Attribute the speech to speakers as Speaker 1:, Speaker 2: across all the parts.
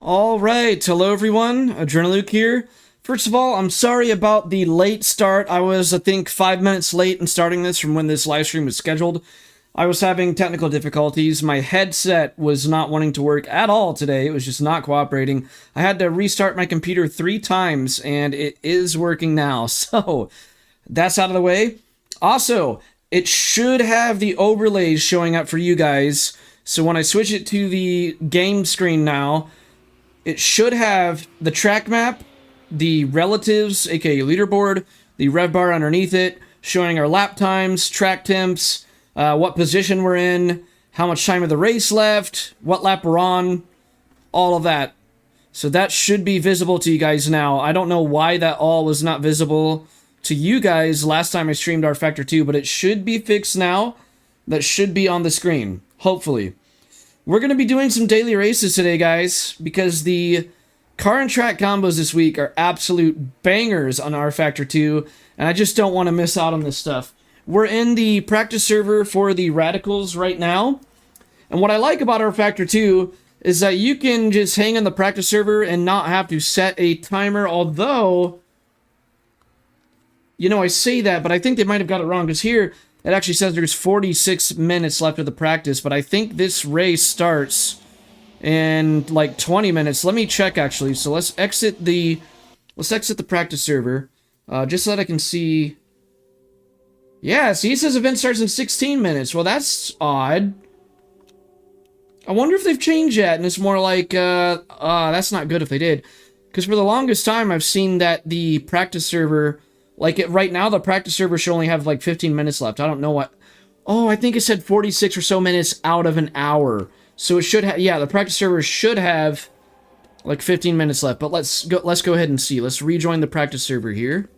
Speaker 1: All right, hello everyone, Adrenaluke here. First of all, I'm sorry about the late start. I was, I think, 5 minutes late in starting this from when this live stream was scheduled. I was having technical difficulties. My headset was not wanting to work at all today. It was just not cooperating. I had to restart my computer 3 times, and it is working now. So, that's out of the way. Also, it should have the overlays showing up for you guys. So when I switch it to the game screen now, it should have the track map, the relatives, aka leaderboard, the rev bar underneath it, showing our lap times, track temps, what position we're in, how much time of the race left, what lap we're on, all of that. So that should be visible to you guys now. I don't know why that all was not visible to you guys last time I streamed rFactor 2, but it should be fixed now. That should be on the screen, hopefully. We're going to be doing some daily races today, guys, because the car and track combos this week are absolute bangers on rFactor 2, and I just don't want to miss out on this stuff. We're in the practice server for the Radicals right now, and what I like about rFactor 2 is that you can just hang on the practice server and not have to set a timer, although, you know, I say that, but I think they might have got it wrong, because here it actually says there's 46 minutes left of the practice, but I think this race starts in like 20 minutes. Let me check actually. So let's exit the practice server. Just so that I can see... Yeah, see, it says event starts in 16 minutes. Well, that's odd. I wonder if they've changed that, and it's more like, that's not good if they did. Because for the longest time, I've seen that the practice server, right now, the practice server should only have, like, 15 minutes left. I don't know what... Oh, I think it said 46 or so minutes out of an hour. So it should have... Yeah, the practice server should have, like, 15 minutes left. But let's go ahead and see. Let's rejoin the practice server here.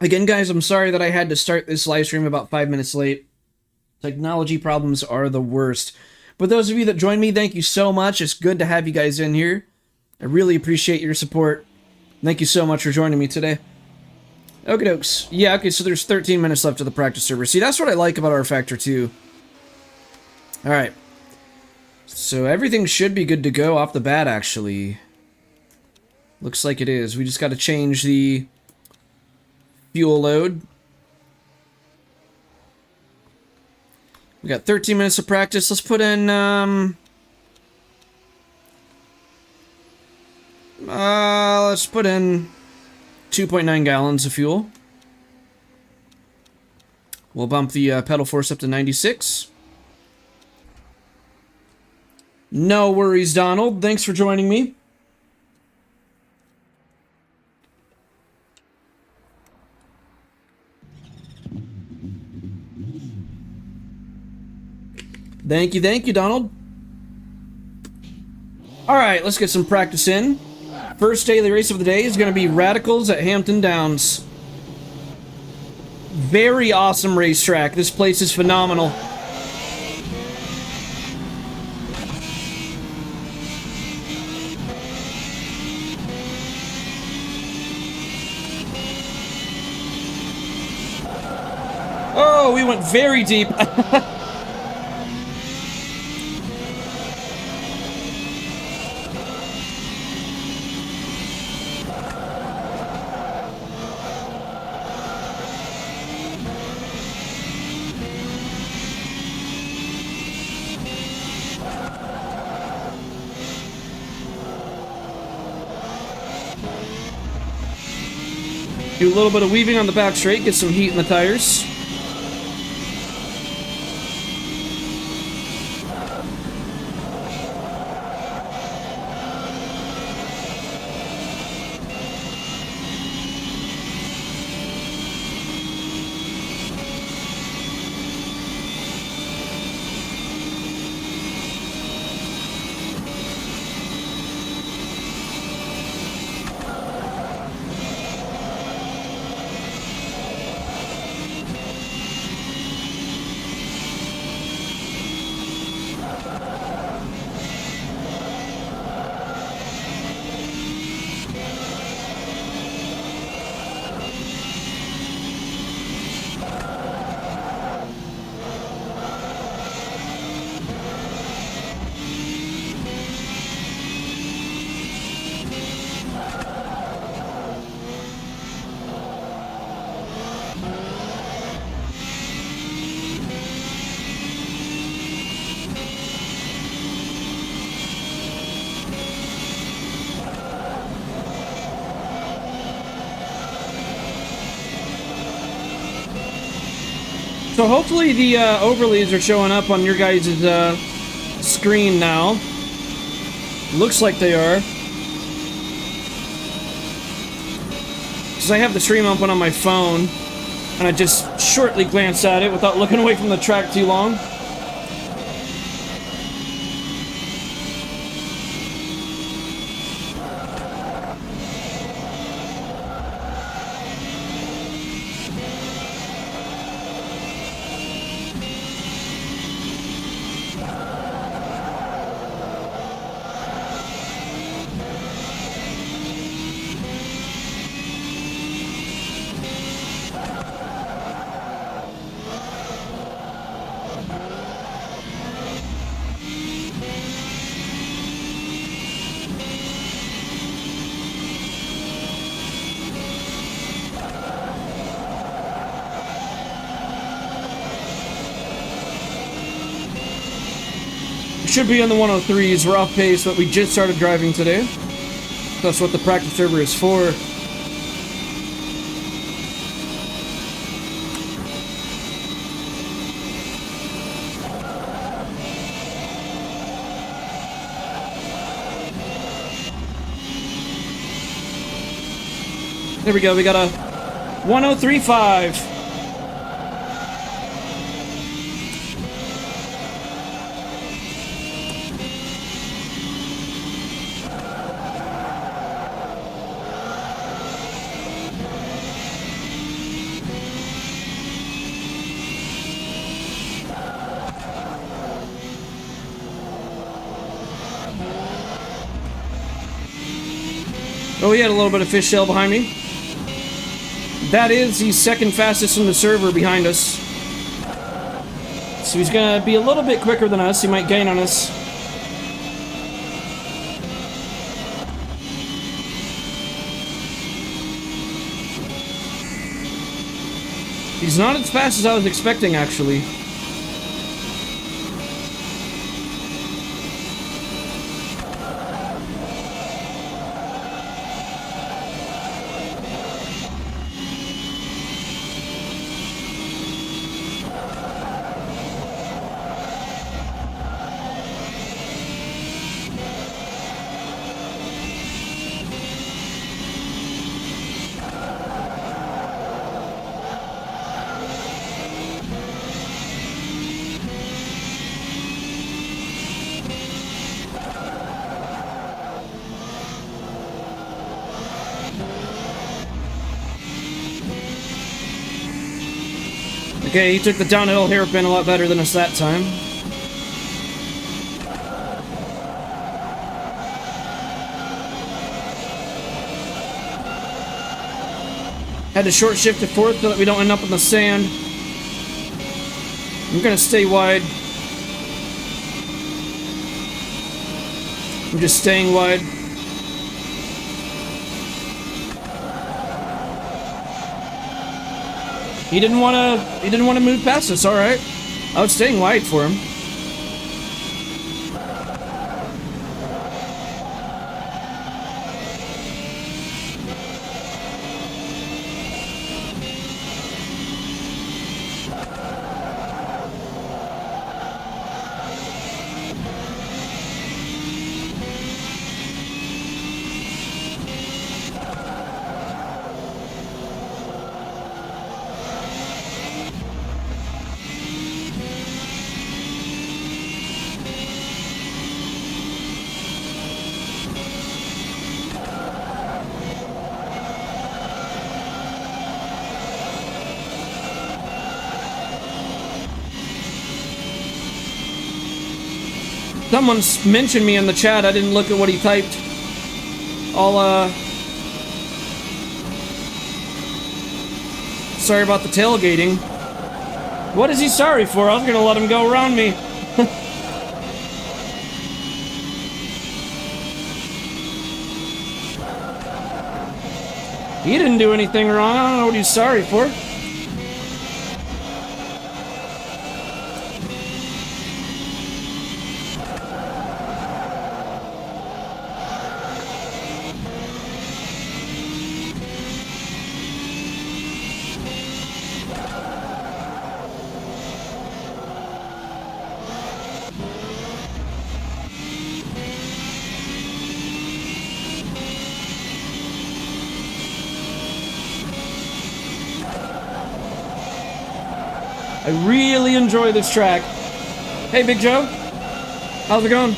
Speaker 1: Again, guys, I'm sorry that I had to start this live stream about 5 minutes late. Technology problems are the worst. But those of you that joined me, thank you so much. It's good to have you guys in here. I really appreciate your support. Thank you so much for joining me today. Okie dokes. Yeah, okay, so there's 13 minutes left of the practice server. See, that's what I like about R-Factor 2. Alright. So everything should be good to go off the bat, actually. Looks like it is. We just got to change the fuel load. We got 13 minutes of practice. Let's put in, let's put in 2.9 gallons of fuel. We'll bump the pedal force up to 96. No worries, Donald. Thanks for joining me. Thank you, Donald. Alright, let's get some practice in. First daily race of the day is going to be Radicals at Hampton Downs. Very awesome racetrack. This place is phenomenal. Oh, we went very deep. Do a little bit of weaving on the back straight, get some heat in the tires. So hopefully the overlays are showing up on your guys' screen now. Looks like they are. Because I have the stream open on my phone, and I just shortly glanced at it without looking away from the track too long. Should be in the 103s. We're off pace, but we just started driving today. That's what the practice server is for. There we go, we got a 1035. Oh, he had a little bit of fish shell behind me. That is the second fastest in the server behind us. So he's gonna be a little bit quicker than us. He might gain on us. He's not as fast as I was expecting, actually. Okay, he took the downhill hairpin a lot better than us that time. Had to short shift to fourth so that we don't end up in the sand. I'm gonna stay wide. I'm just staying wide. He didn't want to move past us, all right. I was staying wide for him. Someone's mentioned me in the chat. I didn't look at what he typed. Sorry about the tailgating. What is he sorry for? I was gonna let him go around me. He didn't do anything wrong. I don't know what he's sorry for. I really enjoy this track. Hey, Big Joe. How's it going?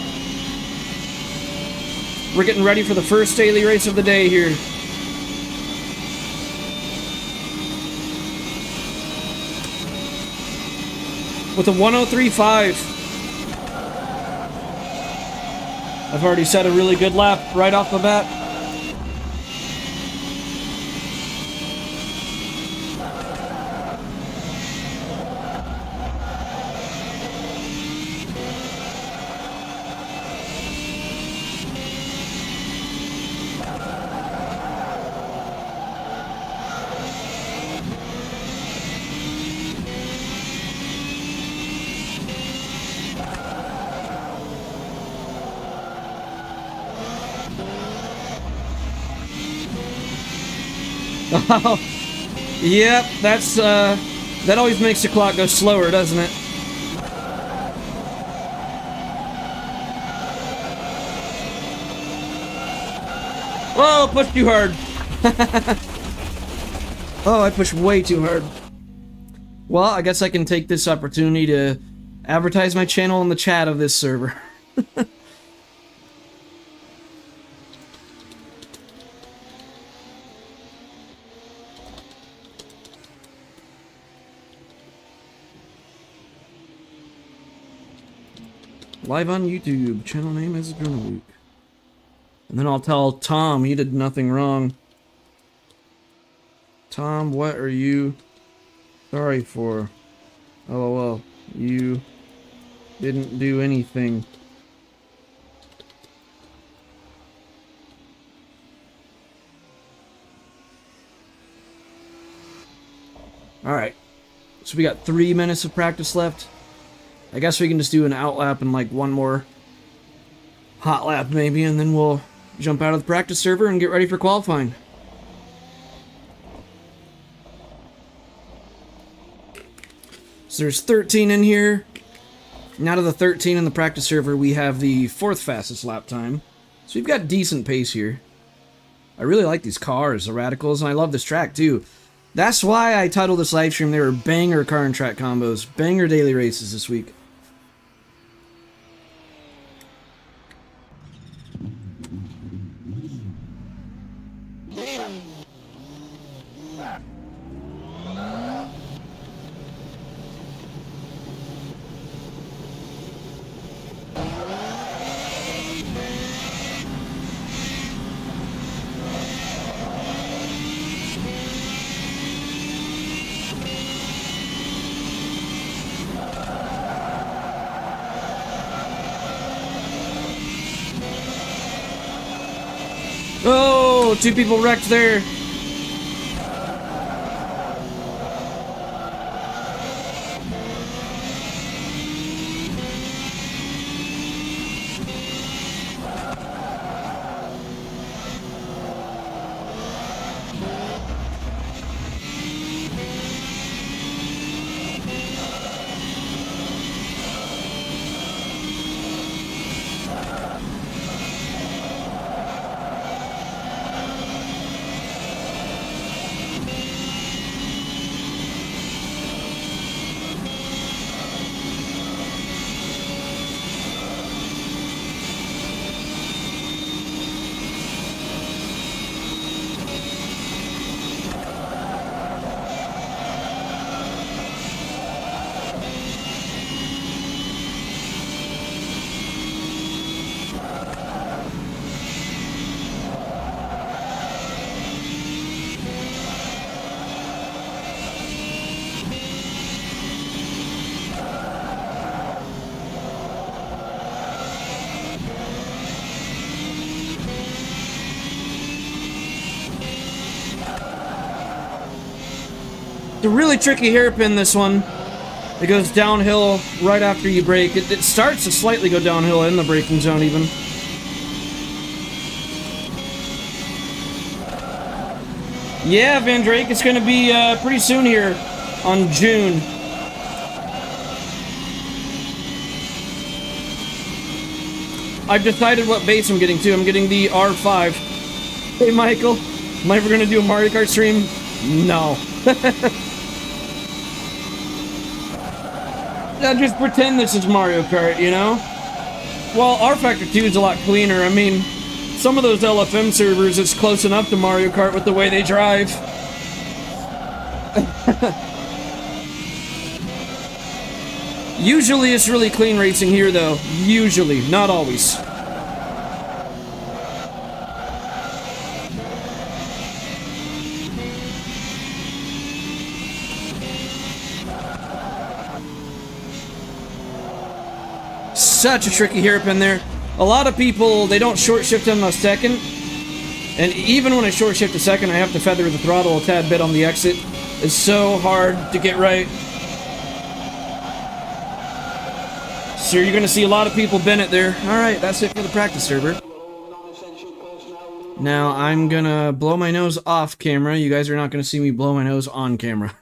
Speaker 1: We're getting ready for the first daily race of the day here. With a 103.5. I've already set a really good lap right off the bat. Oh, yep, that's, that always makes the clock go slower, doesn't it? Whoa, pushed too hard. Oh, I pushed way too hard. Well, I guess I can take this opportunity to advertise my channel in the chat of this server. Live on YouTube. Channel name is Luke. And then I'll tell Tom he did nothing wrong. Tom, what are you sorry for? LOL. You didn't do anything. Alright. So we got 3 minutes of practice left. I guess we can just do an out lap and like one more hot lap maybe, and then we'll jump out of the practice server and get ready for qualifying. So there's 13 in here. And out of the 13 in the practice server, we have the 4th fastest lap time. So we've got decent pace here. I really like these cars, the Radicals, and I love this track too. That's why I titled this live stream, they were banger car and track combos, banger daily races this week. Oh, 2 people wrecked there. It's a really tricky hairpin, this one. It goes downhill right after you brake. It starts to slightly go downhill in the braking zone, even. Yeah, Van Drake, it's going to be pretty soon here on June. I've decided what base I'm getting to. I'm getting the R5. Hey, Michael. Am I ever going to do a Mario Kart stream? No. Now just pretend this is Mario Kart, you know? Well, R Factor 2 is a lot cleaner. I mean, some of those LFM servers, it's close enough to Mario Kart with the way they drive. Usually it's really clean racing here, though. Usually, not always. Such a tricky hairpin there. A lot of people, they don't short shift on the second. And even when I short shift a second, I have to feather the throttle a tad bit on the exit. It's so hard to get right. So you're going to see a lot of people bend it there. Alright, that's it for the practice server. Now, I'm gonna blow my nose off camera. You guys are not gonna see me blow my nose on camera.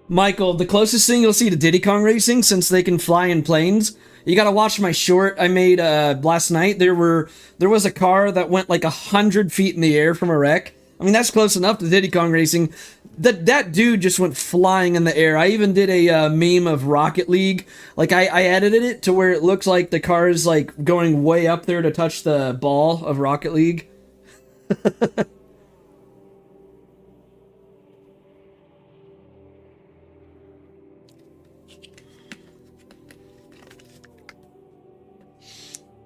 Speaker 1: Michael, the closest thing you'll see to Diddy Kong Racing, since they can fly in planes, you gotta watch my short I made last night. There was a car that went like 100 feet in the air from a wreck. I mean, that's close enough to Diddy Kong Racing. That dude just went flying in the air. I even did a meme of Rocket League. Like, I edited it to where it looks like the car is like going way up there to touch the ball of Rocket League.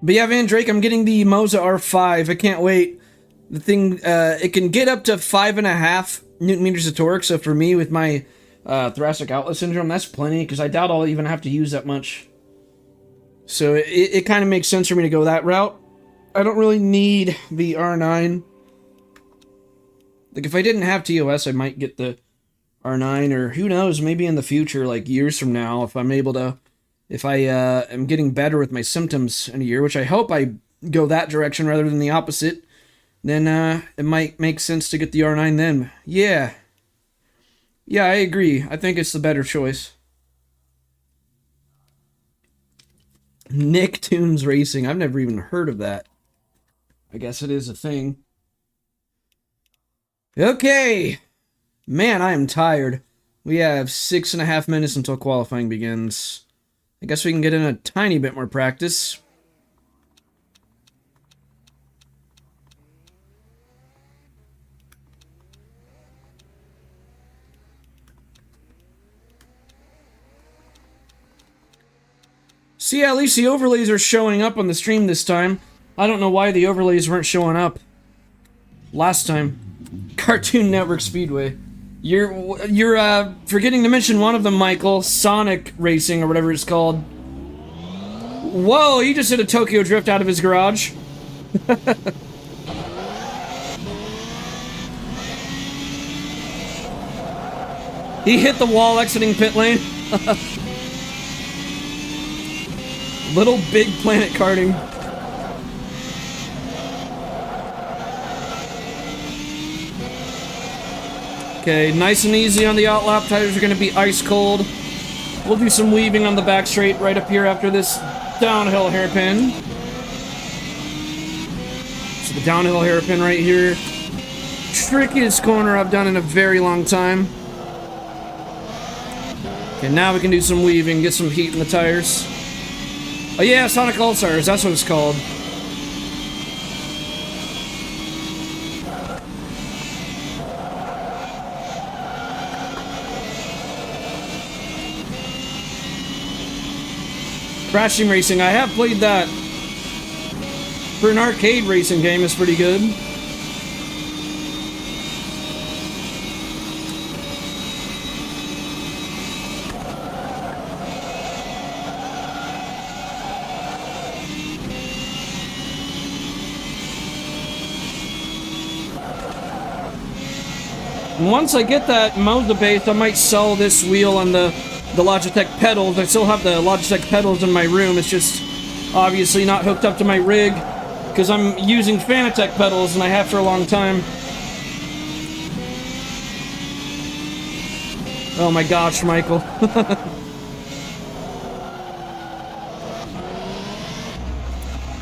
Speaker 1: But yeah, Van Drake, I'm getting the Moza R5. I can't wait. The thing, it can get up to 5.5 Newton meters of torque. So for me, with my thoracic outlet syndrome, that's plenty, because I doubt I'll even have to use that much. So it kind of makes sense for me to go that route. I don't really need the R9. Like, if I didn't have TOS, I might get the R9, or who knows, maybe in the future, like years from now, if I'm able to... If I am getting better with my symptoms in a year, which I hope I go that direction rather than the opposite, then it might make sense to get the R9 then. Yeah. Yeah, I agree. I think it's the better choice. Nicktoons Racing. I've never even heard of that. I guess it is a thing. Okay. Man, I am tired. We have 6.5 minutes until qualifying begins. I guess we can get in a tiny bit more practice. See, at least the overlays are showing up on the stream this time. I don't know why the overlays weren't showing up last time. Cartoon Network Speedway. You're forgetting to mention one of them, Michael. Sonic Racing, or whatever it's called. Whoa, he just hit a Tokyo Drift out of his garage. He hit the wall exiting pit lane. Little Big Planet karting. Okay, nice and easy on the outlap. Tires are going to be ice cold. We'll do some weaving on the back straight right up here after this downhill hairpin. So the downhill hairpin right here. Trickiest corner I've done in a very long time. Okay, now we can do some weaving, get some heat in the tires. Oh yeah, Sonic All-Stars, that's what it's called. Crashing Racing, I have played that. For an arcade racing game, it's pretty good. And once I get that Moza base, I might sell this wheel on the Logitech pedals. I still have the Logitech pedals in my room. It's just obviously not hooked up to my rig because I'm using Fanatec pedals and I have for a long time. Oh my gosh, Michael.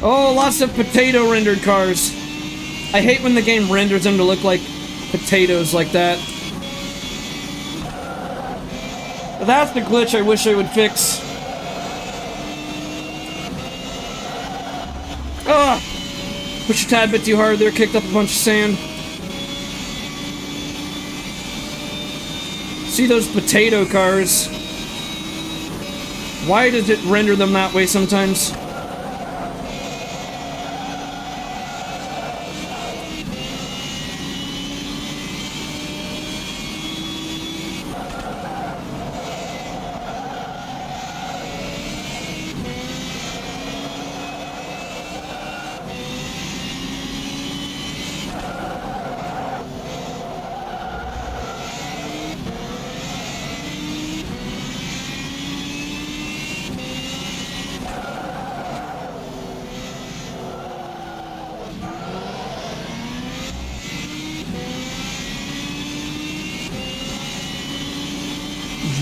Speaker 1: Oh, lots of potato rendered cars. I hate when the game renders them to look like potatoes like that. That's the glitch I wish I would fix. Ugh! Push a tad bit too hard there, kicked up a bunch of sand. See those potato cars? Why does it render them that way sometimes?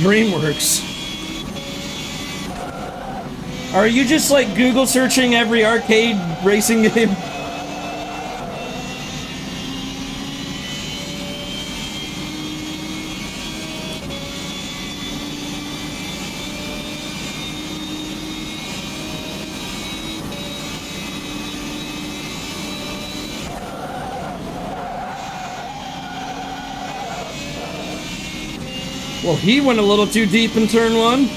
Speaker 1: DreamWorks. Are you just like Google searching every arcade racing game? Well, he went a little too deep in turn one.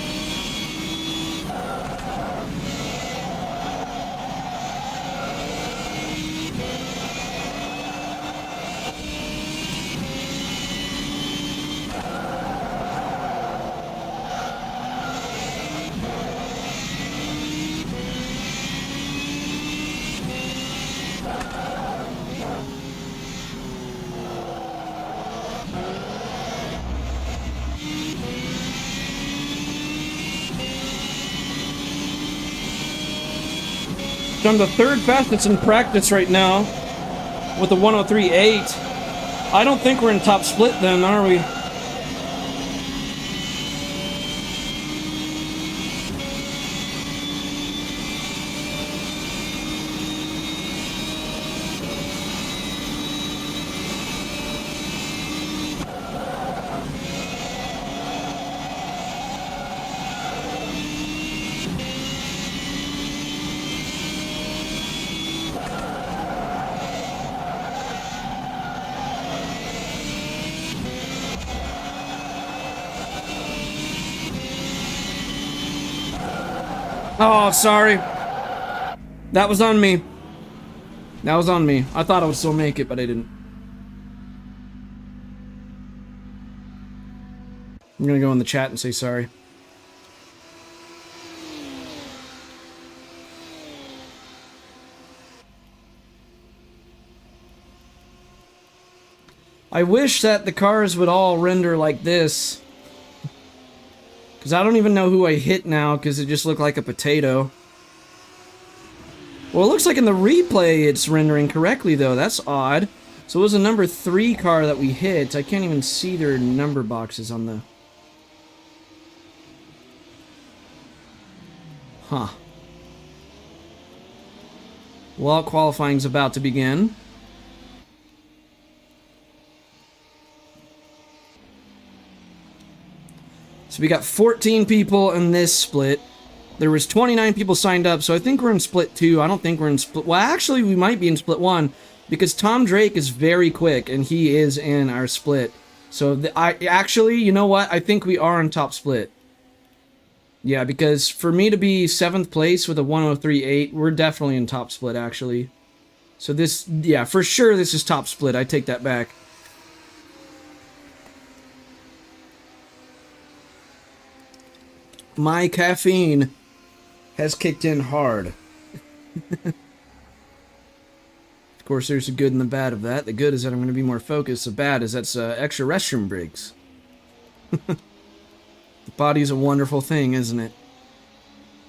Speaker 1: I'm the third fastest in practice right now with a 103.8. I don't think we're in top split then, are we? Oh, sorry. That was on me. That was on me. I thought I would still make it, but I didn't. I'm gonna go in the chat and say sorry. I wish that the cars would all render like this. Because I don't even know who I hit now, because it just looked like a potato. Well, it looks like in the replay it's rendering correctly, though. That's odd. So it was a number 3 car that we hit. I can't even see their number boxes on the... Huh. Well, qualifying's about to begin. So we got 14 people in this split. There was 29 people signed up, so I think we're in split 2. I don't think we're in split... Well, actually, we might be in split 1, because Tom Drake is very quick, and he is in our split. So, actually, you know what? I think we are in top split. Yeah, because for me to be 7th place with a 103.8, we're definitely in top split, actually. So this... Yeah, for sure this is top split. I take that back. My caffeine has kicked in hard. Of course, there's the good and the bad of that. The good is that I'm going to be more focused. The bad is that's extra restroom breaks. The body's a wonderful thing, isn't it?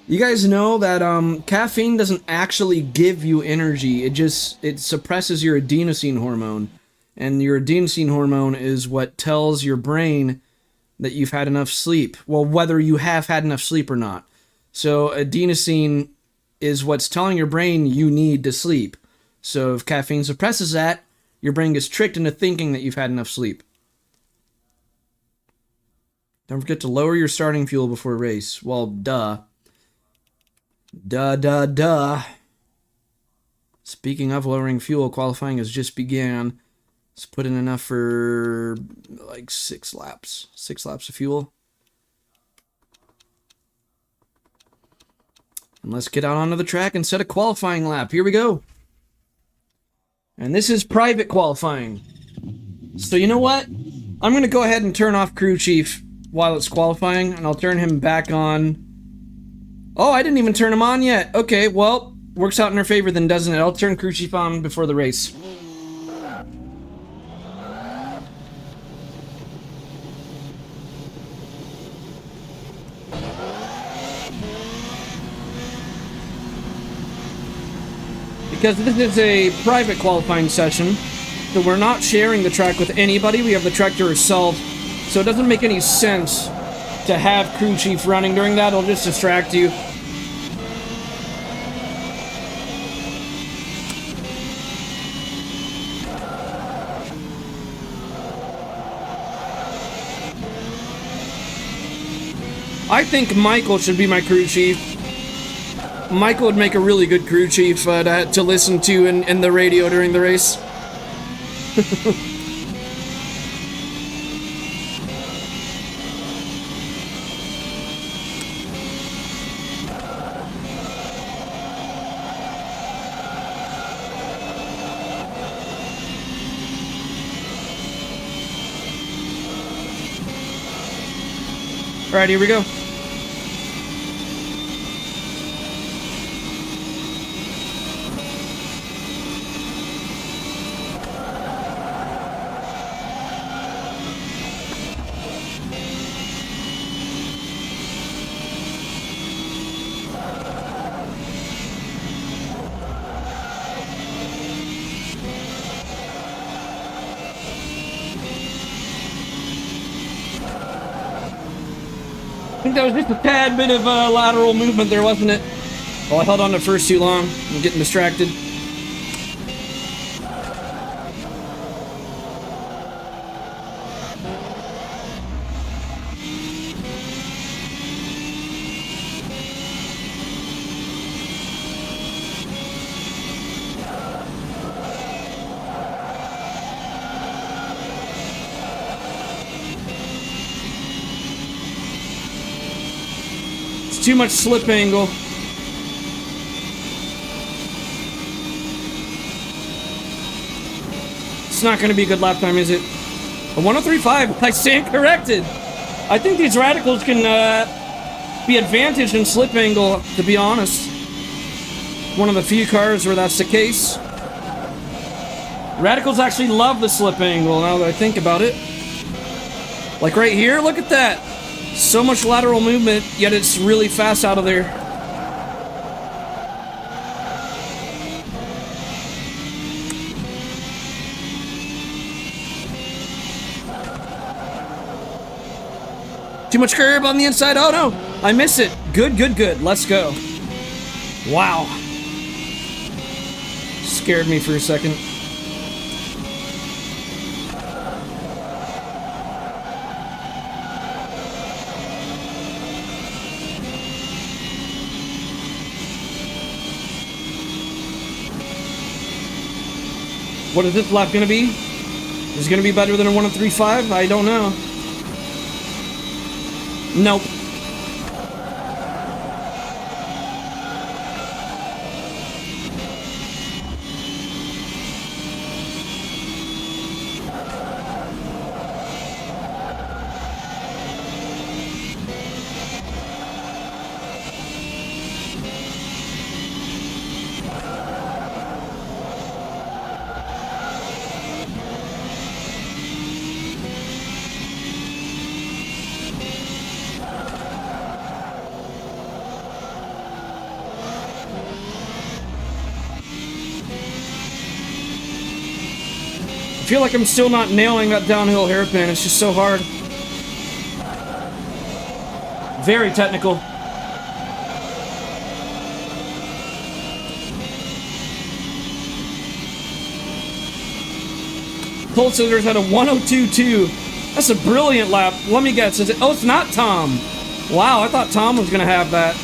Speaker 1: You guys know that caffeine doesn't actually give you energy. It suppresses your adenosine hormone. And your adenosine hormone is what tells your brain that you've had enough sleep. Well, whether you have had enough sleep or not. So adenosine is what's telling your brain you need to sleep. So if caffeine suppresses that, your brain gets tricked into thinking that you've had enough sleep. Don't forget to lower your starting fuel before a race. Well, duh. Duh. Speaking of lowering fuel, qualifying has just began. Let's put in enough for like 6 laps. 6 laps of fuel. And let's get out onto the track and set a qualifying lap. Here we go. And this is private qualifying. So you know what? I'm going to go ahead and turn off Crew Chief while it's qualifying, and I'll turn him back on. Oh, I didn't even turn him on yet. Okay, well, works out in our favor then, doesn't it? I'll turn Crew Chief on before the race. Because this is a private qualifying session, so we're not sharing the track with anybody. We have the track to ourselves, so it doesn't make any sense to have Crew Chief running during that. It'll just distract you. I think Michael should be my crew chief. Michael would make a really good crew chief to listen to in the radio during the race. All right, here we go. I think that was just a tad bit of lateral movement there, wasn't it? Well, I held on to first too long. I'm getting distracted. Too much slip angle. It's not going to be a good lap time, is it? A 103.5. I stand corrected. I think these radicals can be advantaged in slip angle, to be honest. One of the few cars where that's the case. Radicals actually love the slip angle, now that I think about it. Like right here, look at that. So much lateral movement, yet it's really fast out of there. Too much curb on the inside. Oh no, I miss it. Good, good, good. Let's go. Wow. Scared me for a second. What is this lap gonna be? Is it gonna be better than a 103.5? I don't know. Nope. I feel like I'm still not nailing that downhill hairpin. It's just so hard. Very technical. Pole Scissors had a 102.2. That's a brilliant lap. Let me guess. Is it? Oh, it's not Tom. Wow, I thought Tom was going to have that.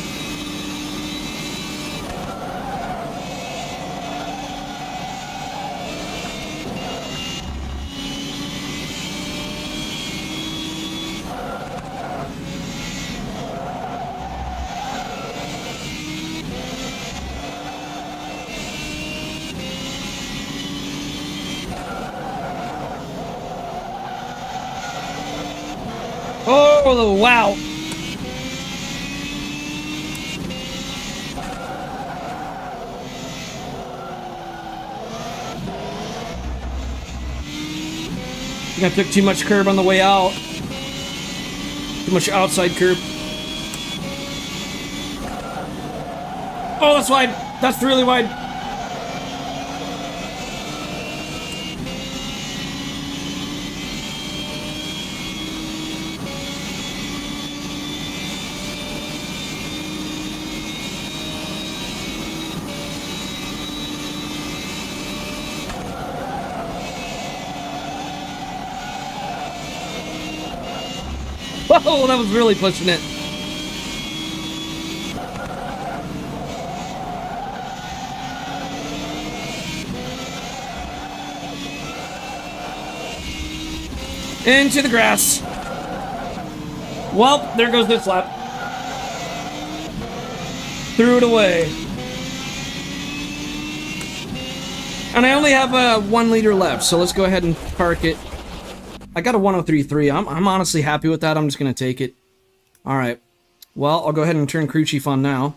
Speaker 1: Oh, wow. I think I took too much curb on the way out. Too much outside curb. Oh, that's wide. That's really wide. Whoa, that was really pushing it. Into the grass. Well, there goes this lap. Threw it away. And I only have 1 liter left, so let's go ahead and park it. I got a 103.3. I'm honestly happy with that. I'm just going to take it. Alright. Well, I'll go ahead and turn crew chief on now.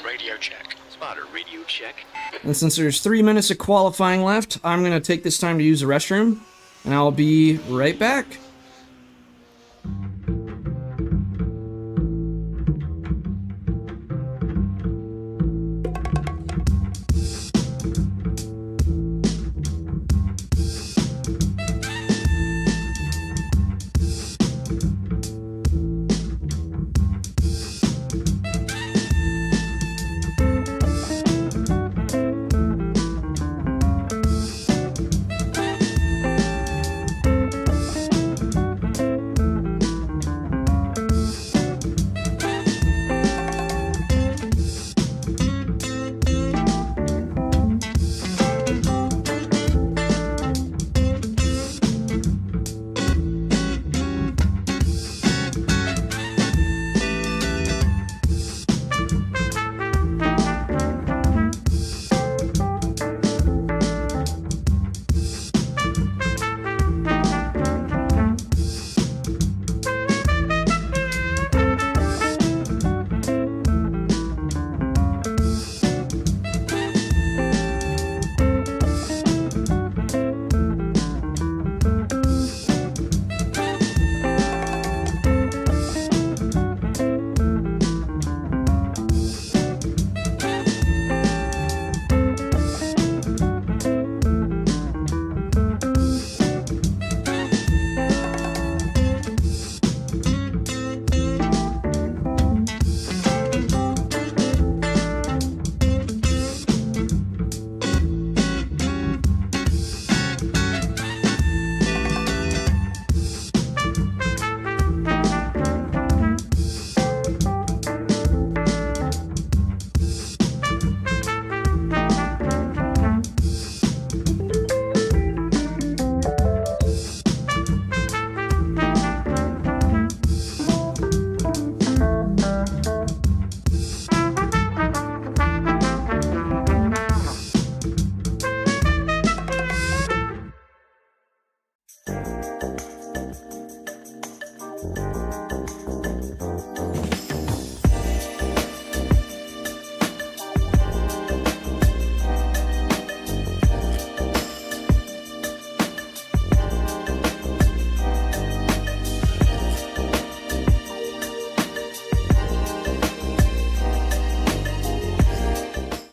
Speaker 2: Radio check. Spotter, radio check.
Speaker 1: And since there's 3 minutes of qualifying left, I'm going to take this time to use the restroom. And I'll be right back.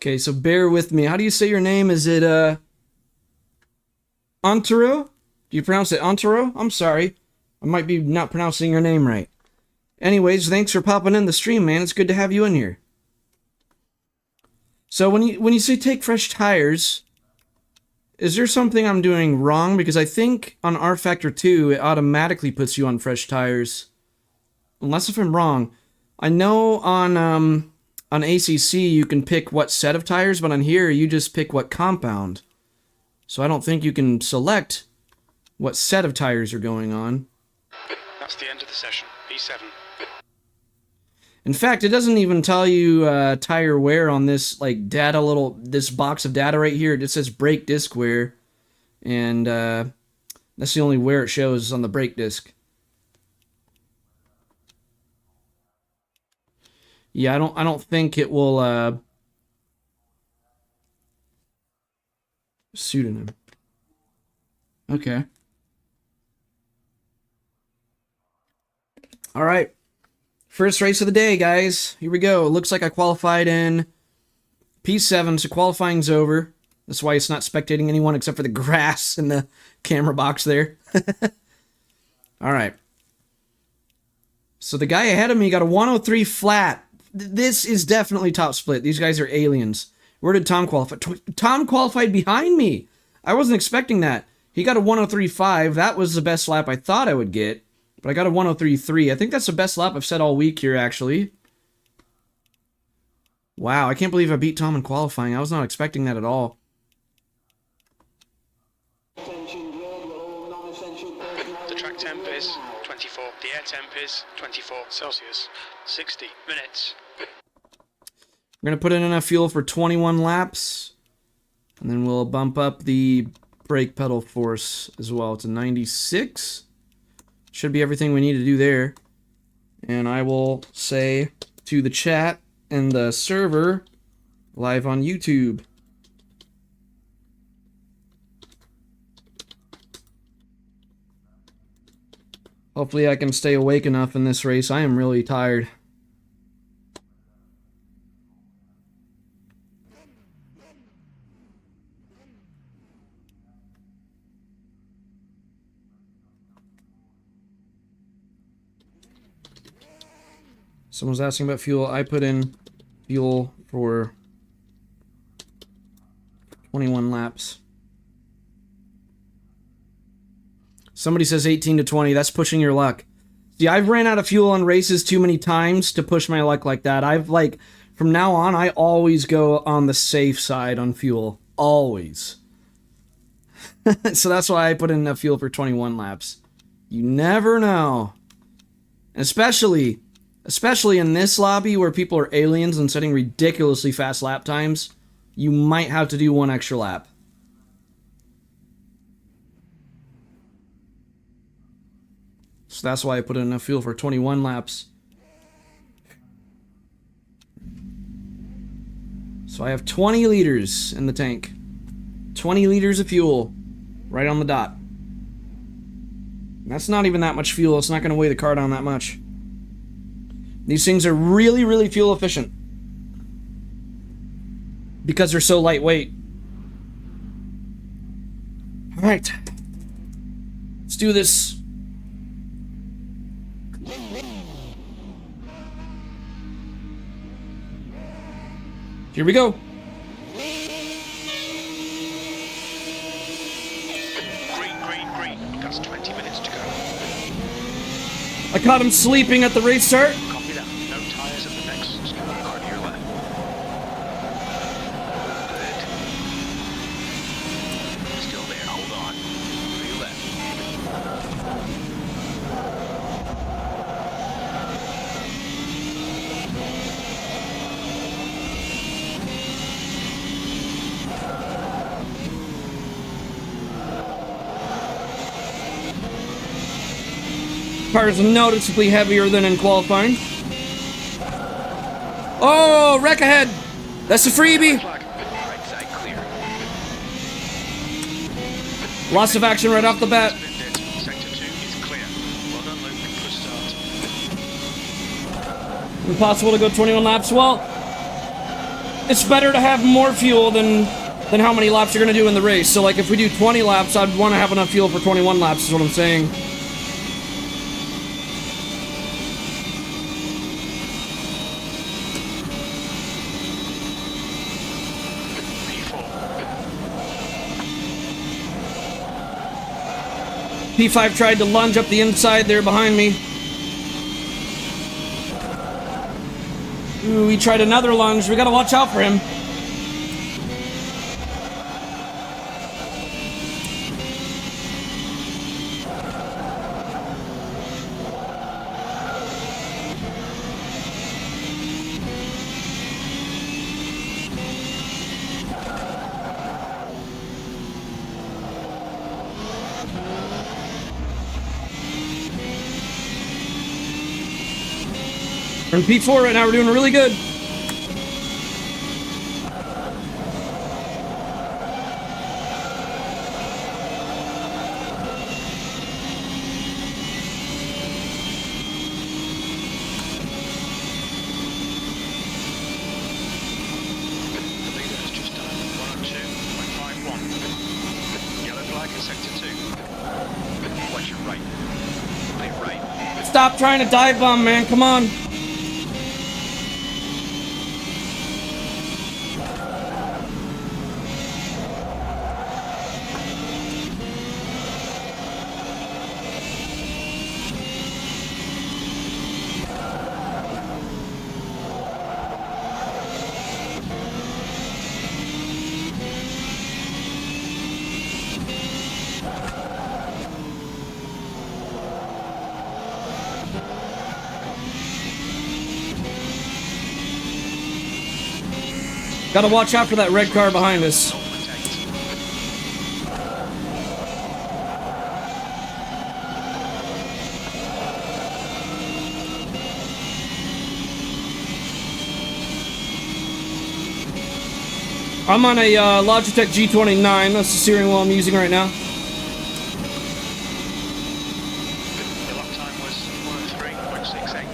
Speaker 1: Okay, so bear with me. How do you say your name? Is it, Antero? Do you pronounce it Antero? I'm sorry. I might be not pronouncing your name right. Anyways, thanks for popping in the stream, man. It's good to have you in here. So when you say take fresh tires, is there something I'm doing wrong? Because I think on R Factor 2, it automatically puts you on fresh tires. Unless if I'm wrong. I know on ACC you can pick what set of tires, but on here you just pick what compound. So I don't think you can select what set of tires are going on.
Speaker 2: That's the end of the session. P7.
Speaker 1: In fact, it doesn't even tell you tire wear on this like this box of data right here. It just says brake disc wear and That's the only where it shows on the brake disc. Yeah, I don't think it will pseudonym. Okay. All right. First race of the day, guys. Here we go. It looks like I qualified in P7, so qualifying's over. That's why it's not spectating anyone except for the grass in the camera box there. All right. So the guy ahead of me got a 103 flat. This is definitely top split. These guys are aliens. Where did Tom qualify? Tom qualified behind me. I wasn't expecting that. He got a 103.5. That was the best lap I thought I would get. But I got a 103.3. I think that's the best lap I've set all week here, actually. Wow, I can't believe I beat Tom in qualifying. I was not expecting that at all.
Speaker 2: The track temp is 24. The air temp is 24 Celsius. 60 minutes.
Speaker 1: We're going to put in enough fuel for 21 laps. And then we'll bump up the brake pedal force as well to 96. Should be everything we need to do there. And I will say to the chat and the server live on YouTube. Hopefully I can stay awake enough in this race. I am really tired. Someone's asking about fuel. I put in fuel for 21 laps. Somebody says 18 to 20. That's pushing your luck. See, I've ran out of fuel on races too many times to push my luck like that. From now on, I always go on the safe side on fuel. Always. So that's why I put in enough fuel for 21 laps. You never know. Especially in this lobby where people are aliens and setting ridiculously fast lap times, you might have to do one extra lap. So that's why I put in enough fuel for 21 laps. So I have 20 liters in the tank. 20 liters of fuel right on the dot. That's not even that much fuel. It's not going to weigh the car down that much. These things are really, really fuel efficient because they're so lightweight. All right. Let's do this. Here we go.
Speaker 2: Green. That's 20 minutes to go.
Speaker 1: I caught him sleeping at the race start.
Speaker 2: Copy that. No tyres at the next. Just go car to your left. Good. Still there. Hold on. To your left.
Speaker 1: Car is noticeably heavier than in qualifying. Oh, wreck ahead. That's a freebie.
Speaker 2: Flag. Right side clear.
Speaker 1: Lots of action right off the bat.
Speaker 2: Sector 2 is clear. Well done, Luke. Good start.
Speaker 1: Impossible to go 21 laps. Well, it's better to have more fuel than how many laps you're going to do in the race. So, like, if we do 20 laps, I'd want to have enough fuel for 21 laps is what I'm saying. P5 tried to lunge up the inside there behind me. Ooh, he tried another lunge. We gotta watch out for him. We're in P4 right now. We're doing really good. Stop trying to dive bomb, man. Come on. Gotta watch out for that red car behind us. I'm on a Logitech G29. That's the steering wheel I'm using right now.
Speaker 2: The lap time was 103.68.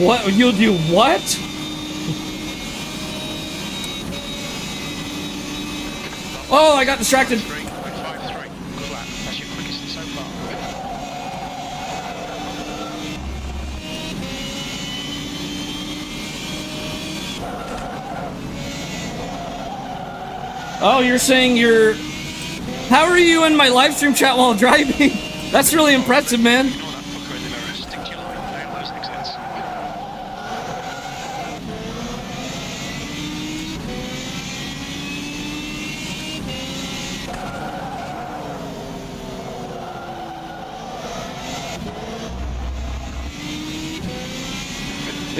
Speaker 1: What? You'll do what? Oh, I got distracted.
Speaker 2: 3.53. Good lap. That's your quickest so far.
Speaker 1: Oh, you're saying you're... How are you in my live stream chat while driving? That's really impressive, man.
Speaker 2: Ignore that fucker in the mirror. Stick to your line. Down those exits.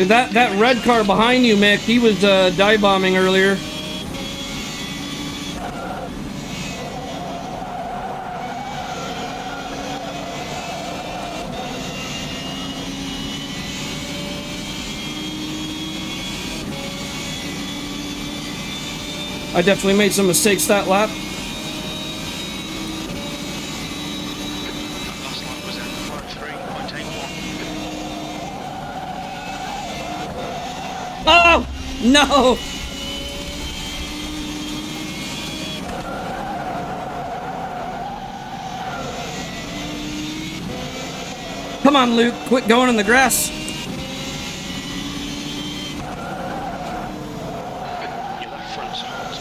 Speaker 1: That red car behind you, Mick, he was dive bombing earlier. I definitely made some mistakes that lap.
Speaker 2: Last lap was at 103.81.
Speaker 1: Oh! No! Come on, Luke. Quit going in the grass.
Speaker 2: Your left front's hot.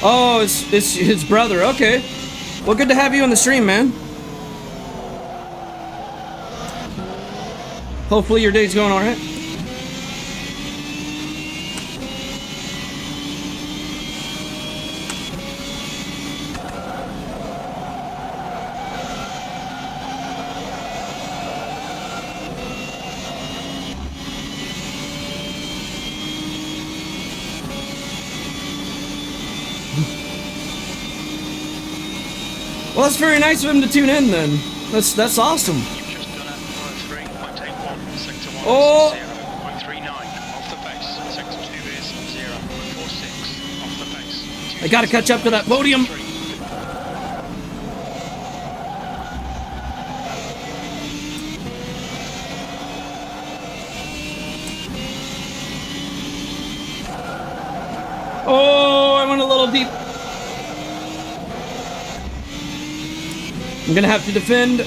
Speaker 1: Oh, it's his brother. Okay. Well, good to have you on the stream, man. Hopefully your day's going all right. Well, that's very nice of him to tune in then. That's awesome.
Speaker 2: You've just done a 103.81. Sector 1
Speaker 1: Oh.
Speaker 2: is 0.39 off the pace. Sector 2 is 0.46 off the pace.
Speaker 1: I gotta catch up to that podium.
Speaker 2: 3.
Speaker 1: Oh, I went a little deep. I'm gonna have to defend.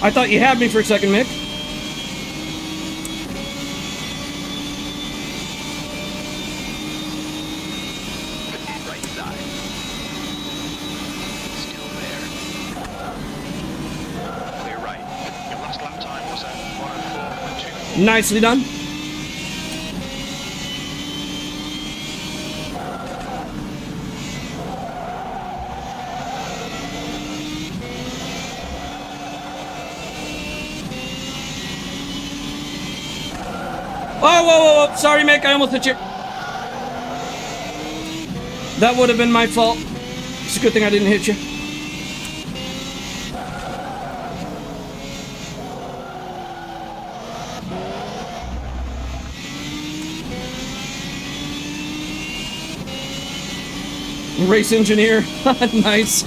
Speaker 1: I thought you had me for a second, Mick.
Speaker 2: Right side. Still there. Clear right. Your last lap time was at 1:04.2.
Speaker 1: Nicely done. Oh, whoa, whoa, whoa. Sorry, Mick. I almost hit you. That would have been my fault. It's a good thing I didn't hit you. Race engineer. Nice.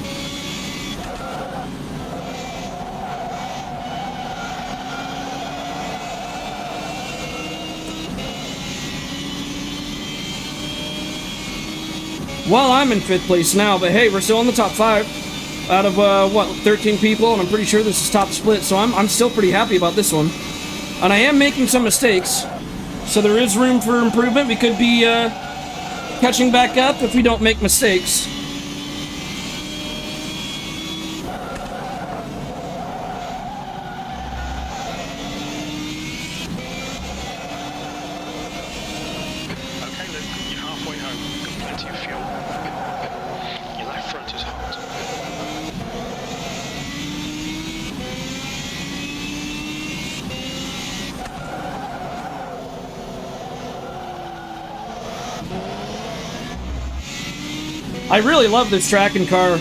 Speaker 1: Well, I'm in 5th place now, but hey, we're still in the top 5 out of, what, 13 people, and I'm pretty sure this is top split, so I'm still pretty happy about this one. And I am making some mistakes, so there is room for improvement. We could be, catching back up if we don't make mistakes.
Speaker 2: Okay, Luke, you're halfway home. Got plenty of fuel. Your left front is hot.
Speaker 1: I really love this Kraken car.
Speaker 2: Your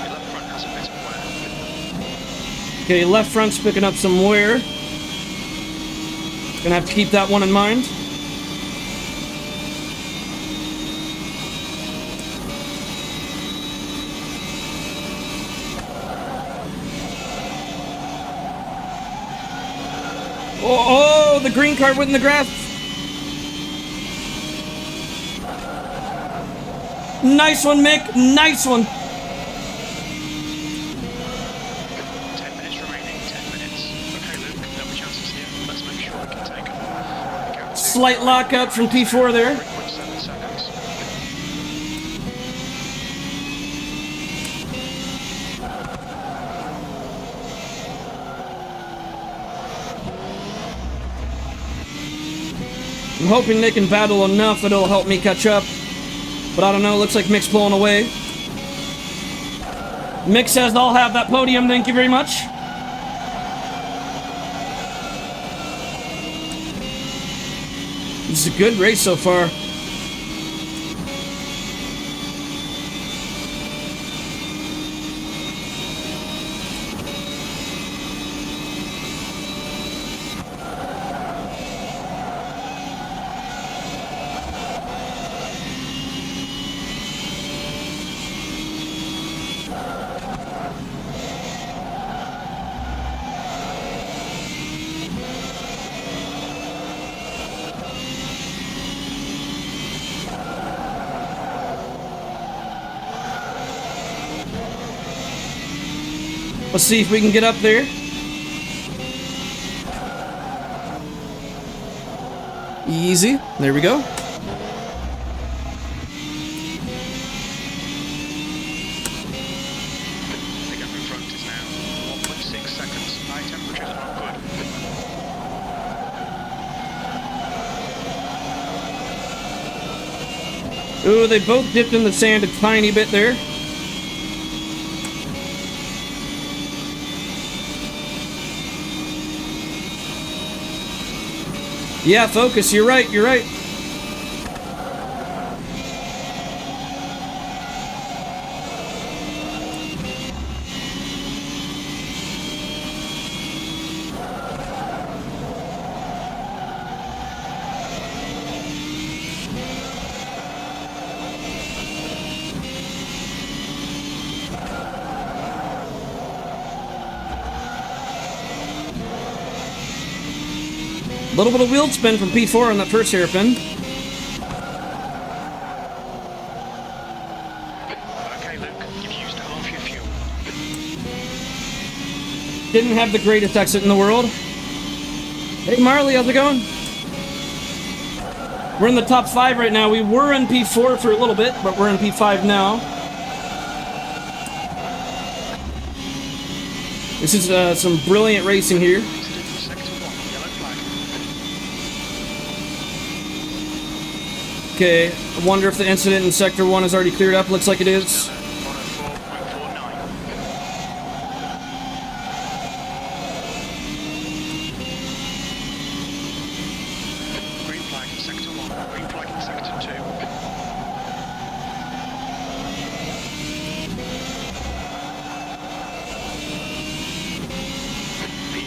Speaker 2: left front has a bit of wear.
Speaker 1: Okay, left front's picking up some wear. Gonna have to keep that one in mind. Oh, the green card went in the grass. Nice one, Mick. Nice one.
Speaker 2: 10 minutes remaining. 10 minutes. Okay, Luke, no chances here. Let's make sure we can take them.
Speaker 1: Slight lockout from P4 there.
Speaker 2: 3.7 seconds.
Speaker 1: I'm hoping they can battle enough that it'll help me catch up. But I don't know, looks like Mick's pulling away. Mick says I'll have that podium, thank you very much. This is a good race so far. Let's see if we can get up there. Easy. There we go.
Speaker 2: The gap in front is now 1.6 seconds. High temperatures are not good.
Speaker 1: Ooh, they both dipped in the sand a tiny bit there. Yeah, focus. You're right. You're right. A little bit of wheel spin from P4 on that first hairpin.
Speaker 2: Okay, Luke, you've used half your fuel.
Speaker 1: Didn't have the greatest exit in the world. Hey Marley, how's it going? We're in the top 5 right now. We were in P4 for a little bit, but we're in P5 now. This is some brilliant racing here. Okay, I wonder if the incident in Sector 1 is already cleared up. Looks like it is.
Speaker 2: 104.49. Green flag in Sector 1, green flag in Sector 2. P5.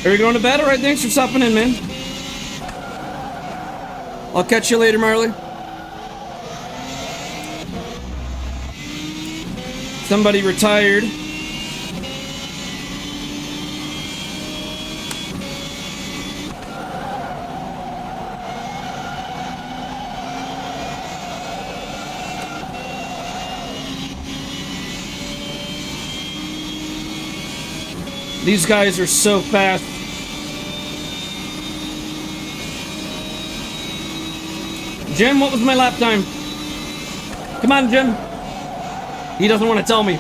Speaker 1: Are we going to bed? Alright, thanks for stopping in, man. I'll catch you later, Marley. Somebody retired. These guys are so fast. Jim, what was my lap time? Come on, Jim. He doesn't want to tell me.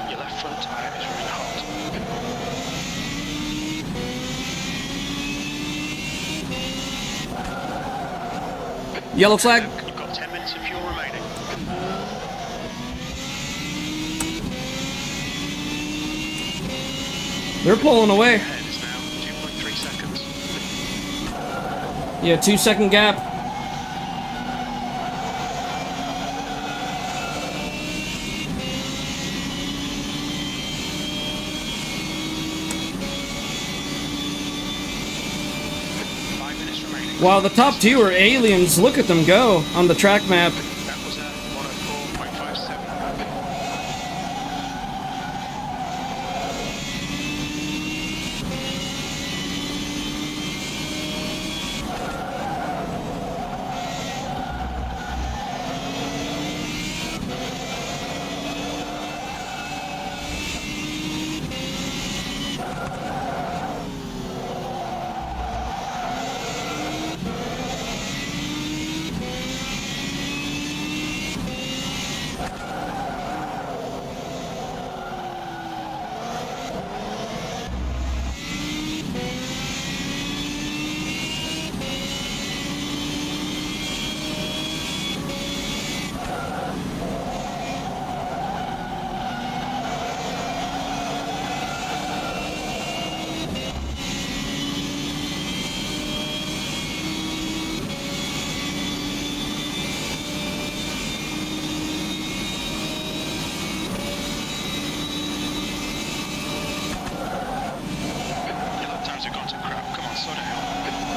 Speaker 2: Your left front tire is running hot.
Speaker 1: Yellow flag.
Speaker 2: You've got 10 minutes of fuel remaining.
Speaker 1: They're pulling away.
Speaker 2: Ahead is now 2.3 seconds.
Speaker 1: Yeah, 2-second gap. Wow, the top 2 are aliens. Look at them go on the track map.
Speaker 2: That was at 104.57.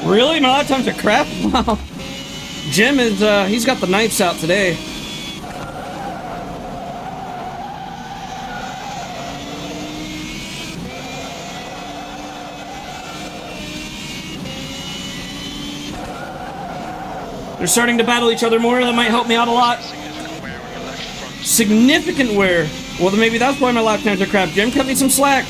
Speaker 1: Really? My lap times are crap? Wow. Jim is, he's got the knives out today. They're starting to battle each other more. That might help me out a lot. Significant wear. Well, then maybe that's why my lap times are crap. Jim, cut me some slack.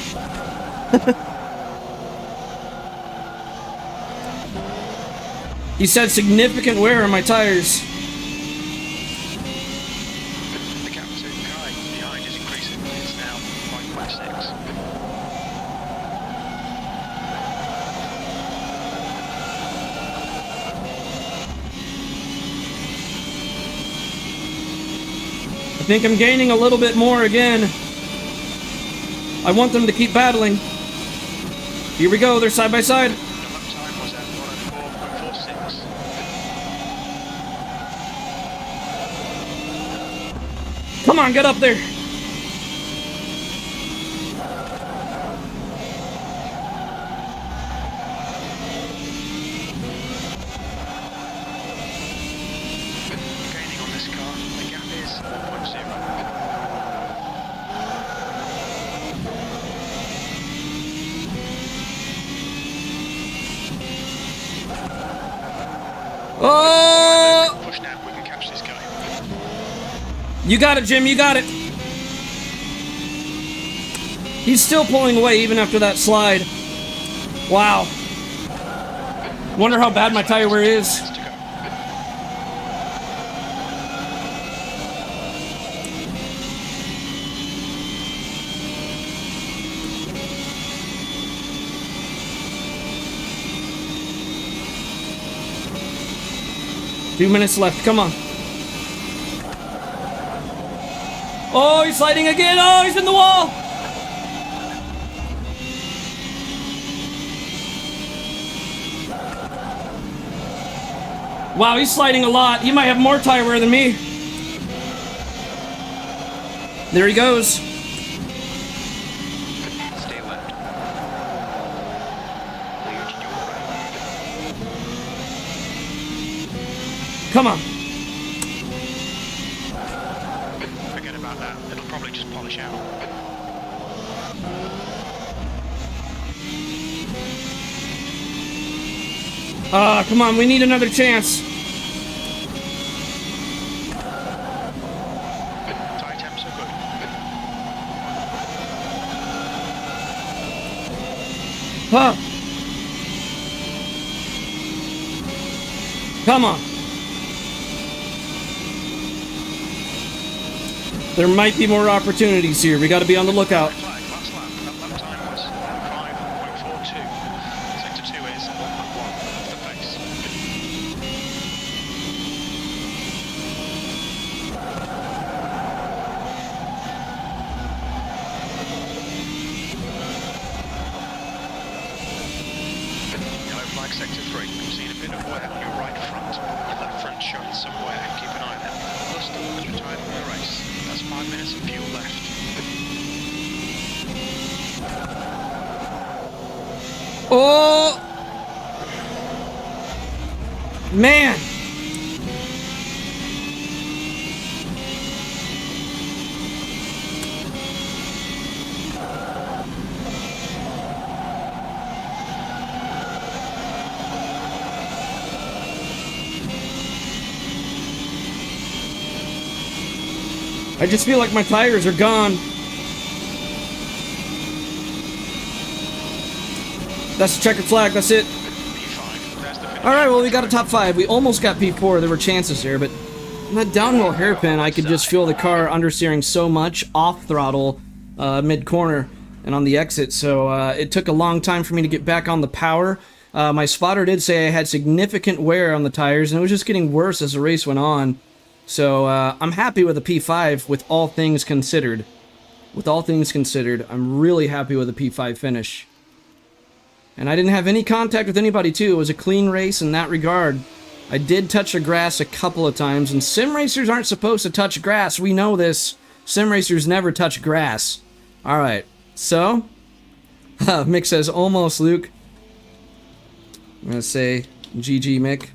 Speaker 1: He said significant wear on my tires. think I'm gaining a little bit more again. I want them to keep battling. Here we go, they're side by side.
Speaker 2: Your lap time was at 104.46.
Speaker 1: Come on, get up there.
Speaker 2: Gaining on this car. The gap is 1.0.
Speaker 1: Oh!
Speaker 2: Push now, we can catch this guy.
Speaker 1: You got it, Jim, you got it. He's still pulling away even after that slide. Wow. Wonder how bad my tire wear is.
Speaker 2: To go.
Speaker 1: 2 minutes left, come on. Oh, he's sliding again. Oh, he's in the wall. Wow, he's sliding a lot. He might have more tire wear than me. There he goes.
Speaker 2: Stay left. Clear to your right.
Speaker 1: Come on.
Speaker 2: Forget about that. It'll probably just polish out.
Speaker 1: Come on, we need another chance.
Speaker 2: Tire temps are good.
Speaker 1: Huh. Come on. There might be more opportunities here. We got to be on the lookout.
Speaker 2: Flag, last lap. That lap time was 5.42. Sector 2 is 1.1. The pace. Yellow flag, sector 3. I'm seeing a bit of wear on your right front. Your left front showing some wear. Keep an eye on that. Plus, the longest retired in the race. That's 5 minutes of fuel left.
Speaker 1: Oh! Man! I just feel like my tires are gone. That's the checkered flag, that's it.
Speaker 2: P5. There's the finish.
Speaker 1: Alright, well, we got a top 5. We almost got P4. There were chances there, but on that downhill hairpin, I could just feel the car understeering so much off throttle mid-corner and on the exit, so it took a long time for me to get back on the power. My spotter did say I had significant wear on the tires, and it was just getting worse as the race went on. So I'm happy with a P5 with all things considered. With all things considered, I'm really happy with a P5 finish. And I didn't have any contact with anybody, too. It was a clean race in that regard. I did touch the grass a couple of times, and sim racers aren't supposed to touch grass. We know this. Sim racers never touch grass. Alright, so... Mick says, almost, Luke. I'm gonna say, GG, Mick.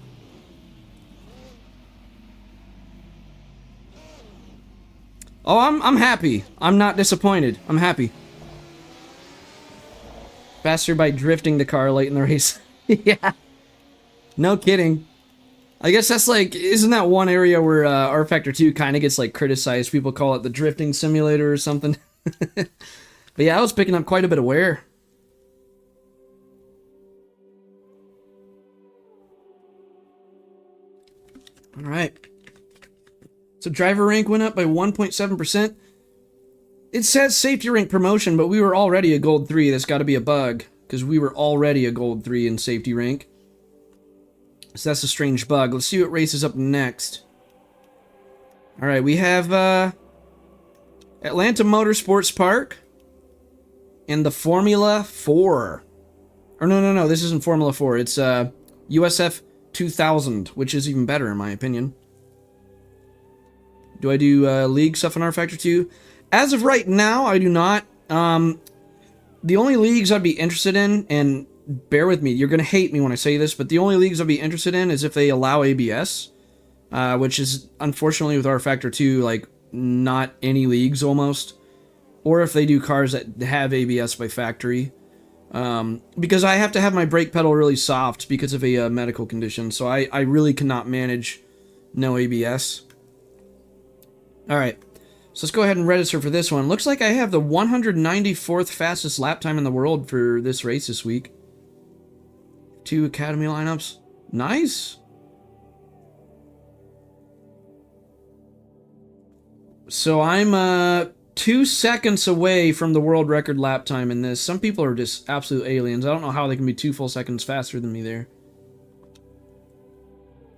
Speaker 1: Oh, I'm happy. I'm not disappointed. I'm happy. Faster by drifting the car late in the race. Yeah. No kidding. I guess that's like, isn't that one area where R Factor 2 kind of gets like criticized? People call it the drifting simulator or something. But yeah, I was picking up quite a bit of wear. Alright. So driver rank went up by 1.7%. It says safety rank promotion, but we were already a gold 3. That's got to be a bug, because we were already a gold 3 in safety rank. So that's a strange bug. Let's see what race is up next. Alright, we have Atlanta Motorsports Park and the Formula 4. Or no, this isn't Formula 4. It's USF 2000, which is even better in my opinion. Do I do league stuff in R Factor 2? As of right now, I do not. The only leagues I'd be interested in, and bear with me, you're going to hate me when I say this, but the only leagues I'd be interested in is if they allow ABS, which is, unfortunately, with R Factor 2, like, not any leagues almost. Or if they do cars that have ABS by factory. Because I have to have my brake pedal really soft because of a medical condition, so I really cannot manage no ABS. Alright, so let's go ahead and register for this one. Looks like I have the 194th fastest lap time in the world for this race this week. 2 Academy lineups. Nice! So I'm 2 seconds away from the world record lap time in this. Some people are just absolute aliens. I don't know how they can be 2 full seconds faster than me there.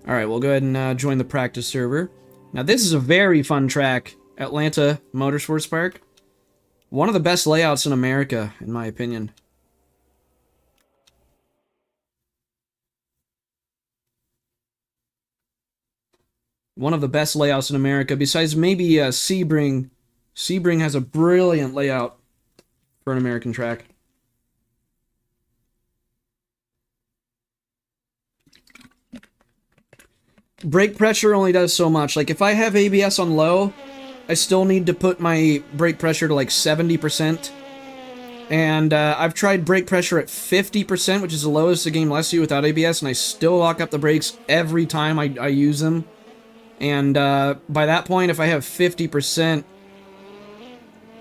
Speaker 1: Alright, we'll go ahead and join the practice server. Now this is a very fun track. Atlanta Motorsports Park. One of the best layouts in America, in my opinion. One of the best layouts in America, besides maybe Sebring. Sebring has a brilliant layout for an American track. Brake pressure only does so much. Like, if I have ABS on low, I still need to put my brake pressure to like 70%. And I've tried brake pressure at 50%, which is the lowest the game lets you without ABS, and I still lock up the brakes every time I use them. And by that point, if I have 50%...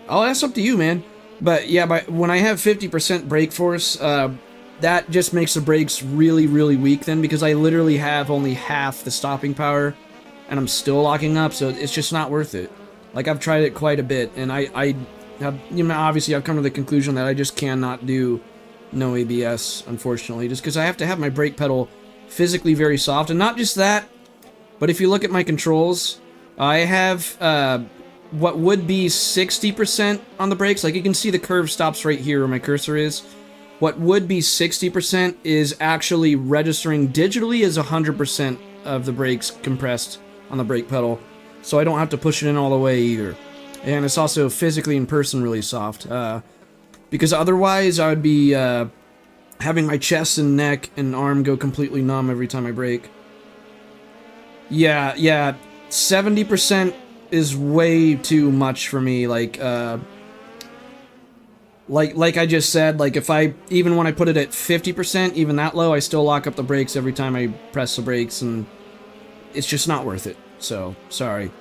Speaker 1: Oh, that's up to you, man. But yeah, when I have 50% brake force, that just makes the brakes really, really weak then, because I literally have only half the stopping power, and I'm still locking up, so it's just not worth it. Like, I've tried it quite a bit, and I have, you know, obviously I've come to the conclusion that I just cannot do no ABS, unfortunately, just because I have to have my brake pedal physically very soft, and not just that, but if you look at my controls, I have what would be 60% on the brakes. Like, you can see the curve stops right here where my cursor is. What would be 60% is actually registering digitally as 100% of the brakes compressed on the brake pedal. So I don't have to push it in all the way either. And it's also physically in person really soft. Because otherwise I would be having my chest and neck and arm go completely numb every time I brake. Yeah, 70% is way too much for me. Like I just said, like if even when I put it at 50%, even that low, I still lock up the brakes every time I press the brakes, and it's just not worth it. So, sorry.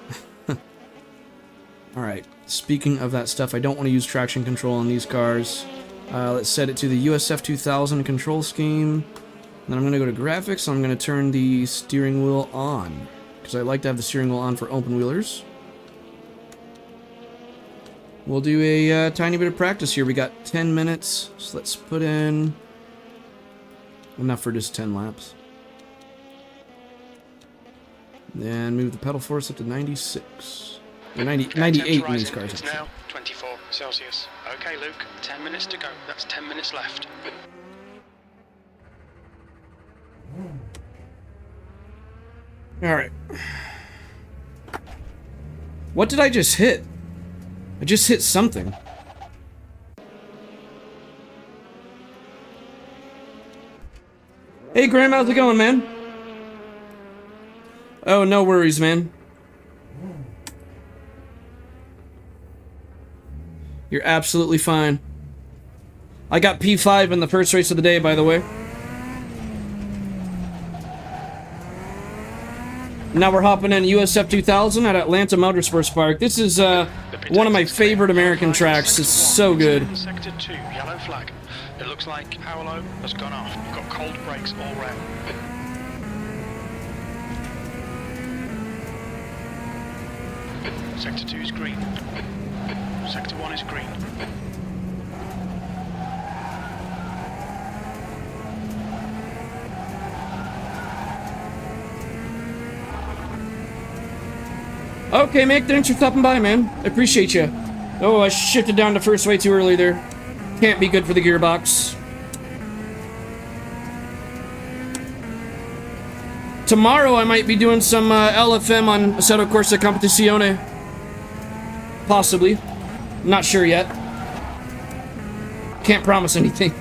Speaker 1: Alright, speaking of that stuff, I don't want to use traction control on these cars. Let's set it to the USF 2000 control scheme. Then I'm going to go to graphics, and I'm going to turn the steering wheel on, because I like to have the steering wheel on for open wheelers. We'll do a tiny bit of practice here. We got 10 minutes, so let's put in enough for just 10 laps. Then move the pedal force up to 96. Or 98 in these cars.
Speaker 2: It's now 24 Celsius. Okay, Luke, 10 minutes to go. That's 10 minutes left.
Speaker 1: Alright. What did I just hit? I just hit something. Hey Graham, how's it going, man? Oh, no worries, man. You're absolutely fine. I got P5 in the first race of the day, by the way. Now we're hopping in USF 2000 at Atlanta Motorsports Park. This is one of my favorite American tracks. It's so good.
Speaker 2: Sector 2, yellow flag. It looks like power low has gone off. You've got cold brakes all round. Sector 2 is green. Sector 1 is green.
Speaker 1: Okay, Mick, thanks for stopping by, man. I appreciate you. Oh, I shifted down to first way too early there. Can't be good for the gearbox. Tomorrow I might be doing some LFM on Assetto Corsa Competizione. Possibly. Not sure yet. Can't promise anything.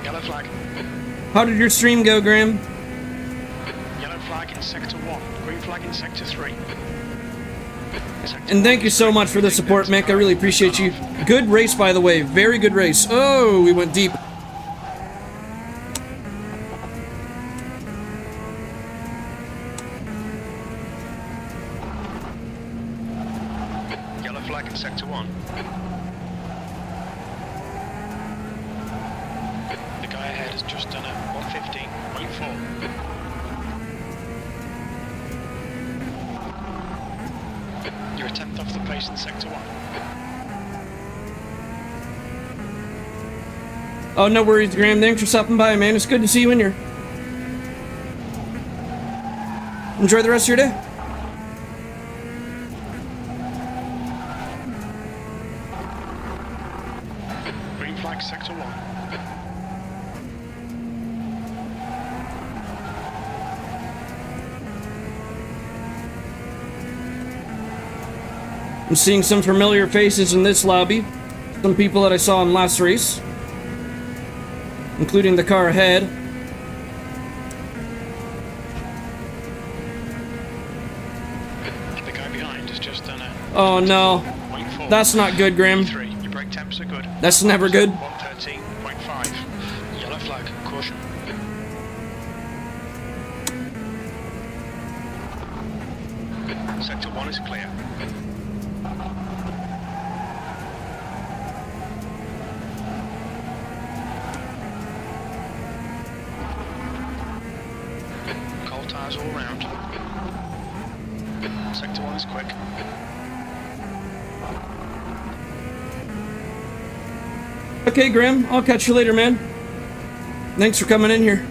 Speaker 2: Yellow flag.
Speaker 1: How did your stream go, Graham?
Speaker 2: Yellow flag in sector 1. Green flag in sector 3.
Speaker 1: And thank you so much for the support, Mick. I really appreciate you. Good race, by the way. Very good race. Oh, we went deep.
Speaker 2: Yellow flag in sector 1. The guy ahead has just done a 115.4. You're a tenth off the pace in sector 1.
Speaker 1: Oh, no worries, Graham. Thanks for stopping by, man. It's good to see you in here. Enjoy the rest of your day.
Speaker 2: Green flag sector 1.
Speaker 1: I'm seeing some familiar faces in this lobby. Some people that I saw in last race. Including the car ahead.
Speaker 2: The guy behind has just done a
Speaker 1: Oh no.
Speaker 2: 0.4.
Speaker 1: That's not good, Graham.
Speaker 2: 3. Your brake temps are good.
Speaker 1: That's never good.
Speaker 2: 113.5. Yellow flag. Caution. Sector 1 is clear. Cold tires all round. Sector 1 is quick.
Speaker 1: Okay, Graham. I'll catch you later, man. Thanks for coming in here.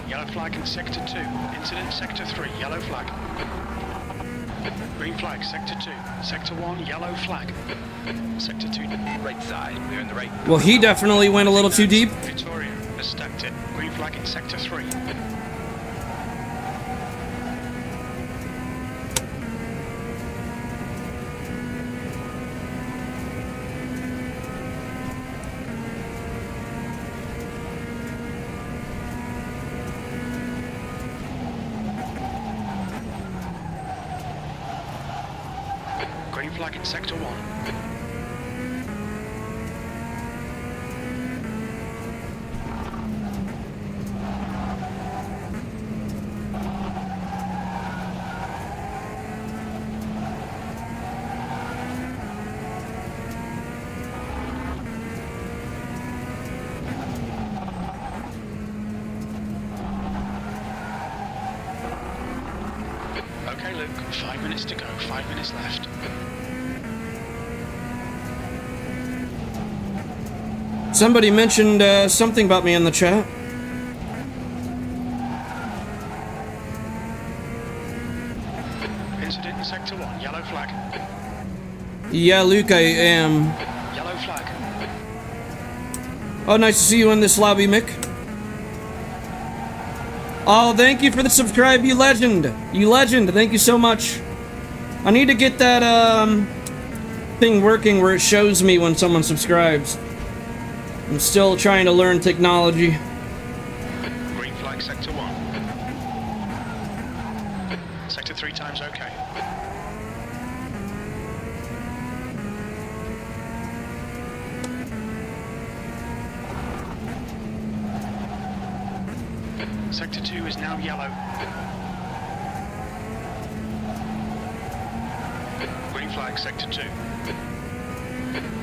Speaker 2: Yellow flag in sector 2. Incident sector 3. Yellow flag. Green flag sector 2. Sector 1. Yellow flag. Sector 2. Right side. We're in the right.
Speaker 1: Well, he definitely went a little too deep.
Speaker 2: Victoria has stacked it. Green flag in sector 3. Green flag in sector 1. Okay, Luke, 5 minutes to go, 5 minutes left.
Speaker 1: Somebody mentioned something about me in the chat.
Speaker 2: Incident in sector 1, yellow flag.
Speaker 1: Yeah, Luke, I am.
Speaker 2: Yellow flag.
Speaker 1: Oh, nice to see you in this lobby, Mick. Oh, thank you for the subscribe, you legend. You legend, thank you so much. I need to get that thing working where it shows me when someone subscribes. I'm still trying to learn technology.
Speaker 2: Green flag sector 1. Sector 3 times okay. Sector 2 is now yellow. Green flag sector 2.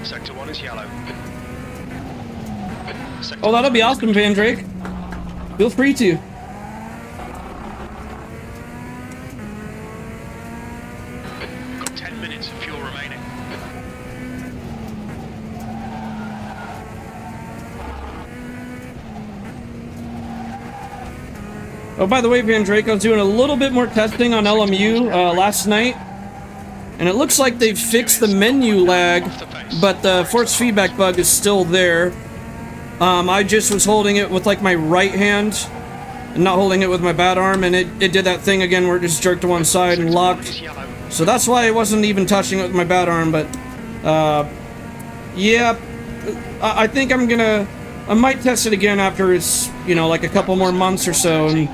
Speaker 2: Sector 1 is yellow. Sector
Speaker 1: Oh, that'll be awesome, Van Drake. Feel free to. Oh, by the way, Van Drake, I was doing a little bit more testing on LMU last night, and it looks like they've fixed the menu lag, but the force feedback bug is still there. I just was holding it with like my right hand and not holding it with my bad arm, and it did that thing again where it just jerked to one side and locked. So that's why I wasn't even touching it with my bad arm, but yeah, I think I might test it again after it's, you know, like a couple more months or so, and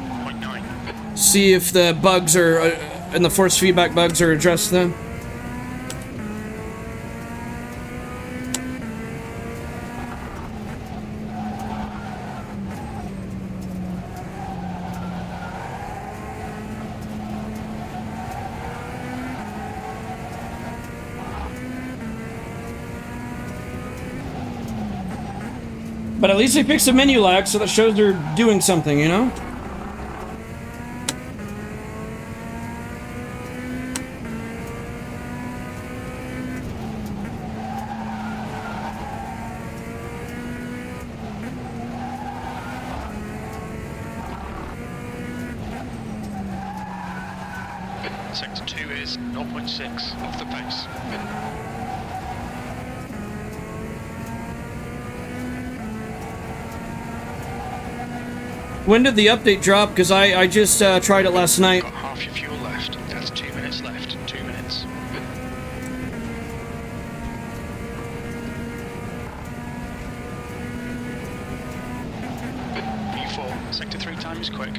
Speaker 1: see if the bugs are, and the force feedback bugs are addressed then. But at least they fixed the menu lag, so that shows they're doing something, you know?
Speaker 2: Sector 2 is 0.6 off the pace.
Speaker 1: When did the update drop? Because I just tried it last night.
Speaker 2: Got half your fuel left. That's 2 minutes left. 2 minutes. V4, sector 3 time is quick.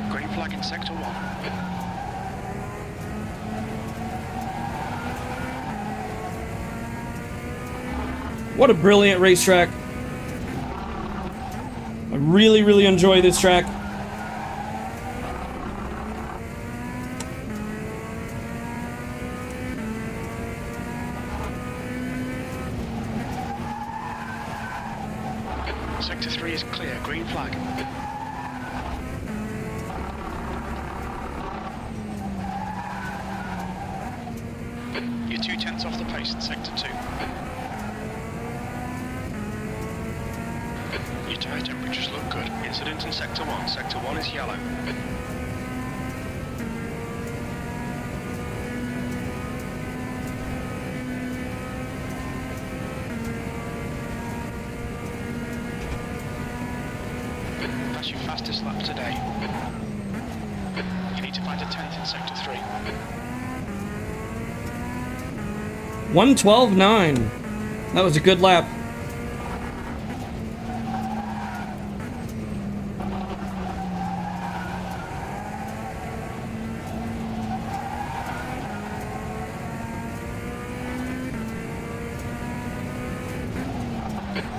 Speaker 2: Green flag in sector 1.
Speaker 1: What a brilliant racetrack. I really, really enjoy this track.
Speaker 2: Sector 3 is clear. Green flag. You're 2/10 off the pace in sector 2. Your tyre temperatures look good. Incident in sector 1. Sector 1 is yellow. That's your fastest lap today. You need to find a 10th in sector 3.
Speaker 1: 1:12.9. That was a good lap.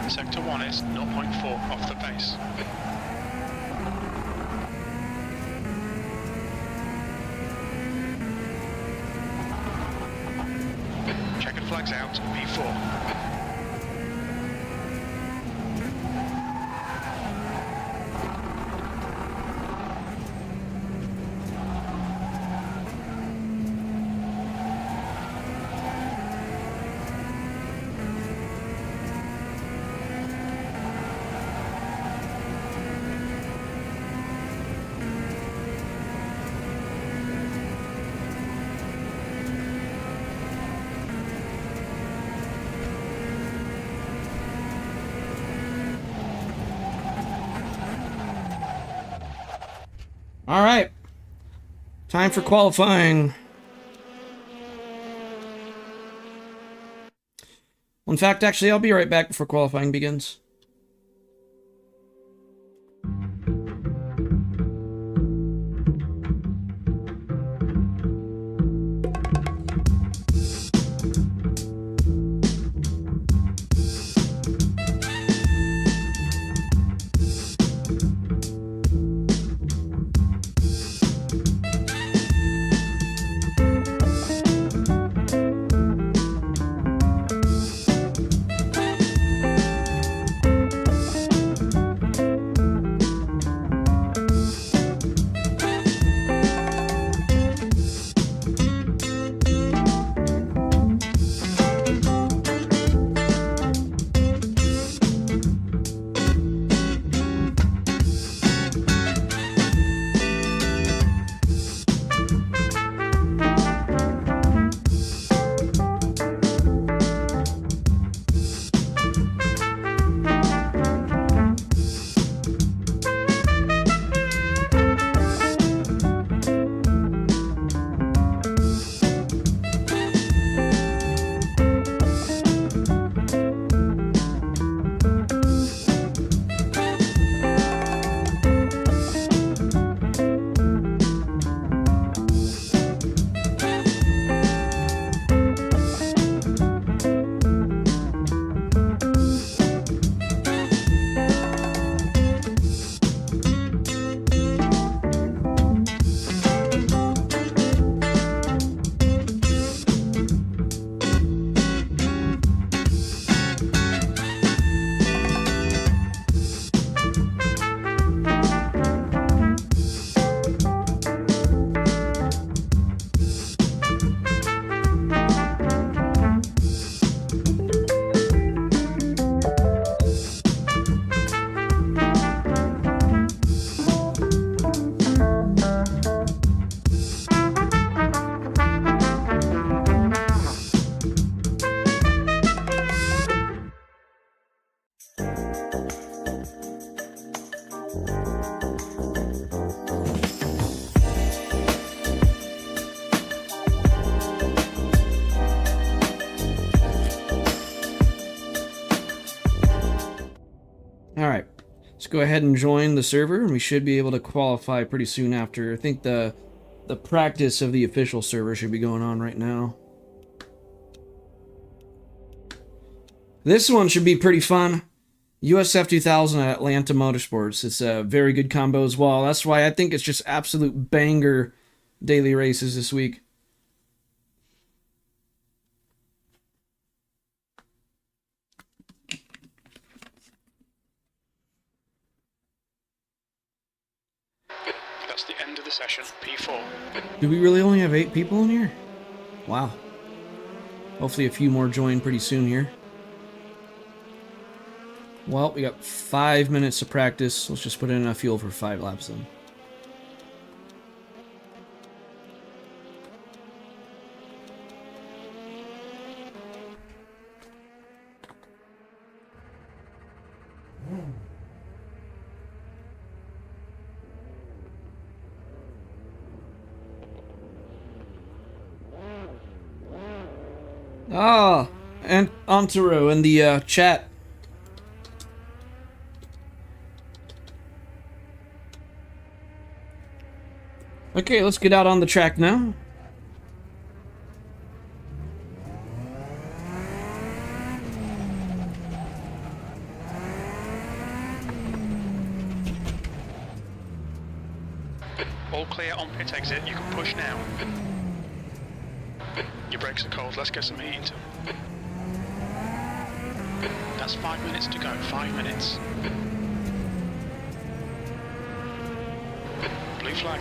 Speaker 2: Sector 1 is 0.4 off the pace. Checkered flags out, V4.
Speaker 1: All right. Time for qualifying. Well, in fact, actually, I'll be right back before qualifying begins. Let's go ahead and join the server, and we should be able to qualify pretty soon after. I think the practice of the official server should be going on right now. This one should be pretty fun. USF 2000 at Atlanta Motorsports. It's a very good combo as well. That's why I think it's just absolute banger daily races this week.
Speaker 2: That's the end of the session, P4.
Speaker 1: Do we really only have 8 people in here? Wow. Hopefully a few more join pretty soon here. Well, we got 5 minutes of practice. Let's just put in enough fuel for 5 laps then. Ah, and Antero in the chat. Okay, let's get out on the track now.
Speaker 2: All clear on pit exit, you can push now. Your brakes are cold, let's get some heat into them. That's 5 minutes to go, 5 minutes. Blue flag.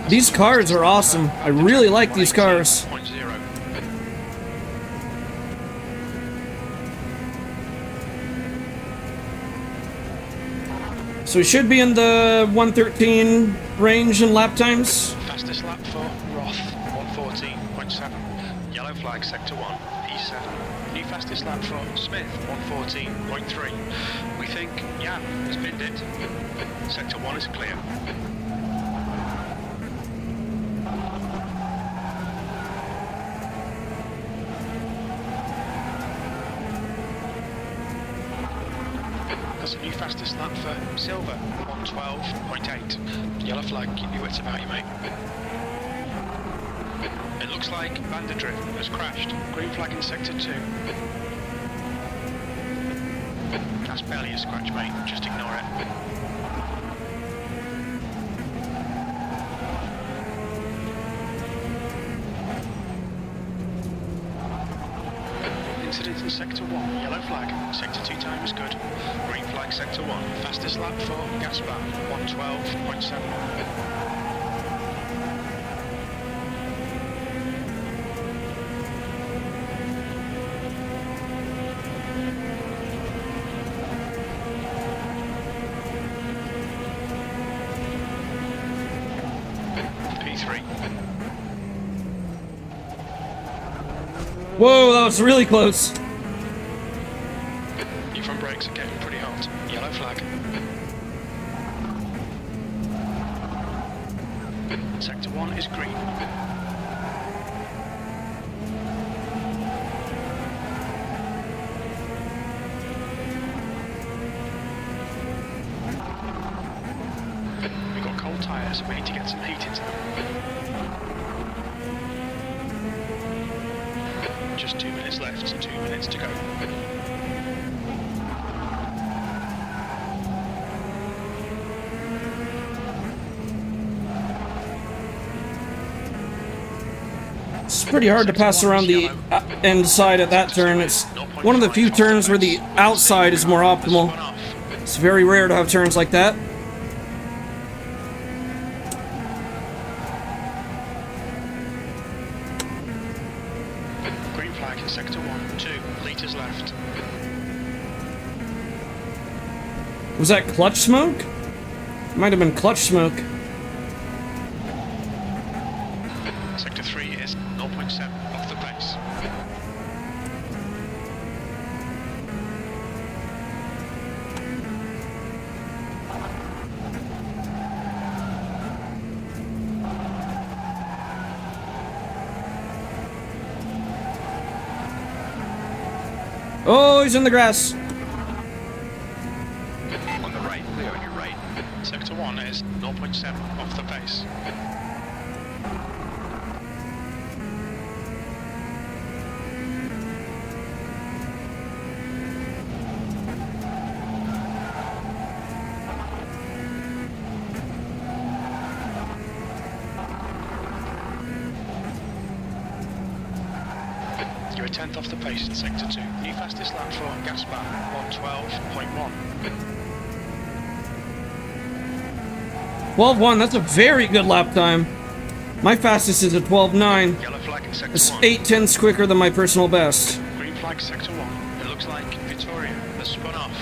Speaker 1: These cars are awesome. I really like these cars.
Speaker 2: 0.0.
Speaker 1: So we should be in the 113 range in lap times.
Speaker 2: Fastest lap for Roth, 114.7. Yellow flag, sector 1, P7. New fastest lap for Smith, 114.3. We think Jan has binned it. Sector 1 is clear. That's a new fastest lap for Silver, 112.8. Yellow flag, keep your wits about you, mate. It looks like BANGER has crashed. Green flag in sector 2. That's barely a scratch, mate. Just ignore it. Incident in sector 1, yellow flag. Sector 2 time is good. Green flag, sector 1. Fastest lap for Gaspar, 112.7. P3.
Speaker 1: Whoa, that was really close.
Speaker 2: Your front brakes are getting pretty hot. Yellow flag. Sector 1 is green. We've got cold tyres, we need to get some heat into them. Just 2 minutes left, 2 minutes to go.
Speaker 1: It's pretty hard to pass around the inside at that turn. It's one of the few turns where the outside is more optimal. It's very rare to have turns like that.
Speaker 2: Green flag in sector 1, 2 litres left.
Speaker 1: Was that clutch smoke? Might have been clutch smoke.
Speaker 2: Sector 3 is 0.7 off the pace.
Speaker 1: Oh, he's in the grass.
Speaker 2: On the right, clear on your right. Sector 1 is 0.7 off the pace. You're a tenth off the pace in sector 2. New fastest lap for Gaspar, 112.1.
Speaker 1: 12.1, that's a very good lap time. My fastest is a 12.9.
Speaker 2: Yellow flag in sector
Speaker 1: It's
Speaker 2: 1.
Speaker 1: 8/10 quicker than my personal best.
Speaker 2: Green flag sector 1. It looks like Victoria has spun off.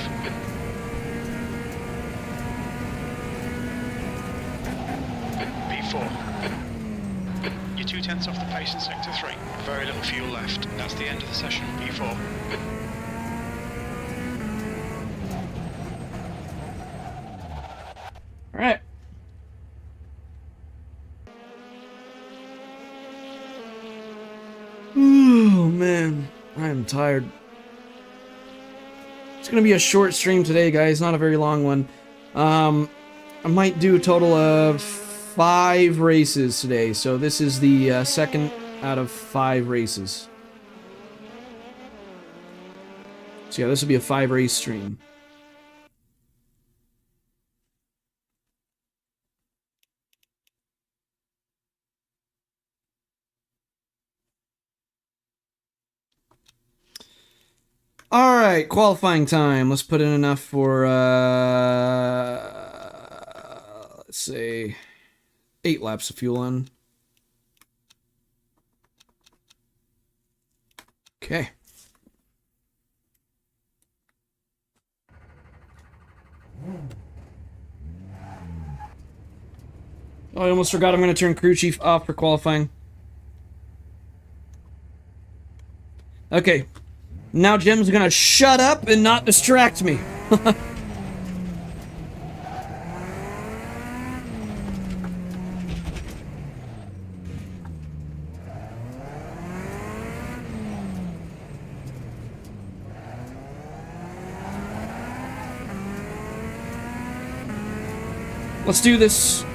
Speaker 2: B4. You're 2/10 off the pace in sector 3. Very little fuel left. That's the end of the session. B4.
Speaker 1: Alright. Oh man, I am tired. It's gonna be a short stream today, guys, not a very long one. I might do a total of 5 races today, so this is the second out of 5 races. So yeah, this will be a 5-race stream. Alright, qualifying time. Let's put in enough for, let's say, 8 laps of fuel on. Okay. Oh, I almost forgot I'm going to turn crew chief off for qualifying. Okay. Now Jim's gonna shut up and not distract me. Let's do this.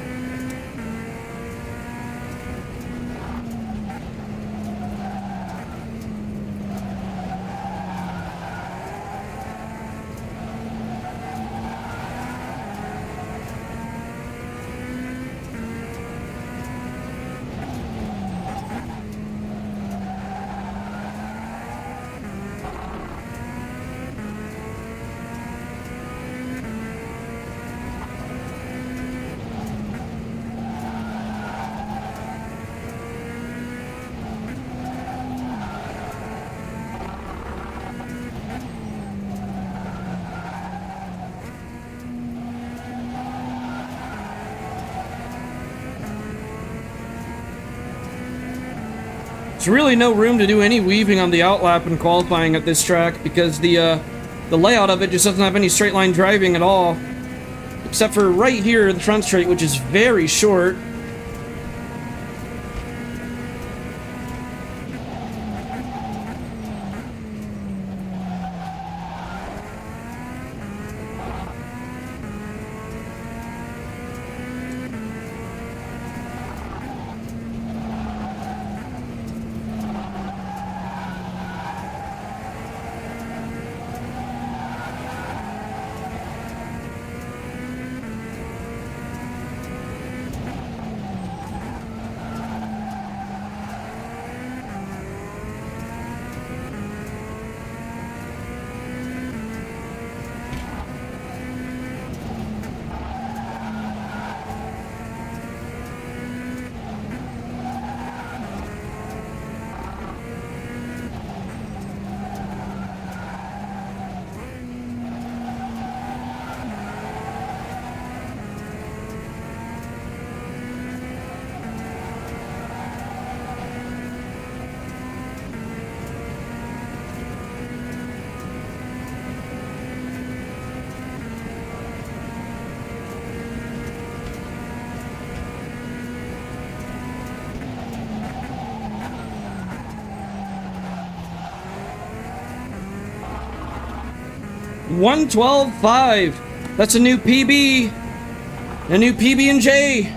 Speaker 1: There's really no room to do any weaving on the outlap and qualifying at this track because the layout of it just doesn't have any straight line driving at all. Except for right here, the front straight, which is very short. 1:12.5. That's a new PB. A new PB&J.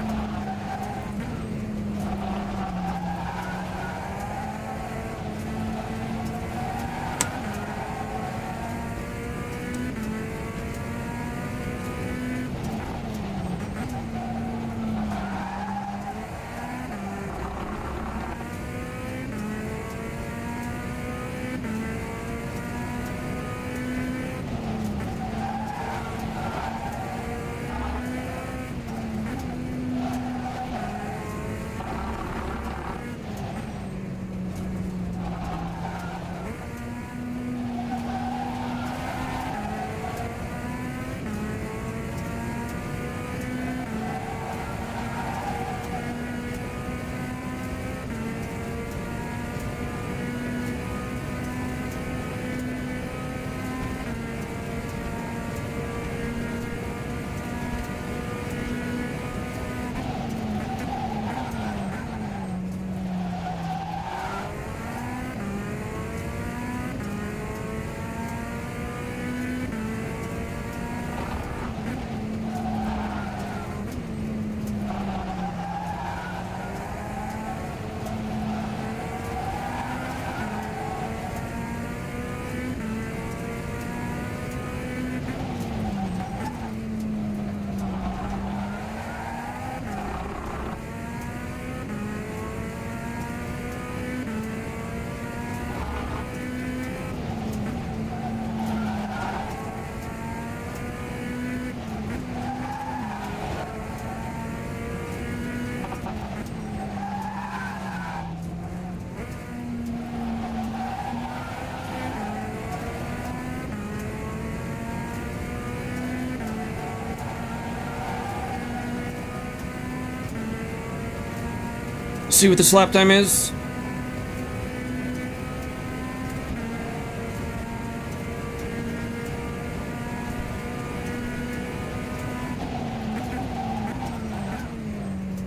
Speaker 1: See what this lap time is.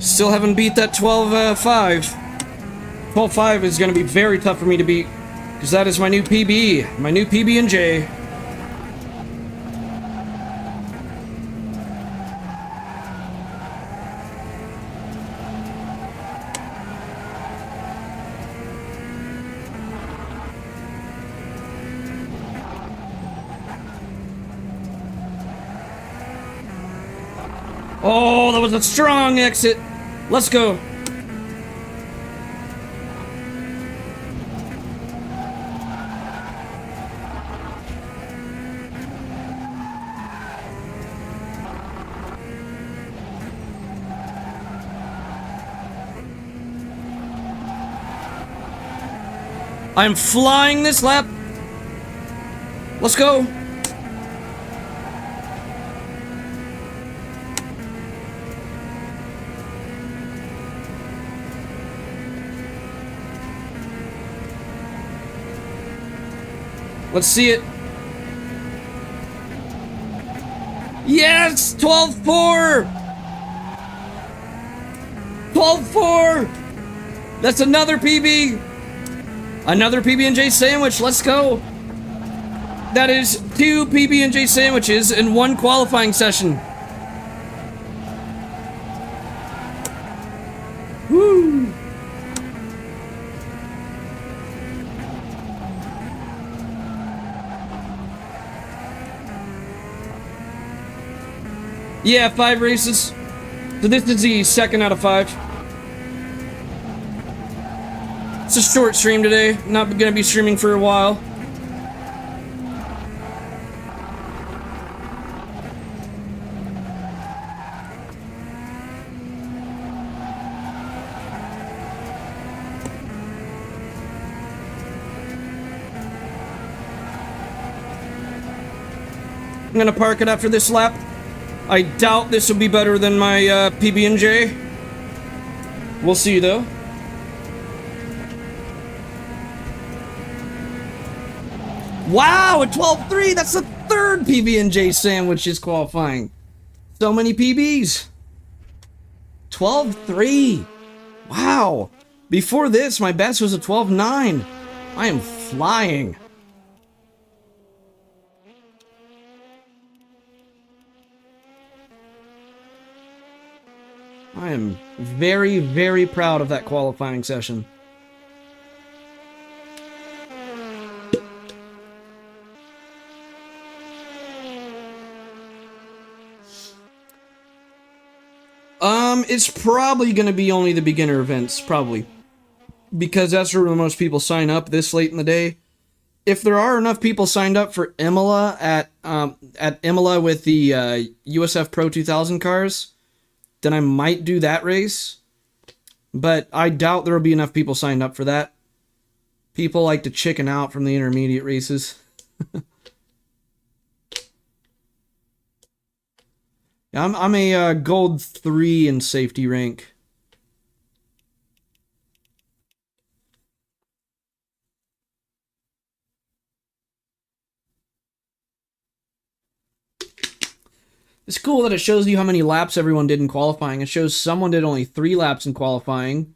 Speaker 1: Still haven't beat that 12.5. 12.5 is going to be very tough for me to beat, because that is my new PB, my new PB&J. Oh, that was a strong exit. Let's go. I'm flying this lap. Let's go. Let's see it. Yes! 12.4! 12.4! That's another PB! Another PB&J sandwich, let's go! That is 2 PB&J sandwiches in 1 qualifying session. Woo! Yeah, 5 races. So this is the 2nd out of 5. It's a short stream today. Not gonna be streaming for a while. I'm gonna park it after this lap. I doubt this will be better than my PB&J. We'll see though. Wow, a 12.3! That's the 3rd PB&J sandwich is qualifying. So many PBs. 12.3. Wow. Before this, my best was a 12.9. I am flying. I am very, very proud of that qualifying session. It's probably going to be only the beginner events, probably. Because that's where the most people sign up this late in the day. If there are enough people signed up for Imola at Imola with the USF Pro 2000 cars, then I might do that race. But I doubt there will be enough people signed up for that. People like to chicken out from the intermediate races. I'm a gold 3 in safety rank. It's cool that it shows you how many laps everyone did in qualifying. It shows someone did only 3 laps in qualifying.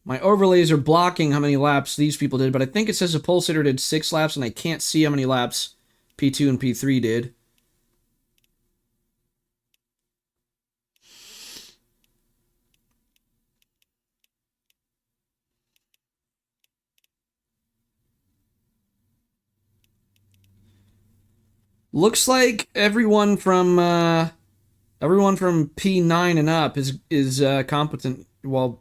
Speaker 1: My overlays are blocking how many laps these people did, but I think it says a pulsator did 6 laps, and I can't see how many laps P2 and P3 did. Looks like everyone from P9 and up is competent. Well,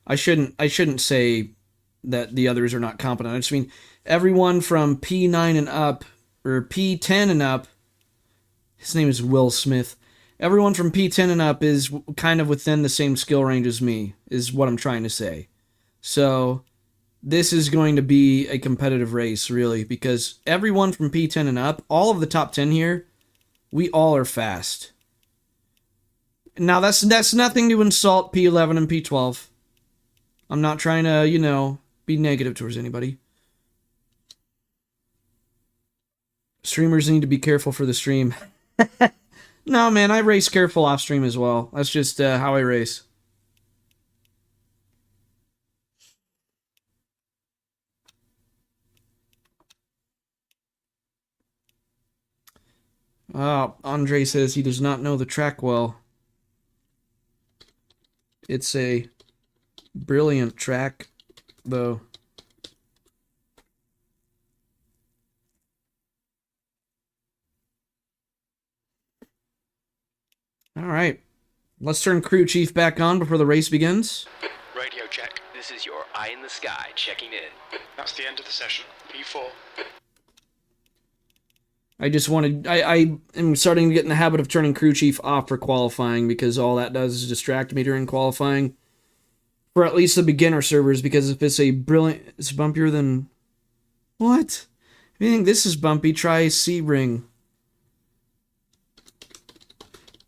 Speaker 1: I shouldn't say that the others are not competent. I just mean everyone from P9 and up, or P10 and up. His name is Will Smith. Everyone from P10 and up is kind of within the same skill range as me, is what I'm trying to say. So this is going to be a competitive race, really, because everyone from P10 and up, all of the top 10 here, we all are fast. Now, that's nothing to insult P11 and P12. I'm not trying to, be negative towards anybody. Streamers need to be careful for the stream. No, man, I race careful off stream as well. That's just how I race. Andre says he does not know the track well. It's a brilliant track, though. Alright. Let's turn crew chief back on before the race begins.
Speaker 2: Radio check.
Speaker 3: This is your eye in the sky checking in.
Speaker 2: That's the end of the session. P4.
Speaker 1: I am starting to get in the habit of turning crew chief off for qualifying, because all that does is distract me during qualifying. For at least the beginner servers, because if it's it's bumpier than... What? If you think this is bumpy, try Sebring.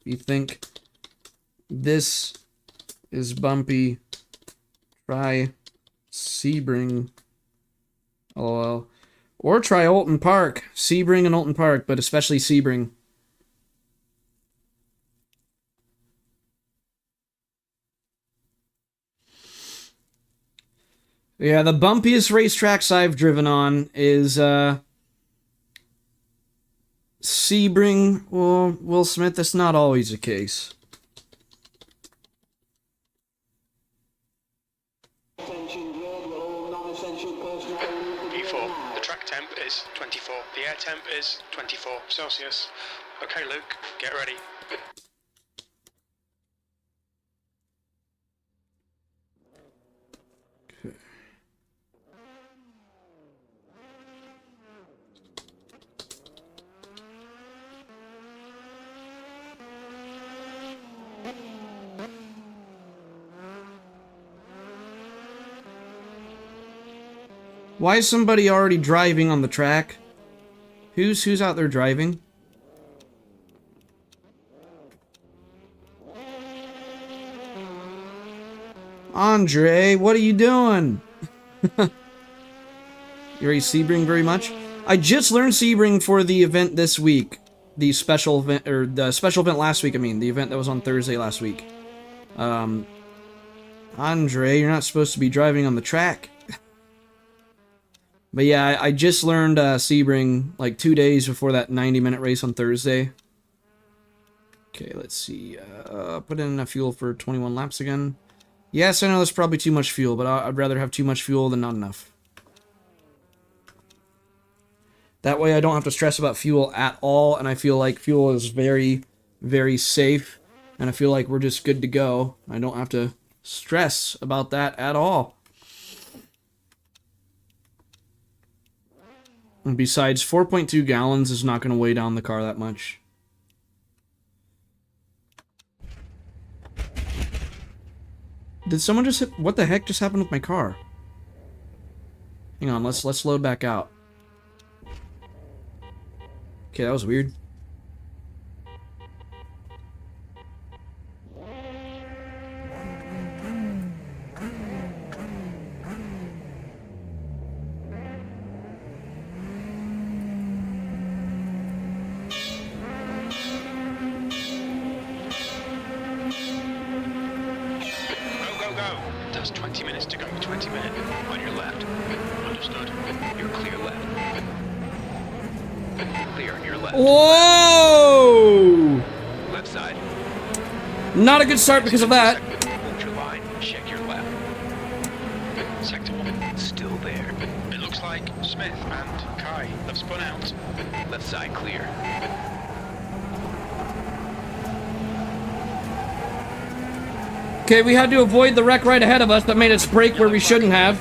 Speaker 1: If you think this is bumpy, try Sebring. LOL. Or try Alton Park. Sebring and Alton Park, but especially Sebring. Yeah, the bumpiest racetracks I've driven on is Sebring. Well, Will Smith, that's not always the case.
Speaker 2: P4. The track temp is 24. The air temp is 24 Celsius. Okay, Luke, get ready.
Speaker 1: Why is somebody already driving on the track? Who's out there driving? Andre, what are you doing? You already Sebring very much? I just learned Sebring for the event this week. The special event, or the special event last week, I mean. The event that was on Thursday last week. Andre, you're not supposed to be driving on the track. But yeah, I just learned Sebring like 2 days before that 90-minute race on Thursday. Okay, let's see. Put in enough fuel for 21 laps again. Yes, I know that's probably too much fuel, but I'd rather have too much fuel than not enough. That way I don't have to stress about fuel at all, and I feel like fuel is very, very safe, and I feel like we're just good to go. I don't have to stress about that at all. And besides, 4.2 gallons is not going to weigh down the car that much. Did someone just hit... What the heck just happened with my car? Hang on, let's load back out. Okay, that was weird.
Speaker 2: That's 20 minutes to go. 20 minutes on your left. Understood.
Speaker 3: You're clear left. Clear on your left.
Speaker 1: Whoa!
Speaker 3: Left side.
Speaker 1: Not a good start because of that.
Speaker 3: Hold your line. Check your left.
Speaker 2: Sector 1.
Speaker 3: Still there.
Speaker 2: It looks like Smith and Kai have spun out.
Speaker 3: Left side clear.
Speaker 1: Okay, we had to avoid the wreck right ahead of us that made us brake where we shouldn't have.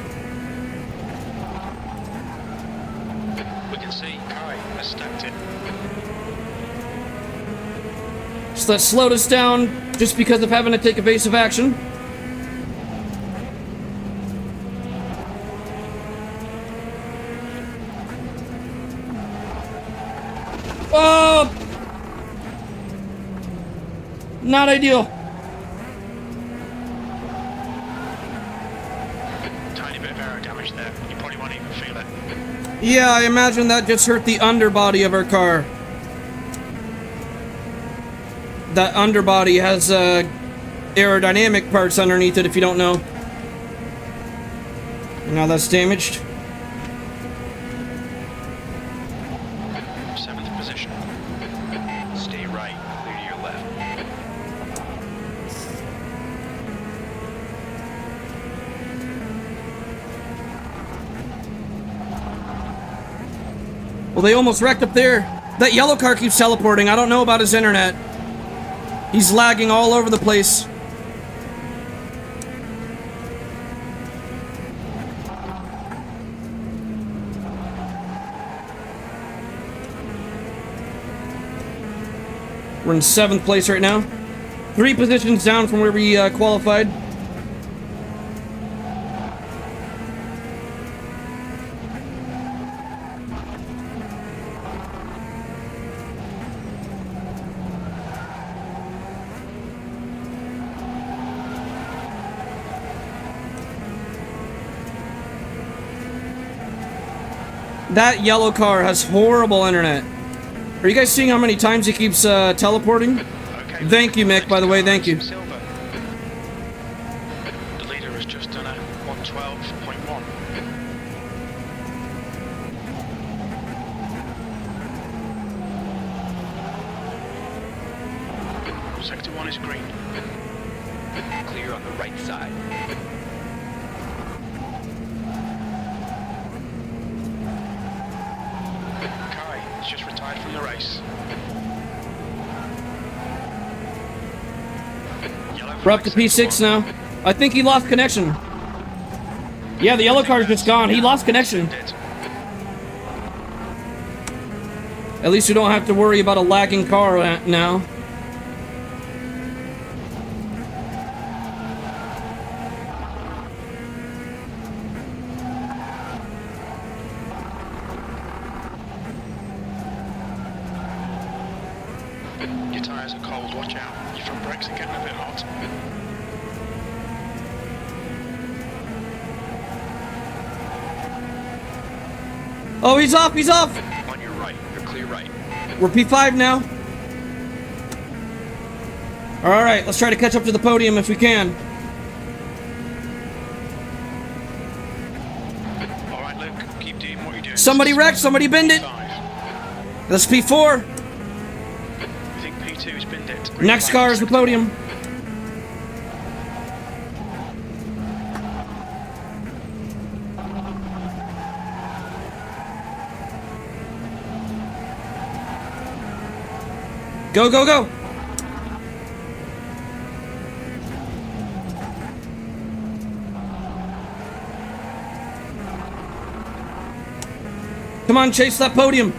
Speaker 2: We can see Kai has stacked it.
Speaker 1: So that slowed us down just because of having to take evasive action. Oh! Not ideal.
Speaker 2: Tiny bit of aero damage there. You probably won't even feel it.
Speaker 1: Yeah, I imagine that just hurt the underbody of our car. That underbody has aerodynamic parts underneath it, if you don't know. And now that's damaged.
Speaker 2: 7th position.
Speaker 3: Stay right. Clear to your left.
Speaker 1: Well, they almost wrecked up there. That yellow car keeps teleporting. I don't know about his internet. He's lagging all over the place. We're in 7th place right now. 3 positions down from where we qualified. That yellow car has horrible internet. Are you guys seeing how many times he keeps teleporting?
Speaker 2: Okay.
Speaker 1: Thank you, Mick, by the way, thank you.
Speaker 2: Silver. The leader has just done a 112.1. Sector 1 is green.
Speaker 3: Clear on the right side.
Speaker 2: Kai has just retired from the race. Yellow
Speaker 1: We're up to
Speaker 2: flag,
Speaker 1: P6
Speaker 2: sector 1.
Speaker 1: now. I think he lost connection. Yeah, the yellow car's just gone. He lost connection.
Speaker 2: Did.
Speaker 1: At least we don't have to worry about a lagging car now.
Speaker 2: Your tyres are cold, watch out. Your front brakes are getting a bit hot.
Speaker 1: Oh, he's off, he's off!
Speaker 3: On your right. You're clear right.
Speaker 1: We're P5 now. Alright, let's try to catch up to the podium if we can.
Speaker 2: Alright, Luke, keep doing what you're doing.
Speaker 1: Somebody wrecked, somebody binned it.
Speaker 2: P5.
Speaker 1: That's P4.
Speaker 2: We think P2's been spinned it.
Speaker 1: Next car is the podium. Go, go, go! Come on, chase that podium!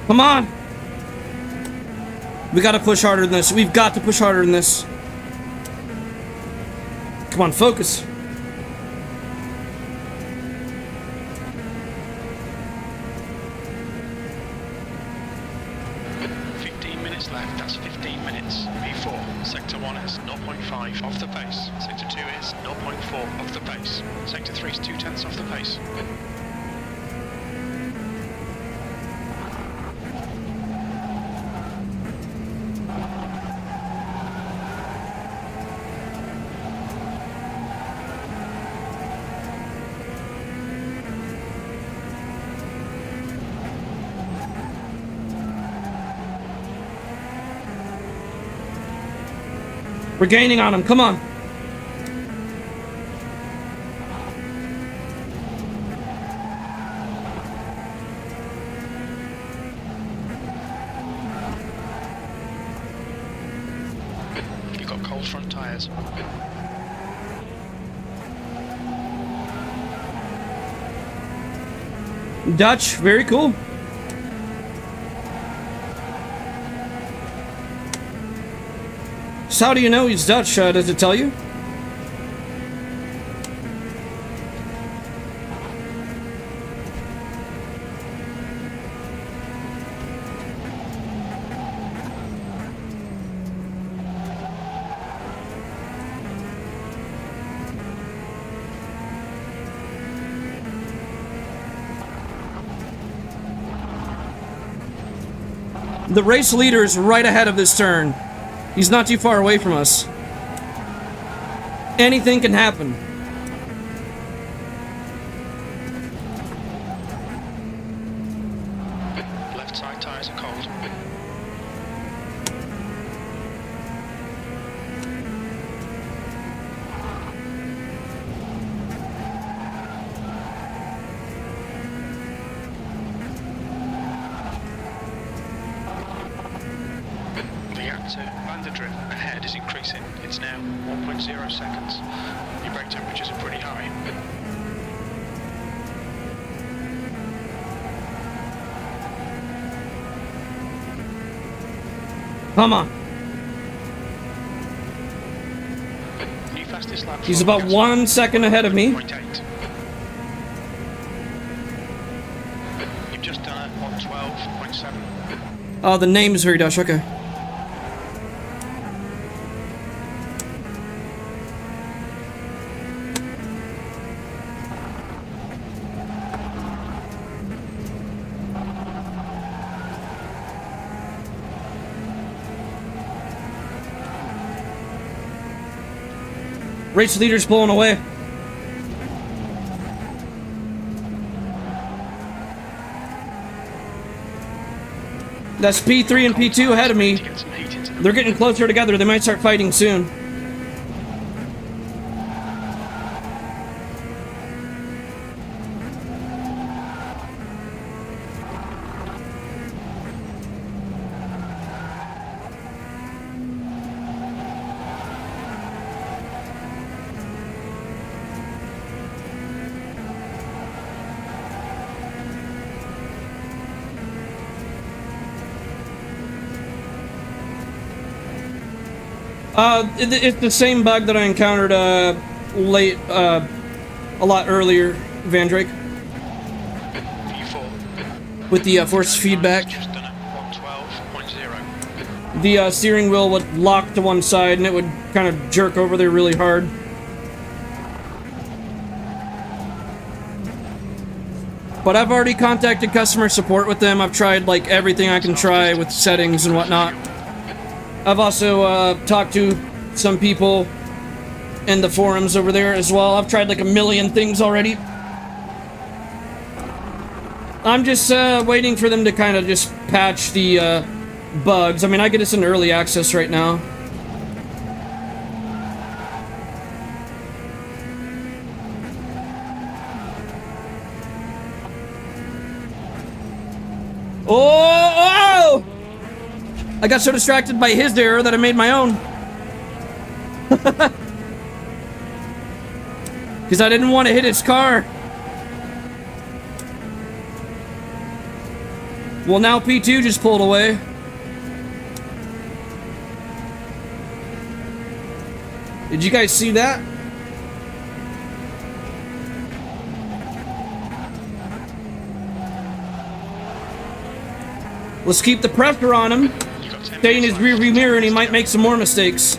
Speaker 1: Come on! We gotta push harder than this. We've got to push harder than this. Come on, focus.
Speaker 2: Minutes left, that's 15 minutes. V4, Sector 1 is 0.5 off the pace. Sector 2 is 0.4 off the pace. Sector 3 is 0.2 off the pace.
Speaker 1: We're gaining on him, come on.
Speaker 2: You've got cold front tyres.
Speaker 1: Dutch, very cool. So how do you know he's Dutch? Does it tell you? The race leader is right ahead of this turn. He's not too far away from us. Anything can happen.
Speaker 2: Left side tyres are cold. The drift ahead is increasing. It's now 1.0 seconds. Your brake temperatures are pretty high.
Speaker 1: Come on.
Speaker 2: New fastest lap.
Speaker 1: He's about 1 second ahead of me.
Speaker 2: 0.8. You've just done it on 12.7.
Speaker 1: Oh, the name is very Dutch. Okay. Race leader's pulling away. That's P3 and P2 ahead of me. They're getting closer together. They might start fighting soon. It's the same bug that I encountered a lot earlier, Van Drake.
Speaker 2: V4.
Speaker 1: With the force feedback.
Speaker 2: Just done it on 12.0.
Speaker 1: The steering wheel would lock to one side and it would kind of jerk over there really hard. But I've already contacted customer support with them. I've tried, like, everything I can try with settings and whatnot. I've also talked to some people in the forums over there as well. I've tried like a million things already. I'm just waiting for them to kind of just patch the bugs. I mean, I get this in early access right now. Oh! I got so distracted by his error that I made my own. Because I didn't want to hit his car. Well, now P2 just pulled away. Did you guys see that? Let's keep the pressure on him. Stay in his rearview mirror and he might make some more mistakes.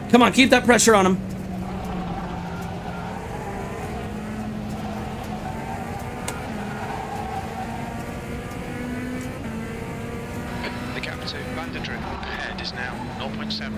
Speaker 1: Come on, keep that pressure on him.
Speaker 2: The gap to BANGER ahead is now 0.7.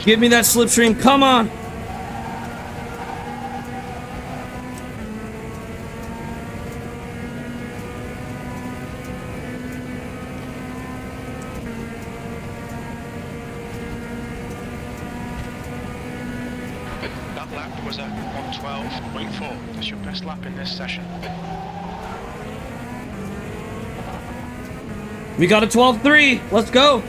Speaker 1: Give me that slipstream, come on!
Speaker 2: That lap was a 112.4. That's your best lap in this session.
Speaker 1: We got a 12.3, let's go!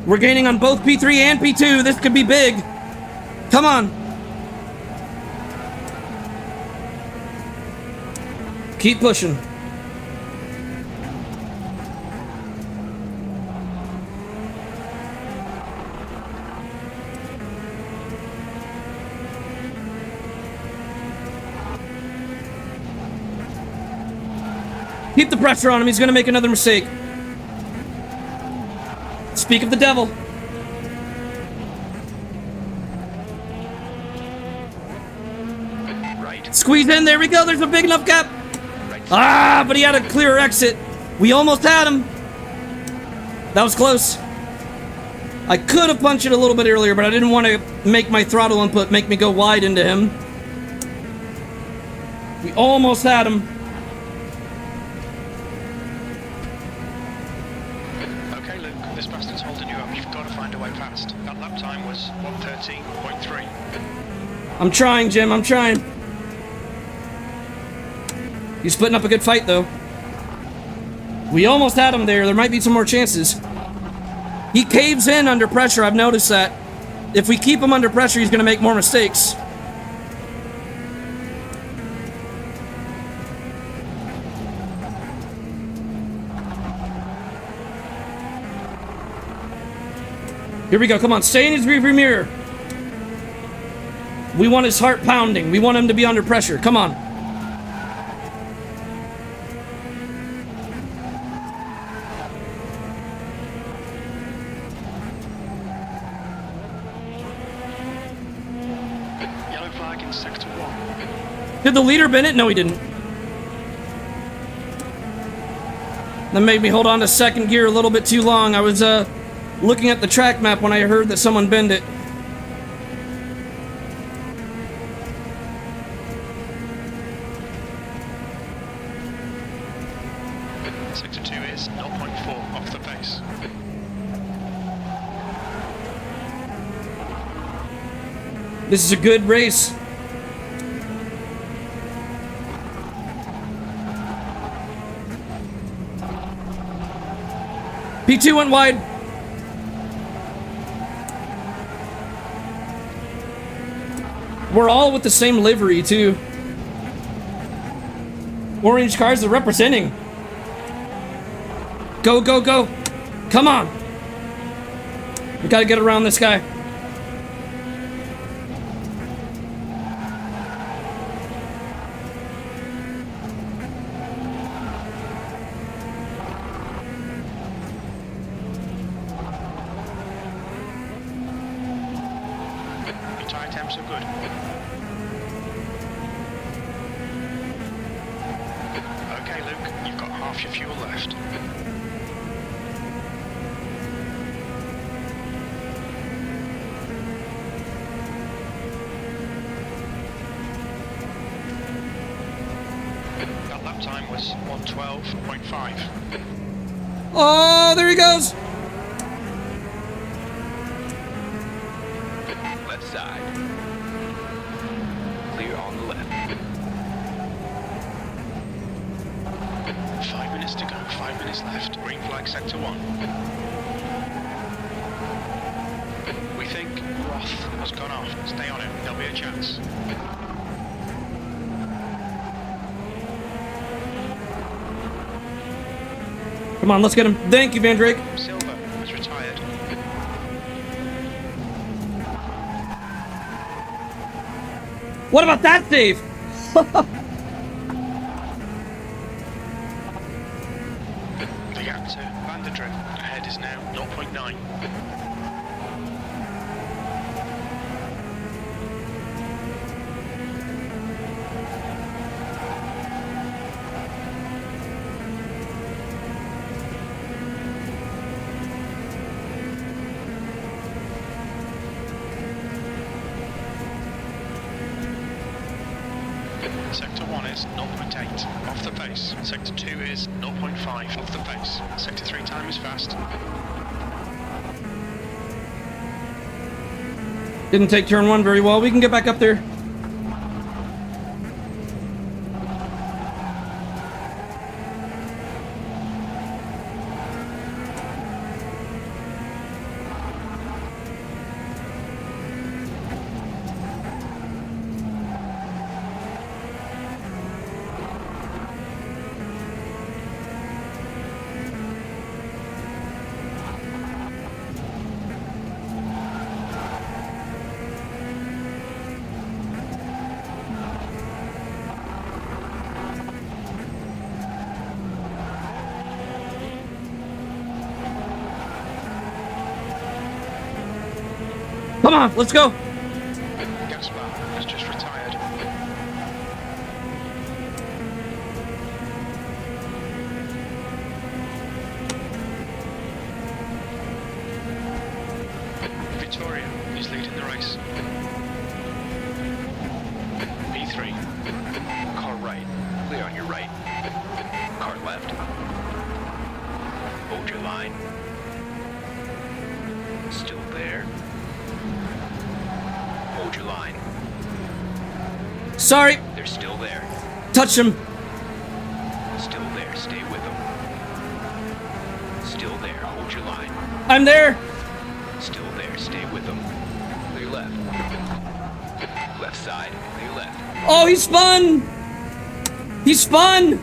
Speaker 1: We're gaining on both P3 and P2. This could be big. Come on. Keep pushing. Keep the pressure on him. He's going to make another mistake. Speak of the devil.
Speaker 3: Right.
Speaker 1: Squeeze in. There we go. There's a big enough gap. Ah, but he had a clear exit. We almost had him. That was close. I could have punched it a little bit earlier, but I didn't want to make my throttle input make me go wide into him. We almost had him.
Speaker 2: Okay, Luke, this bastard's holding you up. You've got to find a way past. That lap time was 113.3.
Speaker 1: I'm trying, Jim. I'm trying. He's putting up a good fight, though. We almost had him there. There might be some more chances. He caves in under pressure. I've noticed that. If we keep him under pressure, he's going to make more mistakes. Here we go. Come on. Stay in his rearview mirror. We want his heart pounding. We want him to be under pressure. Come on.
Speaker 2: Yellow flag in sector 1.
Speaker 1: Did the leader bin it? No, he didn't. That made me hold on to second gear a little bit too long. I was looking at the track map when I heard that someone binned it.
Speaker 2: Sector 2 is 0.4 off the pace.
Speaker 1: This is a good race. P2 went wide. We're all with the same livery, too. Orange cars are representing. Go, go, go. Come on. We gotta get around this guy.
Speaker 2: Your tyre temps are good. Okay, Luke, you've got half your fuel left. That lap time was 1:12.5.
Speaker 1: Oh, there he goes.
Speaker 3: Left side. Clear on the left.
Speaker 2: 5 minutes to go, 5 minutes left. Green flag sector 1. We think Roth has gone off. Stay on it, there'll be a chance.
Speaker 1: Come on, let's get him. Thank you, Van Drake.
Speaker 2: Silver has retired.
Speaker 1: What about that save?
Speaker 2: The gap to Vandertrim ahead is now 0.9. Sector 1 is 0.8 off the pace. Sector 2 is 0.5 off the pace. Sector 3 time is fast.
Speaker 1: Didn't take turn 1 very well. We can get back up there. Come on, let's go.
Speaker 2: Gaspar has just retired. Victoria is leading the race. P3.
Speaker 3: Car right. Clear on your right. Car left. Hold your line. Still there. Hold your line.
Speaker 1: Sorry.
Speaker 3: They're still there.
Speaker 1: Touch him.
Speaker 3: Still there. Stay with them. Still there. Hold your line.
Speaker 1: I'm there.
Speaker 3: Still there. Stay with them. Clear left. Left side. Clear left.
Speaker 1: Oh, he spun. He spun.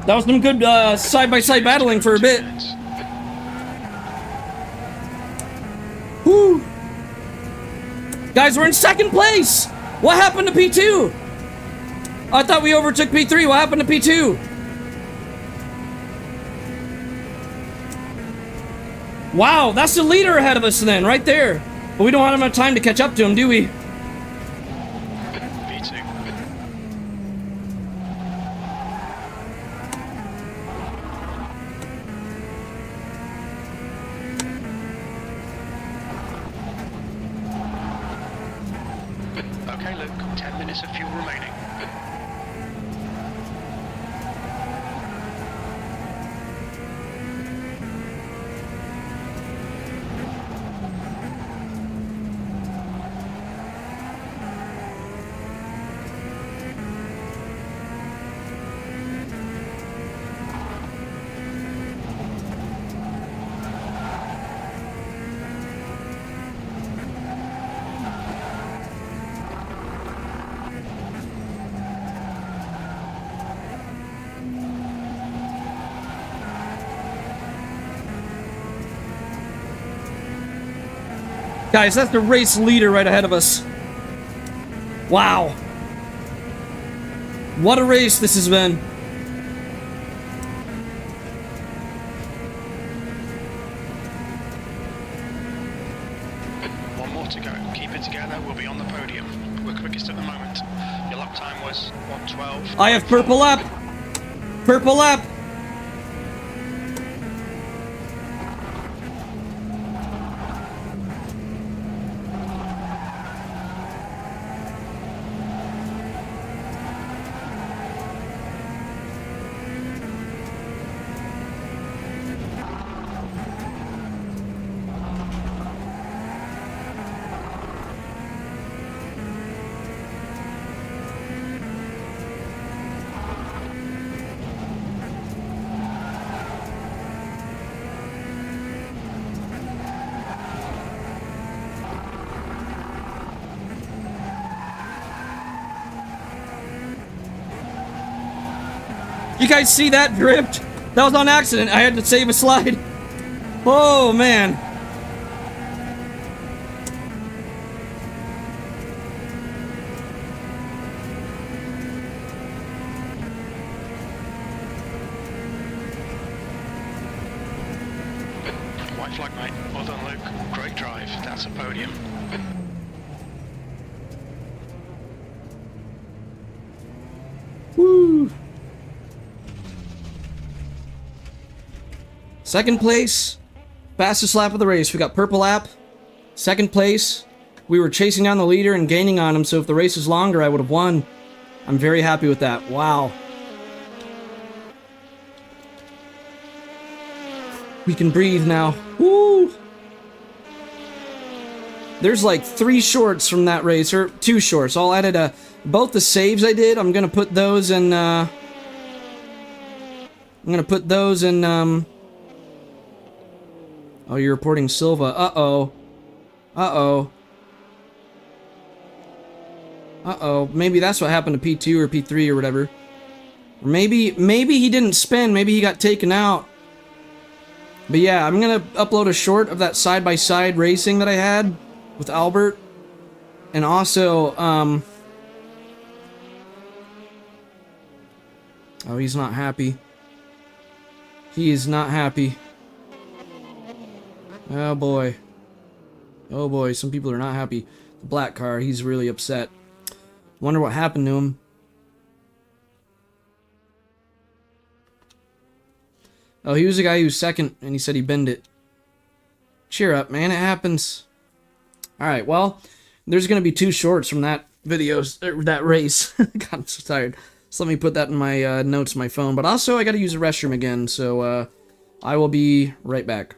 Speaker 1: That was some good side-by-side battling for a bit. Whew. Guys, we're in second place! What happened to P2? I thought we overtook P3. What happened to P2? Wow, that's the leader ahead of us then, right there. But we don't have enough time to catch up to him, do we?
Speaker 2: P2. Okay, Luke, 10 minutes of fuel remaining.
Speaker 1: Guys, that's the race leader right ahead of us. Wow. What a race this has been.
Speaker 2: One more to go. Keep it together. We'll be on the podium. We're quickest at the moment. Your lap time was 1:12.
Speaker 1: I have purple lap. Purple lap. You guys see that drift? That was on accident. I had to save a slide. Oh, man.
Speaker 2: White flag, mate. Well done, Luke. Great drive. That's a podium.
Speaker 1: Woo. Second place, fastest lap of the race. We got purple lap. Second place, we were chasing down the leader and gaining on him, so if the race was longer, I would have won. I'm very happy with that. Wow. We can breathe now. Woo! There's like 3 shorts from that race, or 2 shorts. I'll edit both the saves I did. I'm gonna put those in. Oh, you're reporting Silva. Uh-oh. Uh-oh. Uh-oh. Maybe that's what happened to P2 or P3 or whatever. Or maybe he didn't spin. Maybe he got taken out. But yeah, I'm gonna upload a short of that side-by-side racing that I had with Albert. And also, oh, he's not happy. He is not happy. Oh boy. Oh boy, some people are not happy. The black car, he's really upset. Wonder what happened to him. Oh, he was the guy who was second, and he said he binned it. Cheer up, man, it happens. Alright, well, there's gonna be 2 shorts from that video, that race. God, I'm so tired. So let me put that in my notes on my phone. But also, I gotta use the restroom again, so I will be right back.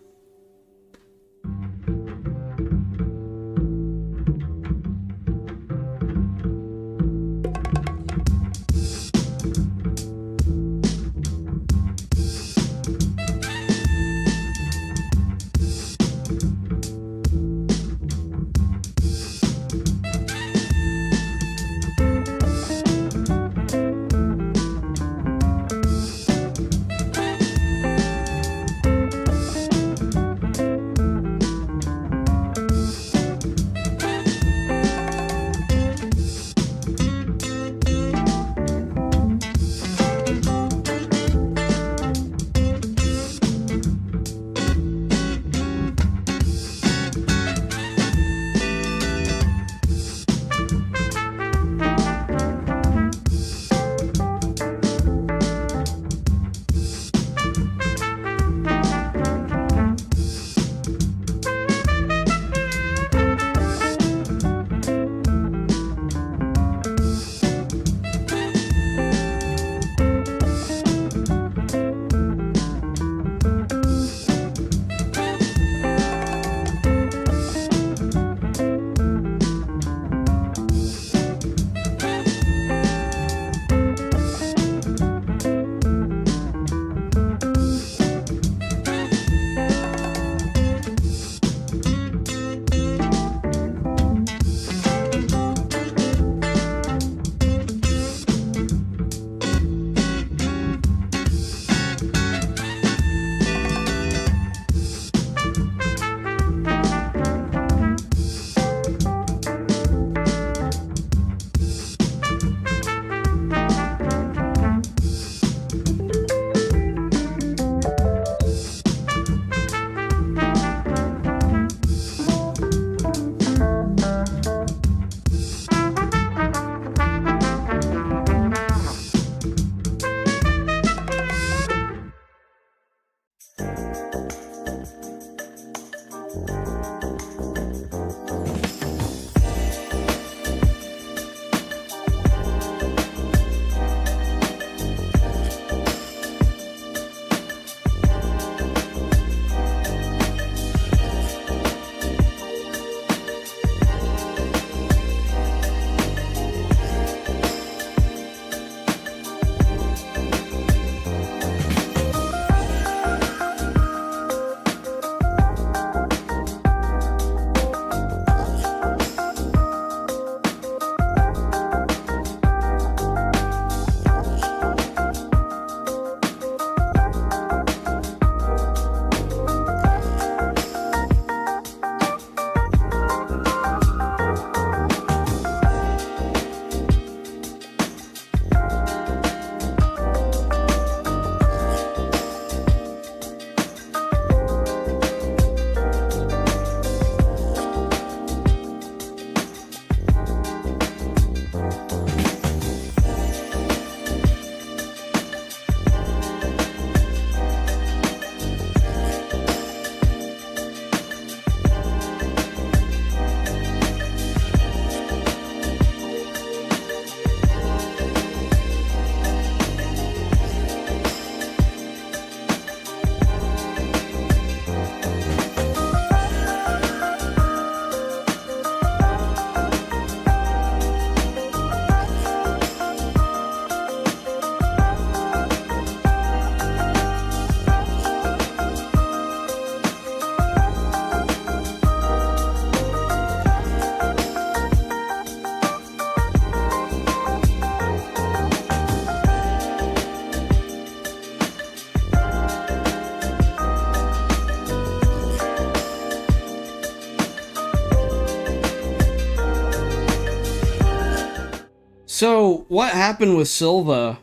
Speaker 1: So, what happened with Silva?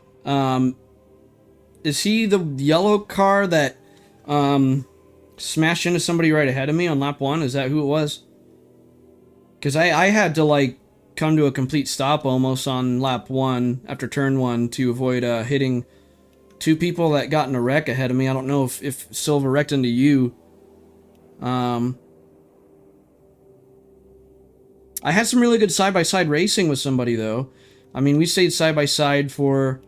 Speaker 1: Is he the yellow car that smashed into somebody right ahead of me on lap 1? Is that who it was? Because I had to, like, come to a complete stop almost on lap 1 after turn 1 to avoid hitting 2 people that got in a wreck ahead of me. I don't know if Silva wrecked into you. I had some really good side-by-side racing with somebody, though. I mean, we stayed side-by-side for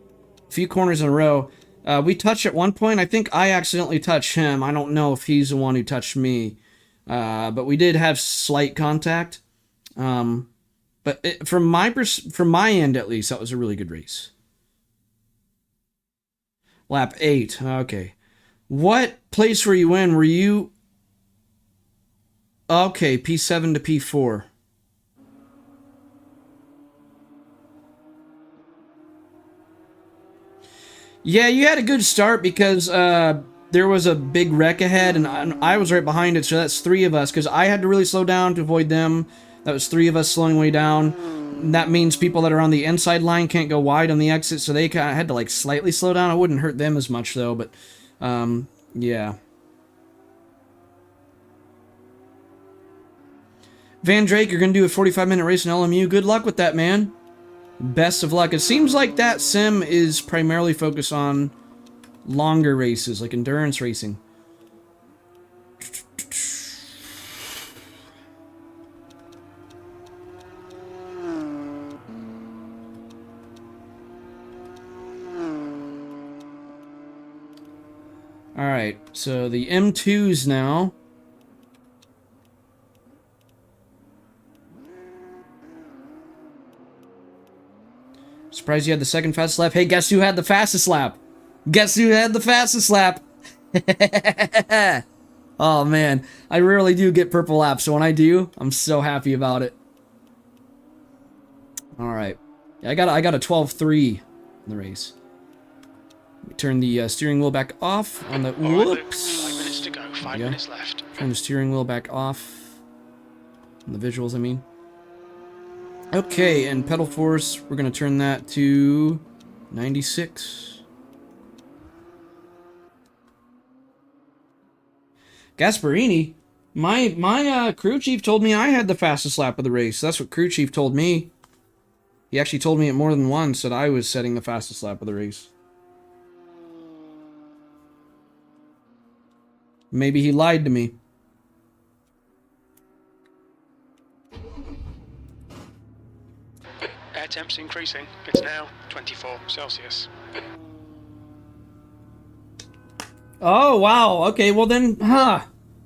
Speaker 1: a few corners in a row. We touched at one point. I think I accidentally touched him. I don't know if he's the one who touched me. But we did have slight contact. But from my end, at least, that was a really good race. Lap 8. Okay. What place were you in? Were you... Okay, P7 to P4. Yeah, you had a good start because there was a big wreck ahead, and I was right behind it, so that's 3 of us, because I had to really slow down to avoid them. That was 3 of us slowing way down. That means people that are on the inside line can't go wide on the exit, so they kind of had to, like, slightly slow down. I wouldn't hurt them as much, though, but, yeah. Van Drake, you're going to do a 45-minute race in LMU. Good luck with that, man. Best of luck. It seems like that sim is primarily focused on longer races, like endurance racing. Alright, so the M2s now. Surprised you had the second fastest lap. Hey, guess who had the fastest lap? Guess who had the fastest lap? Oh, man. I rarely do get purple laps, so when I do, I'm so happy about it. Alright. Yeah, I got a 12.3 in the race. Let me turn the steering wheel back off on the... Whoops!
Speaker 2: 5 minutes to go. 5 minutes left.
Speaker 1: Turn the steering wheel back off. On the visuals, I mean. Okay, and pedal force, we're going to turn that to 96. Gasparini? My crew chief told me I had the fastest lap of the race. That's what crew chief told me. He actually told me it more than once that I was setting the fastest lap of the race. Maybe he lied to me.
Speaker 2: Air temp's increasing. It's now 24 Celsius.
Speaker 1: Oh, wow. Okay, well then,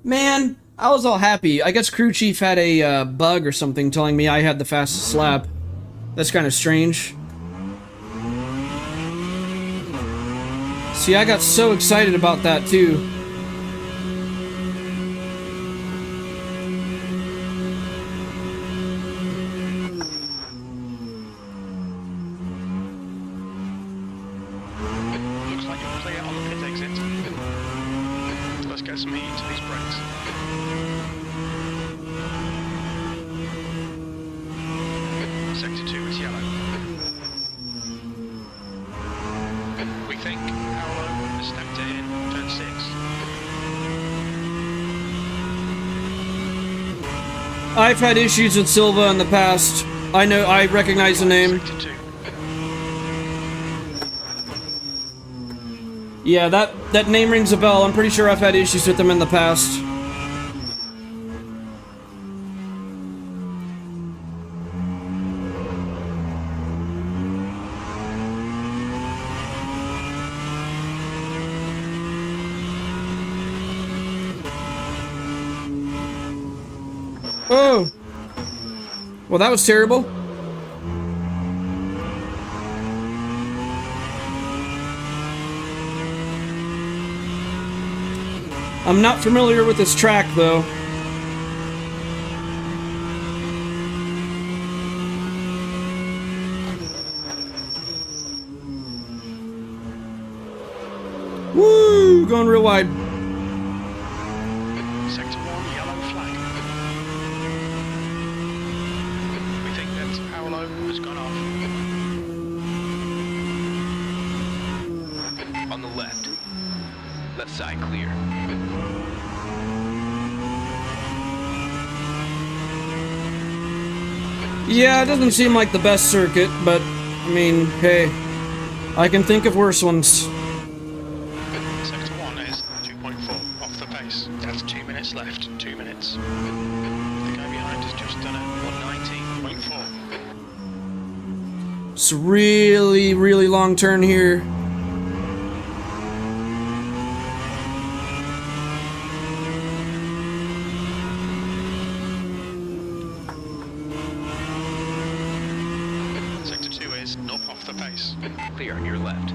Speaker 1: man, I was all happy. I guess crew chief had a bug or something telling me I had the fastest lap. That's kind of strange. See, I got so excited about that, too.
Speaker 2: Looks like you're clear on the pit exit. Let's get some heat into these brakes. Sector 2 is yellow. We think Paolo has stepped in turn 6.
Speaker 1: I've had issues with Silva in the past. I know, I recognize the name.
Speaker 2: Sector 2.
Speaker 1: Yeah, that name rings a bell. I'm pretty sure I've had issues with them in the past. Oh! Well, that was terrible. I'm not familiar with this track, though. Woo! Going real wide.
Speaker 2: Sector 1, yellow flag. We think that Paolo has gone off.
Speaker 3: clear.
Speaker 1: Yeah, it doesn't seem like the best circuit, but, I mean, hey, I can think of worse ones.
Speaker 2: Sector 1 is 2.4 off the pace. That's 2 minutes left. 2 minutes. The guy behind has just done it. 119.4.
Speaker 1: It's a really, really long turn here.
Speaker 2: Sector 2 is not off the pace.
Speaker 3: Clear on your left.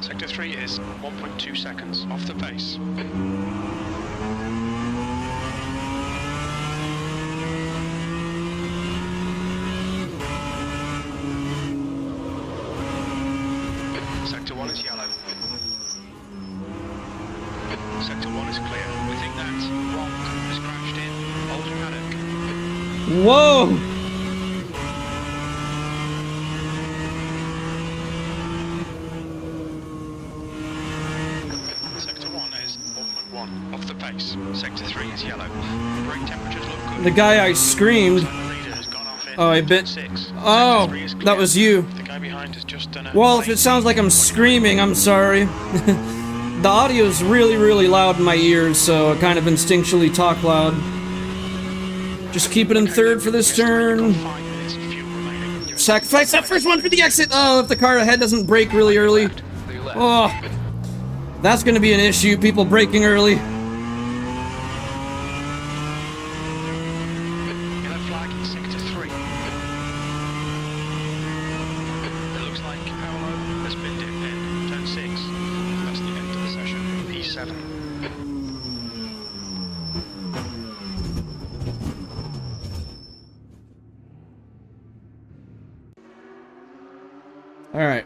Speaker 2: Sector 3 is 1.2 seconds off the pace. Sector 1 is yellow. Sector 1 is clear. We think that Rock has crashed in Old Paddock.
Speaker 1: Whoa!
Speaker 2: Sector 1 is 1.1 off the pace. Sector 3 is yellow. Brake temperatures look good.
Speaker 1: The guy I screamed.
Speaker 2: The leader has gone off in
Speaker 1: Oh, I bet.
Speaker 2: 6.
Speaker 1: Oh,
Speaker 2: Sector 3 is clear.
Speaker 1: that was you.
Speaker 2: The guy behind has just done a
Speaker 1: Well, if it sounds like I'm screaming, I'm sorry. The audio's really, really loud in my ears, so I kind of instinctually talk loud. Just keep it in third for this turn.
Speaker 2: 5 minutes of fuel remaining.
Speaker 1: Sacrifice that first one for the exit. Oh, if the car ahead doesn't brake really early.
Speaker 3: Clear left.
Speaker 1: Oh, that's going to be an issue. People braking early.
Speaker 2: Yellow flag in sector 3. It looks like Paolo has been dipped in turn 6. That's the end of the session. P7.
Speaker 1: All right.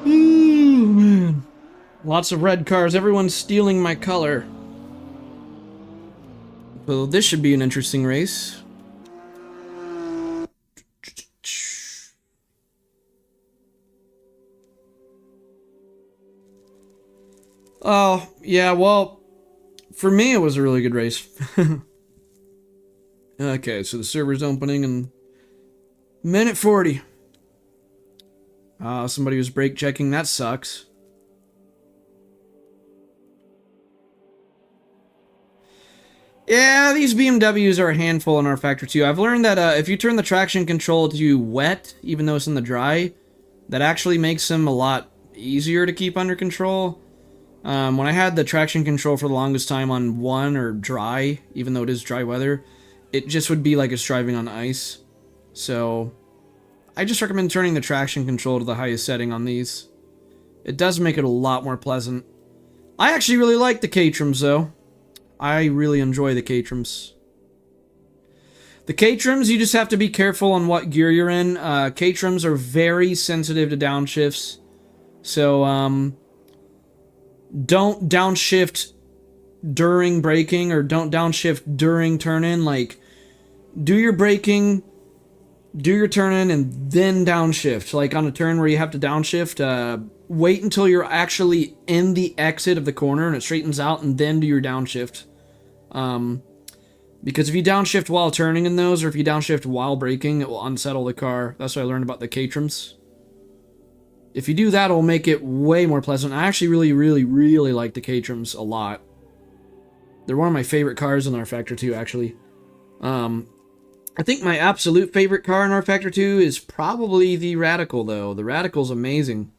Speaker 1: Ooh, man. Lots of red cars. Everyone's stealing my color. Well, this should be an interesting race. Oh, yeah, well, for me it was a really good race. Okay, so the server's opening in minute 40. Somebody was brake checking. That sucks. Yeah, these BMWs are a handful in our Factor 2. I've learned that if you turn the traction control to wet, even though it's in the dry, that actually makes them a lot easier to keep under control. When I had the traction control for the longest time on 1 or dry, even though it is dry weather, it just would be like it's driving on ice. So I just recommend turning the traction control to the highest setting on these. It does make it a lot more pleasant. I actually really like the K-trims though. I really enjoy the K-trims. The K-trims, you just have to be careful on what gear you're in. K-trims are very sensitive to downshifts. So, don't downshift during braking or don't downshift during turn-in. Like, do your braking, do your turn-in, and then downshift. Like, on a turn where you have to downshift, wait until you're actually in the exit of the corner and it straightens out, and then do your downshift. Because if you downshift while turning in those, or if you downshift while braking, it will unsettle the car. That's what I learned about the K-trims. If you do that, it'll make it way more pleasant. I actually really like the K-trims a lot. They're one of my favorite cars in our Factor 2, actually. I think my absolute favorite car in our Factor 2 is probably the Radical, though. The Radical's amazing.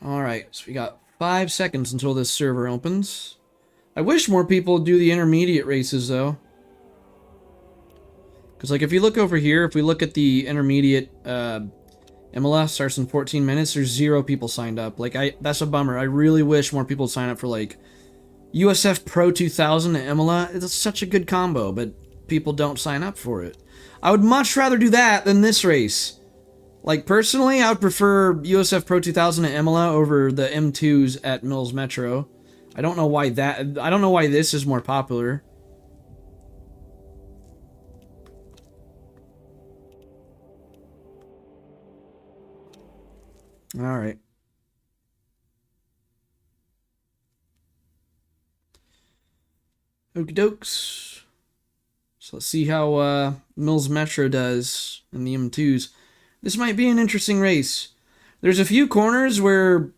Speaker 1: Alright, so we got 5 seconds until this server opens. I wish more people would do the intermediate races, though. Because, like, if you look over here, if we look at the intermediate MLS, starts in 14 minutes, there's 0 people signed up. Like, that's a bummer. I really wish more people sign up for, like, USF Pro 2000 to Imola. It's such a good combo, but people don't sign up for it. I would much rather do that than this race. Like, personally, I would prefer USF Pro 2000 to Imola over the M2s at Mills Metro. I don't know why this is more popular. Alright. Okie dokes. So let's see how Mills Metro does in the M2s. This might be an interesting race. There's a few corners where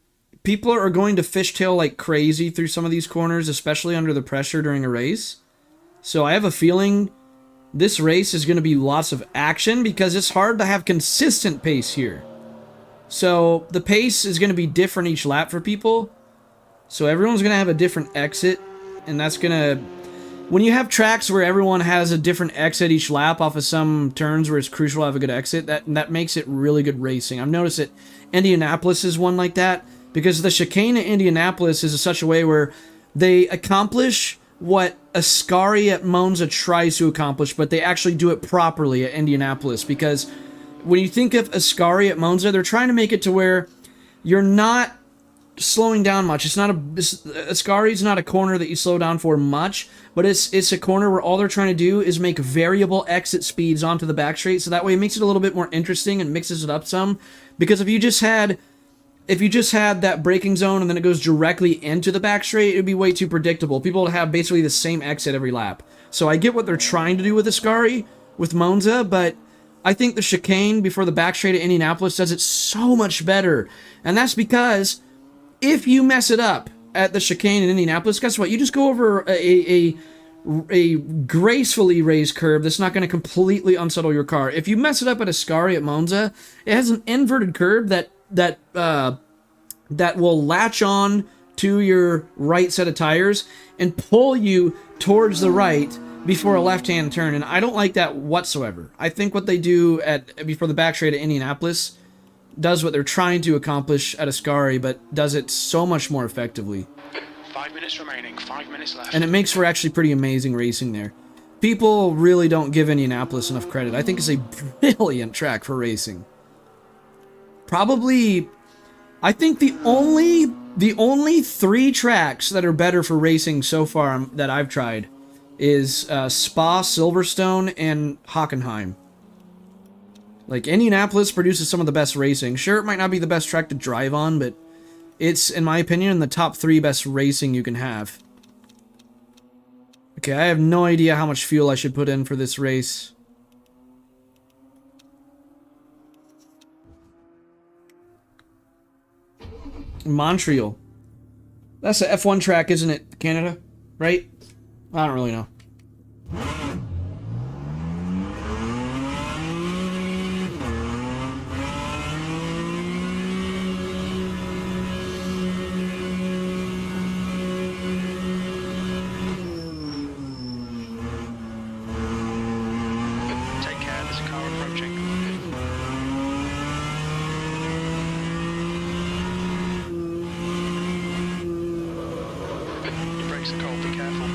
Speaker 1: people are going to fishtail like crazy through some of these corners, especially under the pressure during a race. So I have a feeling this race is going to be lots of action because it's hard to have consistent pace here. So the pace is going to be different each lap for people. So everyone's going to have a different exit, and that's going to... When you have tracks where everyone has a different exit each lap off of some turns where it's crucial to have a good exit, that makes it really good racing. I've noticed that Indianapolis is one like that, because the chicane at Indianapolis is in such a way where they accomplish what Ascari at Monza tries to accomplish, but they actually do it properly at Indianapolis, because when you think of Ascari at Monza, they're trying to make it to where you're not slowing down much. Ascari's not a corner that you slow down for much, but it's a corner where all they're trying to do is make variable exit speeds onto the back straight, so that way it makes it a little bit more interesting and mixes it up some. Because if you just had that braking zone and then it goes directly into the back straight, it would be way too predictable. People would have basically the same exit every lap. So I get what they're trying to do with Ascari, with Monza, but I think the chicane before the back straight at Indianapolis does it so much better. And that's because if you mess it up at the chicane in Indianapolis, guess what? You just go over a gracefully raised curve that's not going to completely unsettle your car. If you mess it up at Ascari at Monza, it has an inverted curve that will latch on to your right set of tires and pull you towards the right before a left-hand turn, and I don't like that whatsoever. I think what they do before the back straight at Indianapolis does what they're trying to accomplish at Ascari, but does it so much more effectively.
Speaker 2: 5 minutes remaining, 5 minutes left.
Speaker 1: And it makes for actually pretty amazing racing there. People really don't give Indianapolis enough credit. I think it's a brilliant track for racing. Probably, I think the only 3 tracks that are better for racing so far that I've tried is Spa, Silverstone, and Hockenheim. Like, Indianapolis produces some of the best racing. Sure, it might not be the best track to drive on, but it's, in my opinion, in the top 3 best racing you can have. Okay, I have no idea how much fuel I should put in for this race. Montreal. That's a F1 track, isn't it? Canada? Right? I don't really know.
Speaker 2: Take care, there's a car approaching. Your brakes are cold, be careful.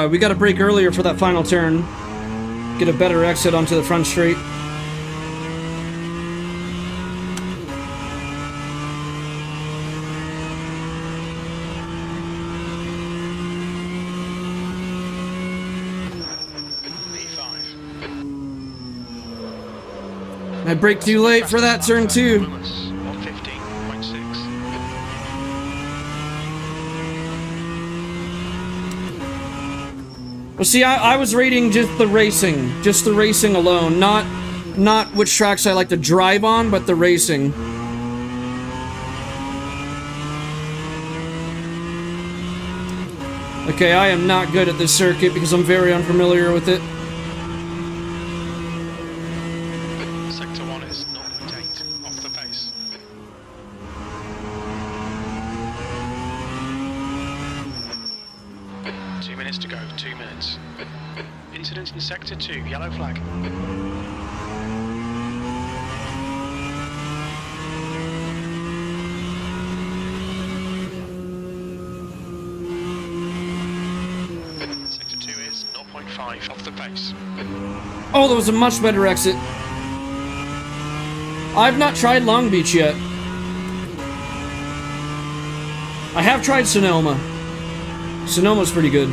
Speaker 1: We got to brake earlier for that final turn. Get a better exit onto the front straight. I braked too late for that turn too.
Speaker 2: 115.6.
Speaker 1: Well, see, I was rating just the racing alone, not which tracks I like to drive on, but the racing. Okay, I am not good at this circuit because I'm very unfamiliar with it.
Speaker 2: Sector 1 is 0.8 off the pace. Two minutes to go, 2 minutes. Incident in Sector 2, yellow flag. Sector 2 is 0.5 off the pace.
Speaker 1: Oh, that was a much better exit. I've not tried Long Beach yet. I have tried Sonoma. Sonoma's pretty good.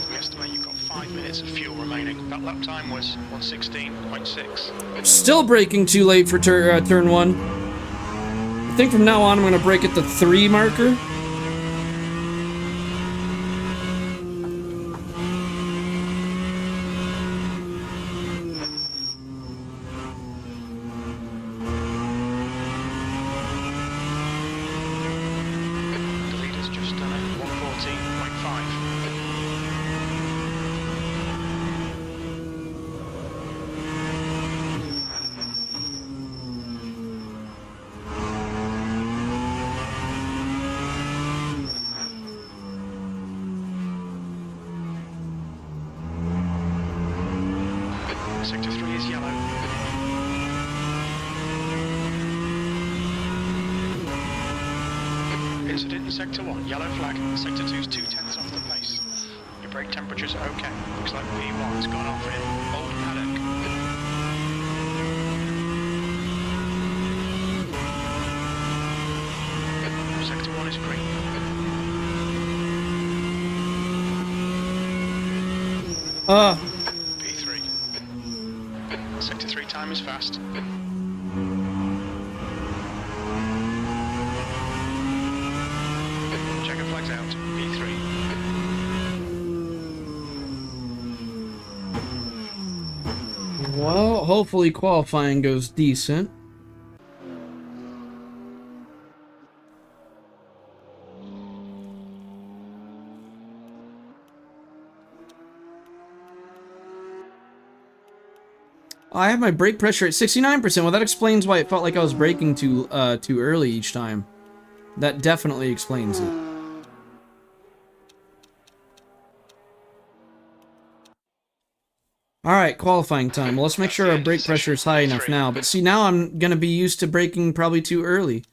Speaker 2: We estimate you've got 5 minutes of fuel remaining. That lap time was 1:16.6.
Speaker 1: Still braking too late for turn 1. I think from now on I'm going to brake at the 3 marker.
Speaker 2: Sector 3 is yellow. Incident in Sector 1, yellow flag. Sector 2 is 2/10 off the pace. Your brake temperature's okay. Looks like P1 has gone off in Old Paddock. Sector 1 is green. P3. Sector 3 time is fast. Checker flags out. P3.
Speaker 1: Well, hopefully qualifying goes decent. I have my brake pressure at 69%. Well, that explains why it felt like I was braking too early each time. That definitely explains it. Alright, qualifying time. Well, let's make sure our brake pressure is high enough now. But see, now I'm going to be used to braking probably too early.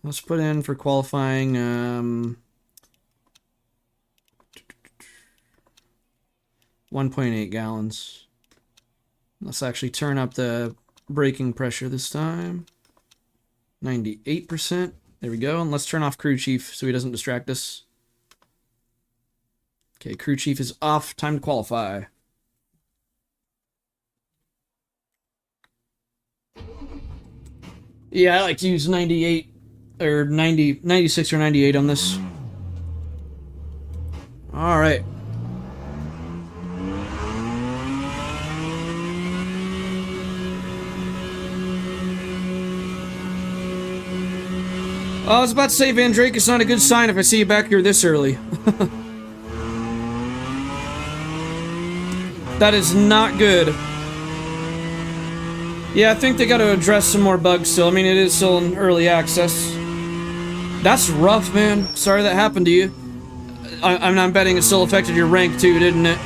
Speaker 1: Let's put in for qualifying, 1.8 gallons. Let's actually turn up the braking pressure this time. 98%. There we go. And let's turn off crew chief so he doesn't distract us. Okay, crew chief is off. Time to qualify. Yeah, I like to use 98 or 90, 96 or 98 on this. All right. Oh, I was about to say, Van Drake, it's not a good sign if I see you back here this early. That is not good. Yeah, I think they got to address some more bugs still. I mean, it is still in early access. That's rough, man. Sorry that happened to you. I'm betting it still affected your rank too, didn't it?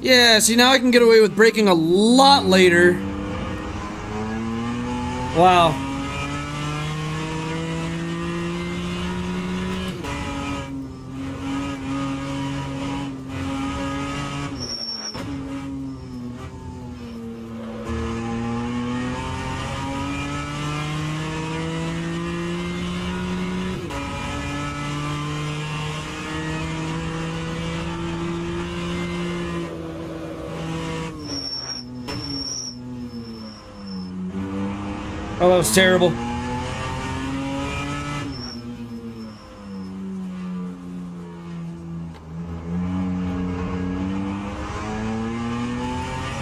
Speaker 1: Yeah, see, now I can get away with braking a lot later. Wow. Oh, that was terrible.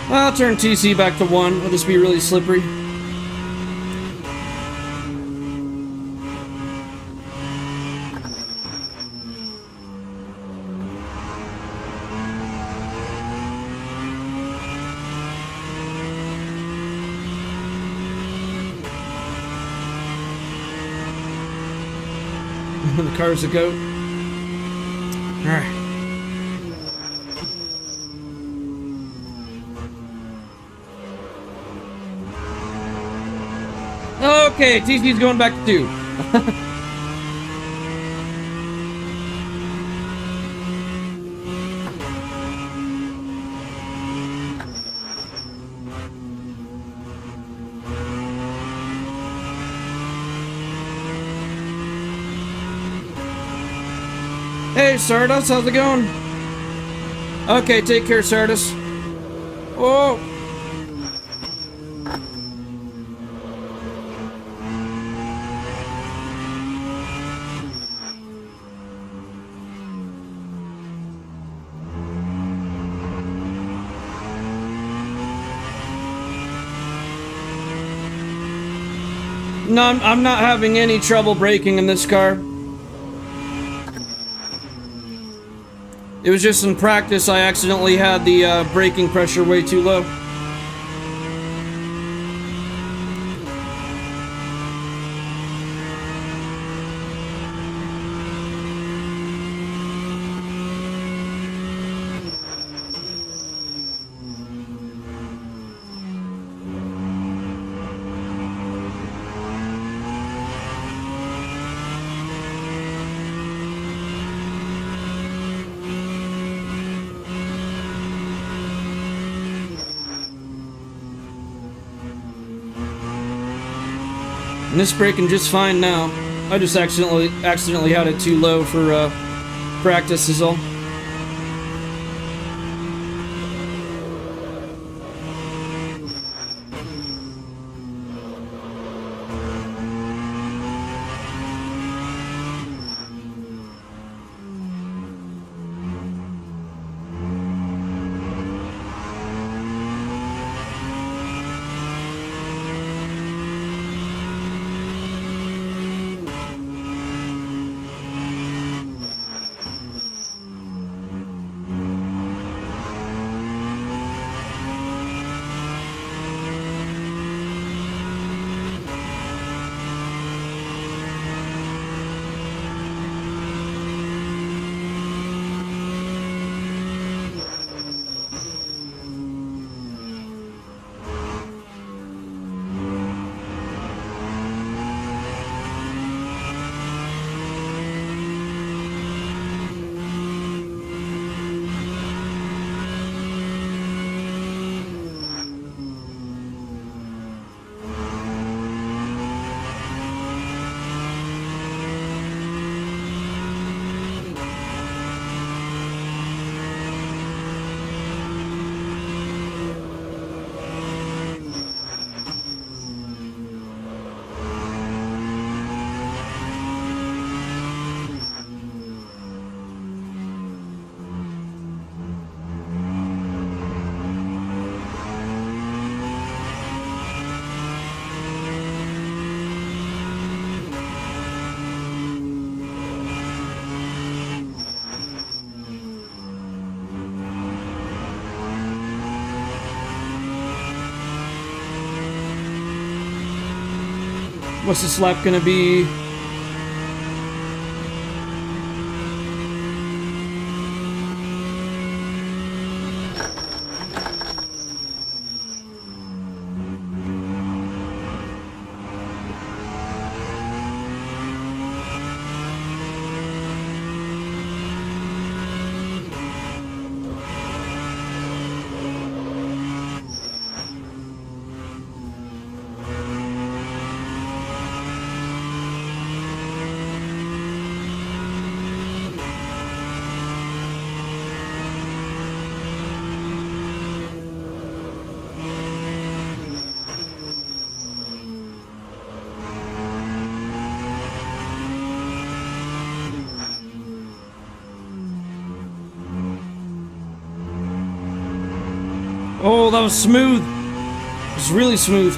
Speaker 1: I'll turn TC back to 1. Will this be really slippery? The car's a goat. Alright. Okay, TC's going back to 2. Hey, Stardust, how's it going? Okay, take care, Stardust. Oh! No, I'm not having any trouble braking in this car. It was just in practice I accidentally had the braking pressure way too low. And it's braking just fine now. I just accidentally had it too low for practice is all. What's this lap gonna be? Oh, that was smooth. It was really smooth.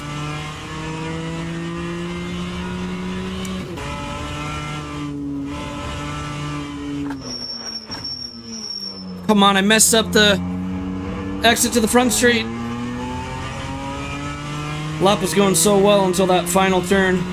Speaker 1: Come on, I messed up the exit to the front straight. Lap was going so well until that final turn.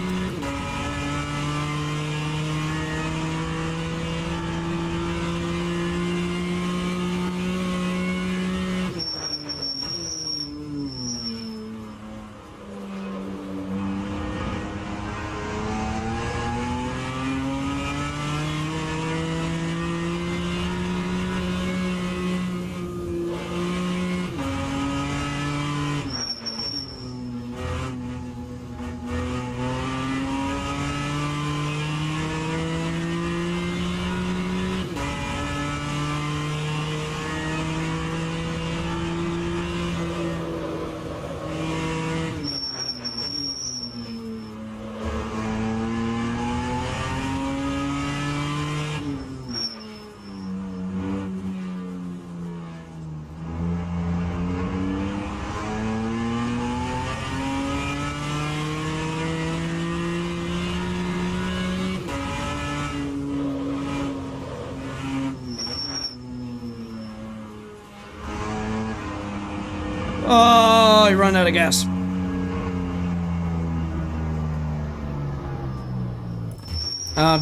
Speaker 1: Oh, I run out of gas.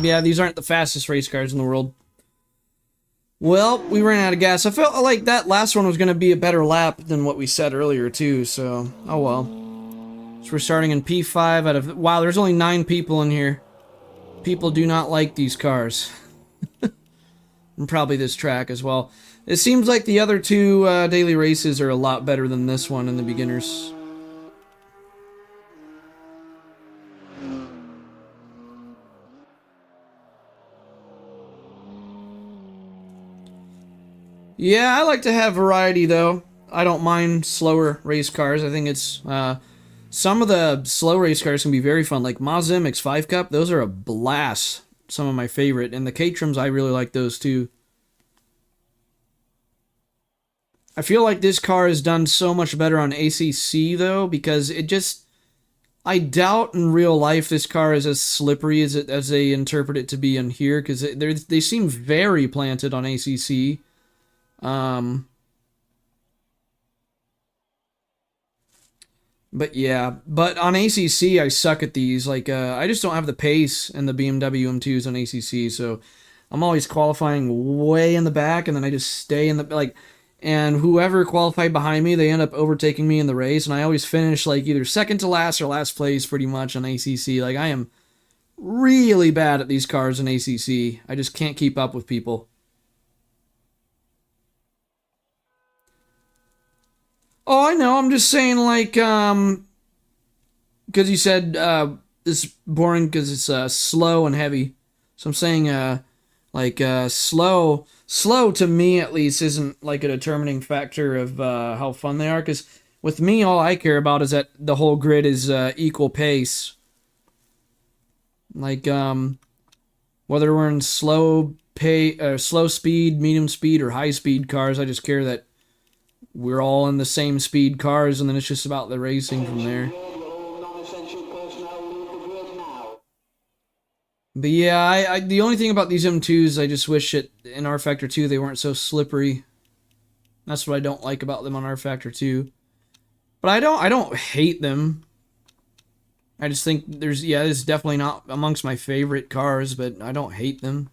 Speaker 1: Yeah, these aren't the fastest race cars in the world. Well, we ran out of gas. I felt like that last one was going to be a better lap than what we said earlier, too, so... Oh, well. So we're starting in P5 out of... Wow, there's only 9 people in here. People do not like these cars. And probably this track as well. It seems like the other 2 daily races are a lot better than this one in the beginners. Yeah, I like to have variety, though. I don't mind slower race cars. I think it's... some of the slow race cars can be very fun, like Mazda MX-5 Cup. Those are a blast. Some of my favorite. And the Caterhams, I really like those, too. I feel like this car is done so much better on ACC, though, because it just... I doubt in real life this car is as slippery as they interpret it to be in here, because they seem very planted on ACC. But yeah, but on ACC I suck at these. Like, I just don't have the pace in the BMW M2s on ACC, so I'm always qualifying way in the back, and then I just stay in the, like, and whoever qualified behind me, they end up overtaking me in the race, and I always finish, like, either second to last or last place pretty much on ACC. Like, I am really bad at these cars in ACC. I just can't keep up with people. Oh, I know. I'm just saying, like, because you said it's boring because it's slow and heavy. So I'm saying, like, slow to me at least isn't like a determining factor of how fun they are. Because with me, all I care about is that the whole grid is equal pace. Like, whether we're in slow speed, medium speed, or high speed cars, I just care that we're all in the same speed cars, and then it's just about the racing from there. But yeah, the only thing about these M2s, I just wish it in R Factor 2 they weren't so slippery. That's what I don't like about them on R Factor 2. But I don't hate them. I just think it's definitely not amongst my favorite cars, but I don't hate them.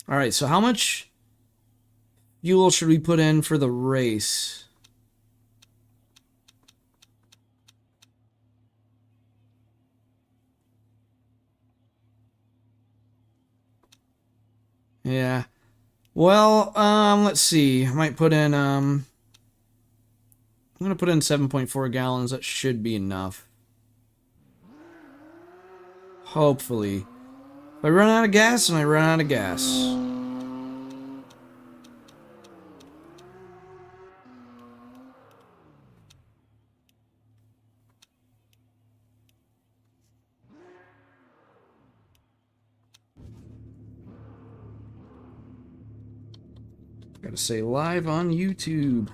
Speaker 1: Alright, so how much fuel should we put in for the race? Yeah. Well, let's see. I might put in, I'm gonna put in 7.4 gallons. That should be enough. Hopefully. If I run out of gas, and I run out of gas. Gotta say live on YouTube.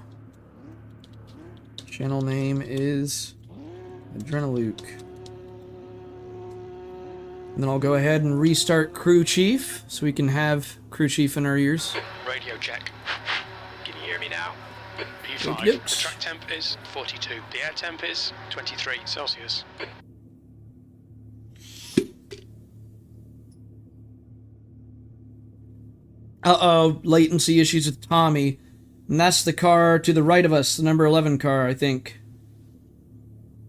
Speaker 1: Channel name is Adrenaluke. And then I'll go ahead and restart Crew Chief so we can have Crew Chief in our ears.
Speaker 2: Radio check.
Speaker 3: Can you hear me now?
Speaker 2: P5.
Speaker 1: Yep.
Speaker 2: The track temp is 42. The air temp is 23 Celsius.
Speaker 1: Uh-oh, latency issues with Tommy. And that's the car to the right of us, the number 11 car, I think.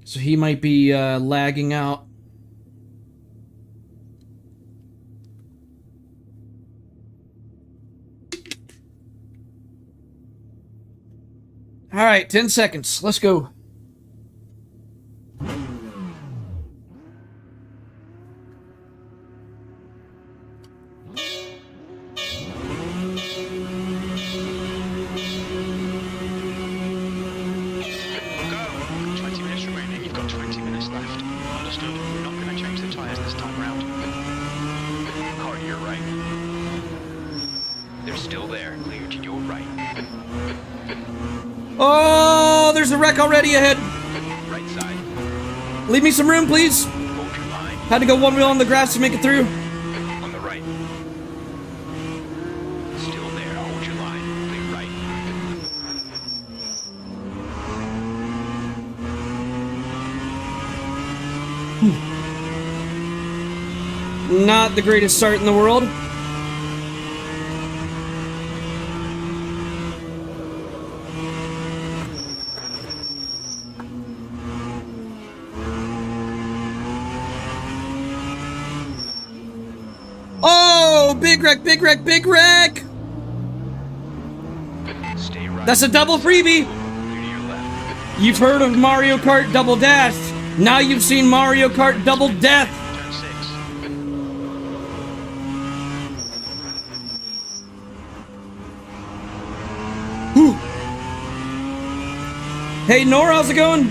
Speaker 1: So he might be lagging out. Alright, 10 seconds. Let's go. Oh, there's a wreck already ahead.
Speaker 3: Right side.
Speaker 1: Leave me some room, please.
Speaker 3: Hold your line.
Speaker 1: Had to go one wheel on the grass to make it through.
Speaker 3: On the right. Still there. Hold your line. Clear right.
Speaker 1: Not the greatest start in the world. Oh, big wreck, big wreck, big wreck!
Speaker 3: Stay right.
Speaker 1: That's a double freebie!
Speaker 3: Clear to your left.
Speaker 1: You've heard of Mario Kart Double Dash. Now you've seen Mario Kart Double Death.
Speaker 2: Turn 6.
Speaker 1: Whew. Hey, Nora, how's it going?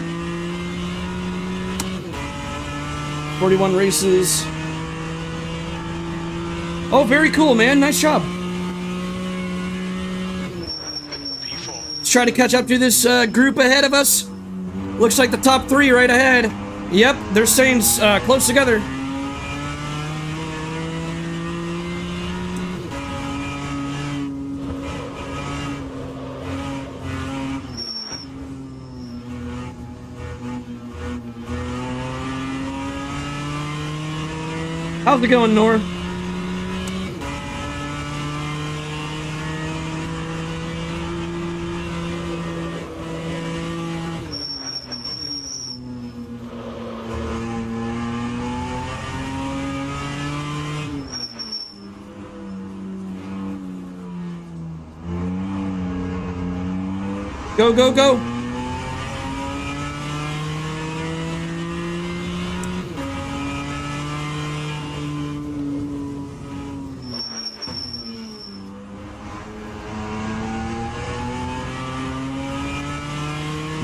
Speaker 1: 41 races. Oh, very cool, man. Nice job.
Speaker 2: P4.
Speaker 1: Let's try to catch up to this group ahead of us. Looks like the top 3 right ahead. Yep, they're staying close together. How's it going, Nora? Go, go, go!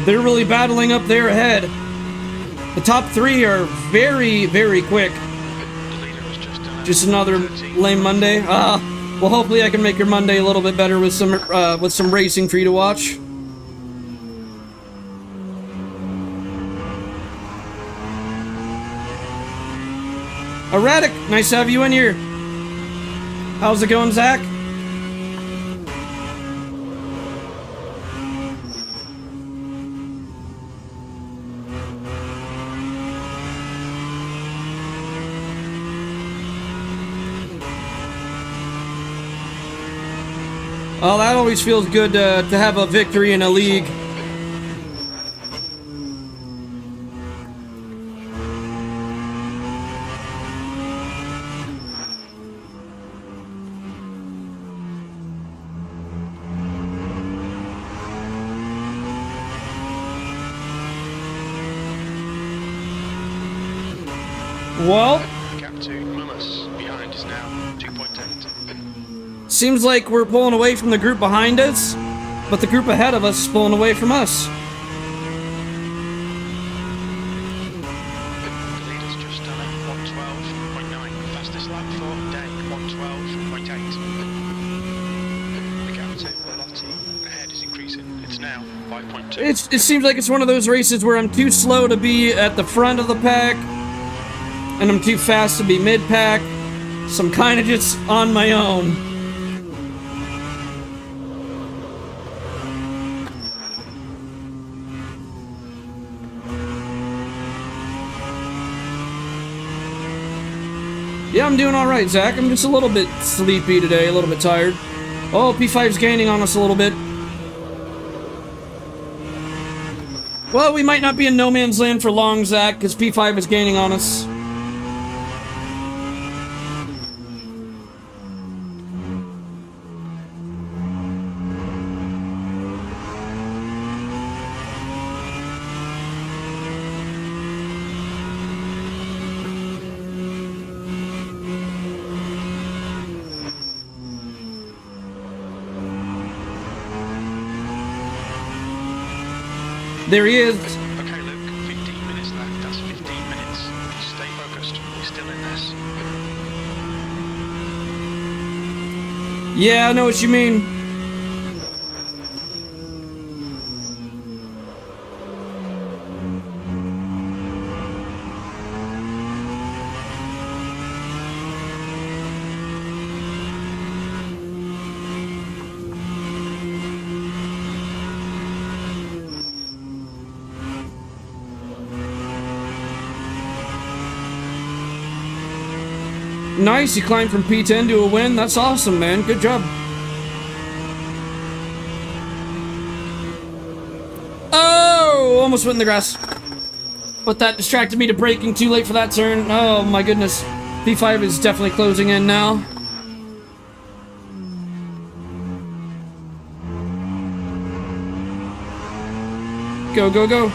Speaker 1: They're really battling up there ahead. The top 3 are very, very quick.
Speaker 2: The leader has just done
Speaker 1: Just another lame Monday. Well, hopefully I can make your Monday a little bit better with some racing for you to watch. Erratic, nice to have you in here. How's it going, Zach? Oh, that always feels good to have a victory in a league. Well,
Speaker 2: Gap to Mumus behind is now 2.8.
Speaker 1: seems like we're pulling away from the group behind us, but the group ahead of us is pulling away from us.
Speaker 2: The leader's just done a 112.9. Fastest lap for day 112.8. The gap to Lotti ahead is increasing. It's now 5.2.
Speaker 1: It's it seems like it's one of those races where I'm too slow to be at the front of the pack, and I'm too fast to be mid-pack, so I'm kind of just on my own. Yeah, I'm doing alright, Zach. I'm just a little bit sleepy today, a little bit tired. Oh, P5's gaining on us a little bit. Well, we might not be in no man's land for long, Zach, because P5 is gaining on us. There he is.
Speaker 2: Okay, Luke, 15 minutes left. That's 15 minutes. Stay focused. We're still in this.
Speaker 1: Yeah, I know what you mean. Nice, you climbed from P10 to a win. That's awesome, man. Good job. Oh, almost went in the grass. But that distracted me to braking too late for that turn. Oh my goodness. P5 is definitely closing in now. Go, go, go.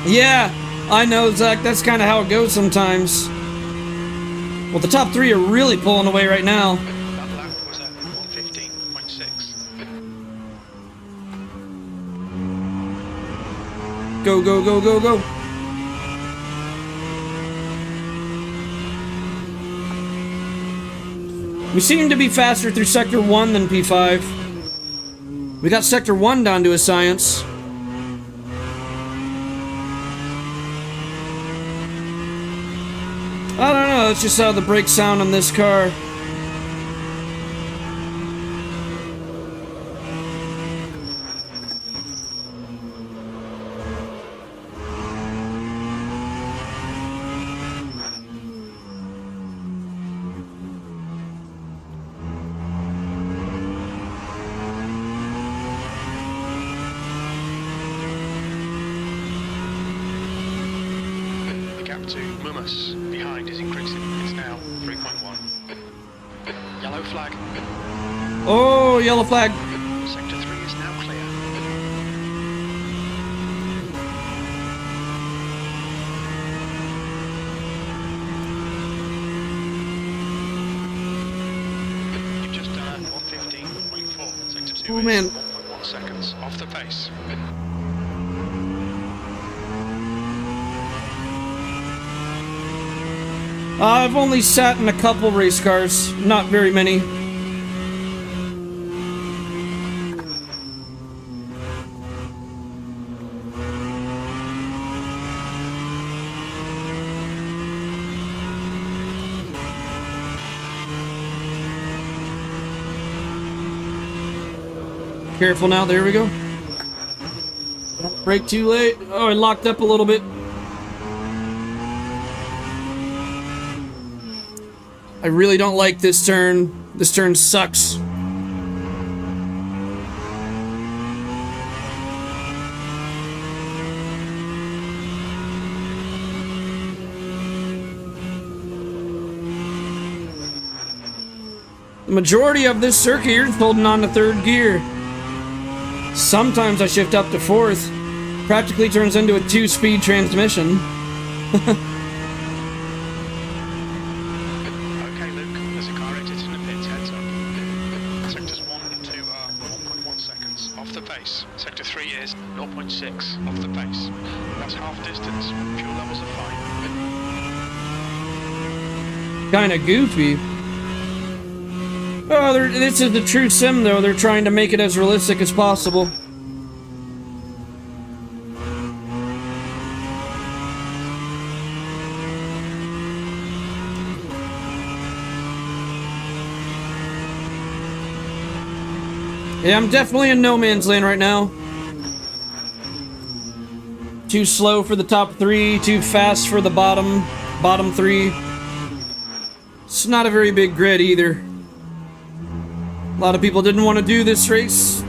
Speaker 1: Yeah, I know, Zach. That's kind of how it goes sometimes. Well, the top three are really pulling away right now.
Speaker 2: That lap was at 115.6.
Speaker 1: Go, go, go, go, go. We seem to be faster through Sector 1 than P5. We got Sector 1 down to a science. I don't know, it's just how the brakes sound on this car.
Speaker 2: The gap to Mumus behind is increasing. It's now 3.1. Yellow flag.
Speaker 1: Oh, yellow flag.
Speaker 2: Sector 3 is now clear. You've just done 115.4. Sector 2
Speaker 1: Oh,
Speaker 2: is
Speaker 1: man.
Speaker 2: 1.1 seconds off the pace.
Speaker 1: I've only sat in a couple race cars, not very many. Careful now, there we go. Brake too late. Oh, I locked up a little bit. I really don't like this turn. This turn sucks. The majority of this circuit here is holding on to third gear. Sometimes I shift up to fourth. Practically turns into a 2-speed transmission.
Speaker 2: Okay, Luke, there's a car exiting the pits. Heads up. Sectors 1 and 2 are the pace. Sector 3 is 0.6 off the pace. That's half distance. Fuel levels are fine.
Speaker 1: Kinda goofy. Oh, this is the true sim, though. They're trying to make it as realistic as possible. Yeah, I'm definitely in no man's land right now. Too slow for the top 3, too fast for the bottom 3. It's not a very big grid either. A lot of people didn't want to do this race.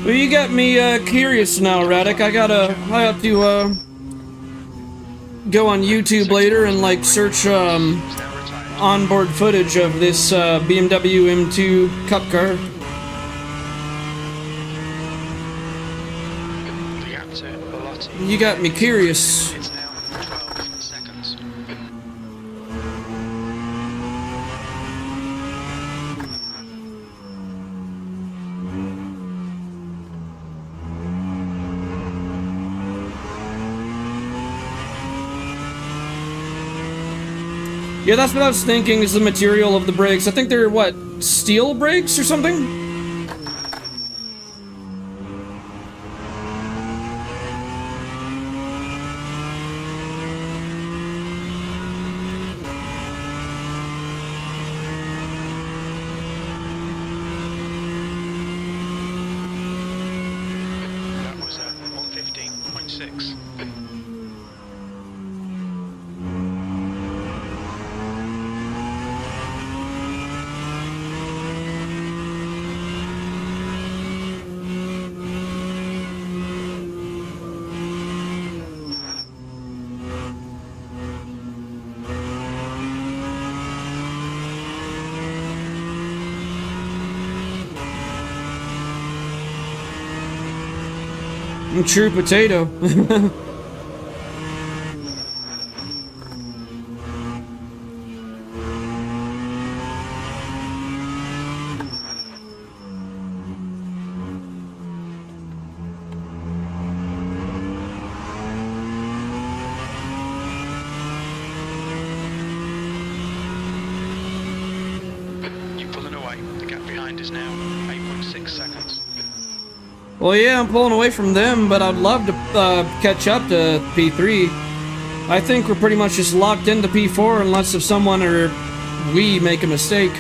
Speaker 1: Well, you got me curious now, Radic. I have to go on YouTube later and like search onboard footage of this BMW M2 Cup car. You got me curious.
Speaker 2: It's now 12 seconds.
Speaker 1: Yeah, that's what I was thinking is the material of the brakes. I think they're, what, steel brakes or something?
Speaker 2: That was 115.6.
Speaker 1: True potato.
Speaker 2: You're pulling away. The gap behind is now 8.6 seconds.
Speaker 1: Well, yeah, I'm pulling away from them, but I'd love to catch up to P3. I think we're pretty much just locked into P4 unless if someone or we make a mistake.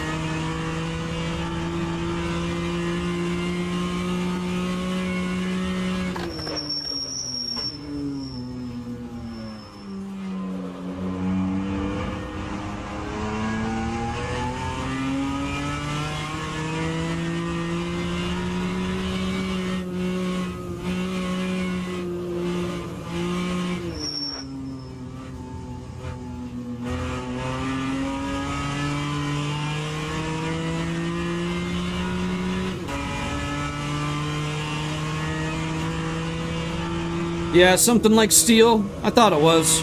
Speaker 1: Yeah, something like steel. I thought it was.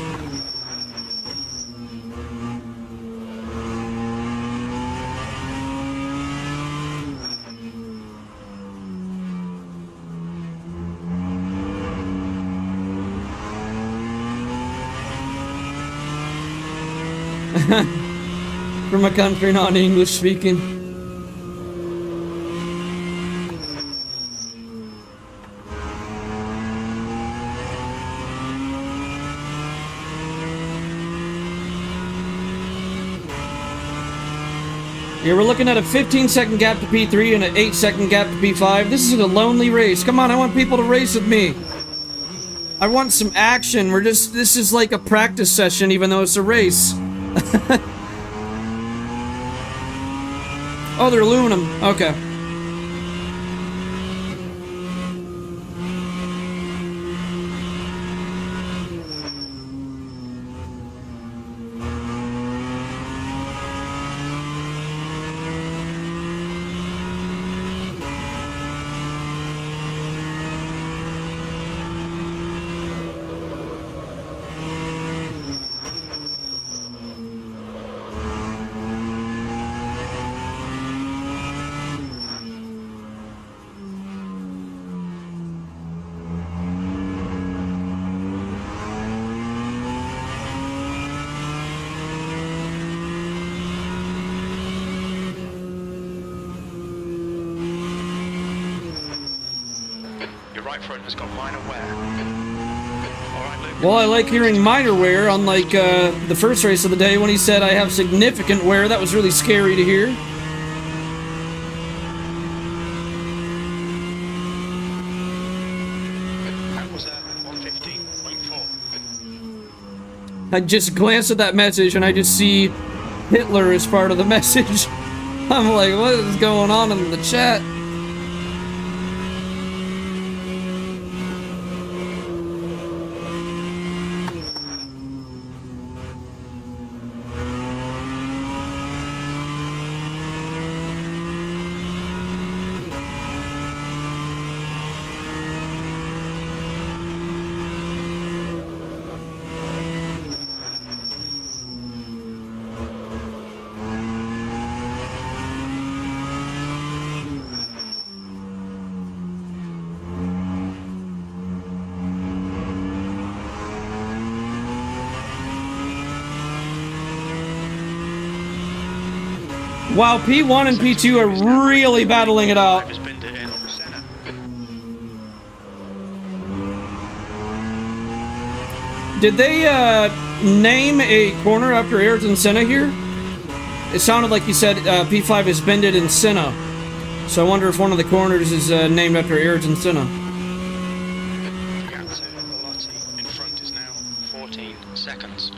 Speaker 1: From a country not English speaking. Yeah, we're looking at a 15-second gap to P3 and an 8-second gap to P5. This is a lonely race. Come on, I want people to race with me. I want some action. This is like a practice session, even though it's a race. Oh, they're aluminum. Okay.
Speaker 2: Right front has got minor wear. Alright, Luke.
Speaker 1: Well, I like hearing minor wear, unlike the first race of the day when he said I have significant wear. That was really scary to hear.
Speaker 2: That was 115.4.
Speaker 1: I just glanced at that message and I just see Hitler as part of the message. I'm like, what is going on in the chat? Wow, P1 and P2 are really battling it out. Did they name a corner after Ayrton Senna here? It sounded like he said P5 is bended in Senna. So I wonder if one of the corners is named after Ayrton Senna.
Speaker 2: In front is now 14 seconds.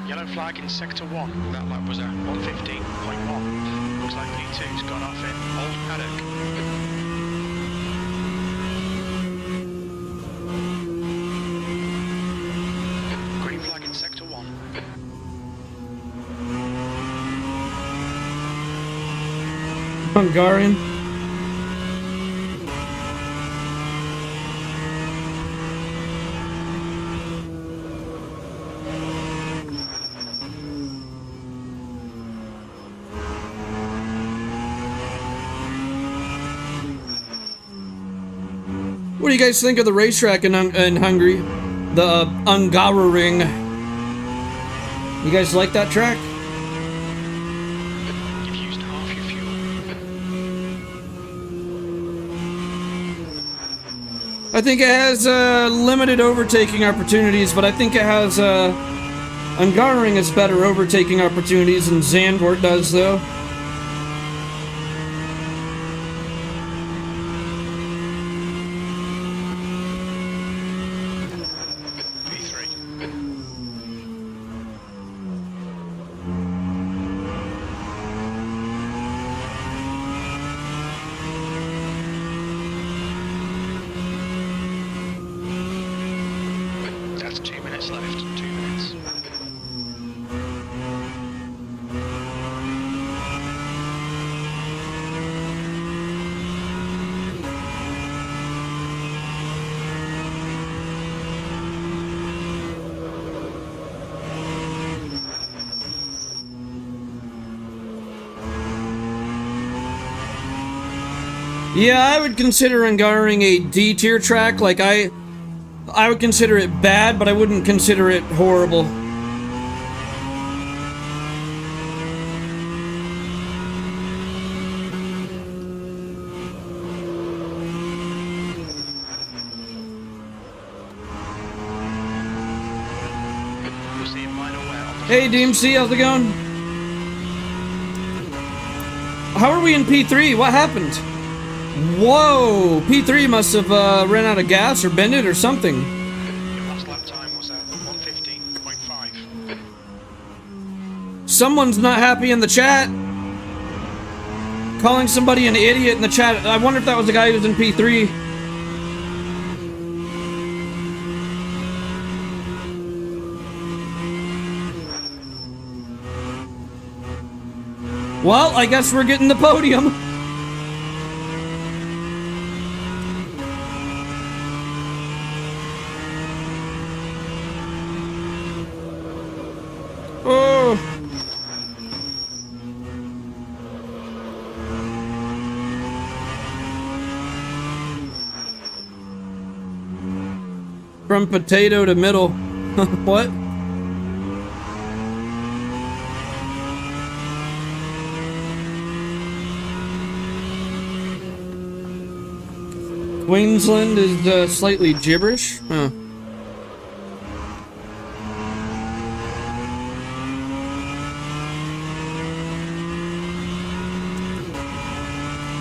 Speaker 2: Yellow flag in sector 1. That lap was at 115.1. Looks like P2's gone off in Old Paddock. Green flag in sector 1.
Speaker 1: Hungarian. What do you guys think of the racetrack in Hungary? The Hungaroring. You guys like that track?
Speaker 2: You've used half your fuel.
Speaker 1: I think it has limited overtaking opportunities, but I think it has Hungaroring has better overtaking opportunities than Zandvoort does, though.
Speaker 2: That's 2 minutes left. 2 minutes.
Speaker 1: Yeah, I would consider Hungaroring a D tier track. Like I would consider it bad, but I wouldn't consider it horrible. Hey DMC, how's it going? How are we in P3? What happened? Whoa! P3 must have ran out of gas or bended or something. Someone's not happy in the chat. Calling somebody an idiot in the chat. I wonder if that was the guy who was in P3. Well, I guess we're getting the podium. Oh. From potato to middle. What? Queensland is slightly gibberish? Huh.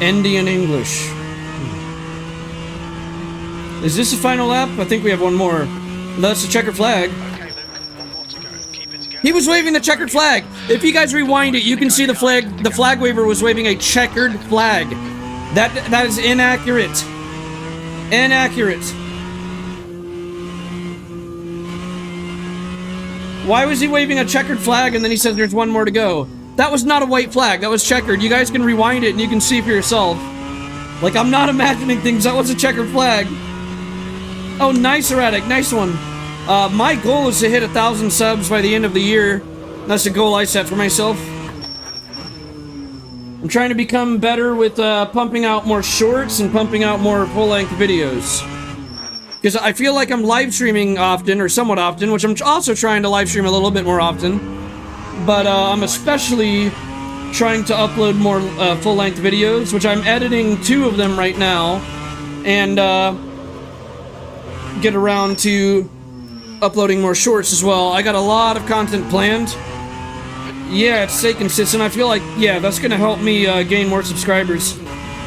Speaker 1: Indian English. Is this the final lap? I think we have one more. That's the checkered flag.
Speaker 2: Okay, Luke, one more to go. Keep it together.
Speaker 1: He was waving the checkered flag. If you guys rewind it, you can see the flag. The flag waver was waving a checkered flag. That is inaccurate. Inaccurate. Why was he waving a checkered flag and then he said there's one more to go? That was not a white flag. That was checkered. You guys can rewind it and you can see for yourself. Like, I'm not imagining things. That was a checkered flag. Oh, nice, Erratic. Nice one. My goal is to hit 1,000 subs by the end of the year. That's a goal I set for myself. I'm trying to become better with pumping out more shorts and pumping out more full-length videos. Because I feel like I'm live streaming often, or somewhat often, which I'm also trying to live stream a little bit more often. But I'm especially trying to upload more full-length videos, which I'm editing 2 of them right now. And get around to uploading more shorts as well. I got a lot of content planned. Yeah, it's stay consistent. I feel like, yeah, that's gonna help me gain more subscribers.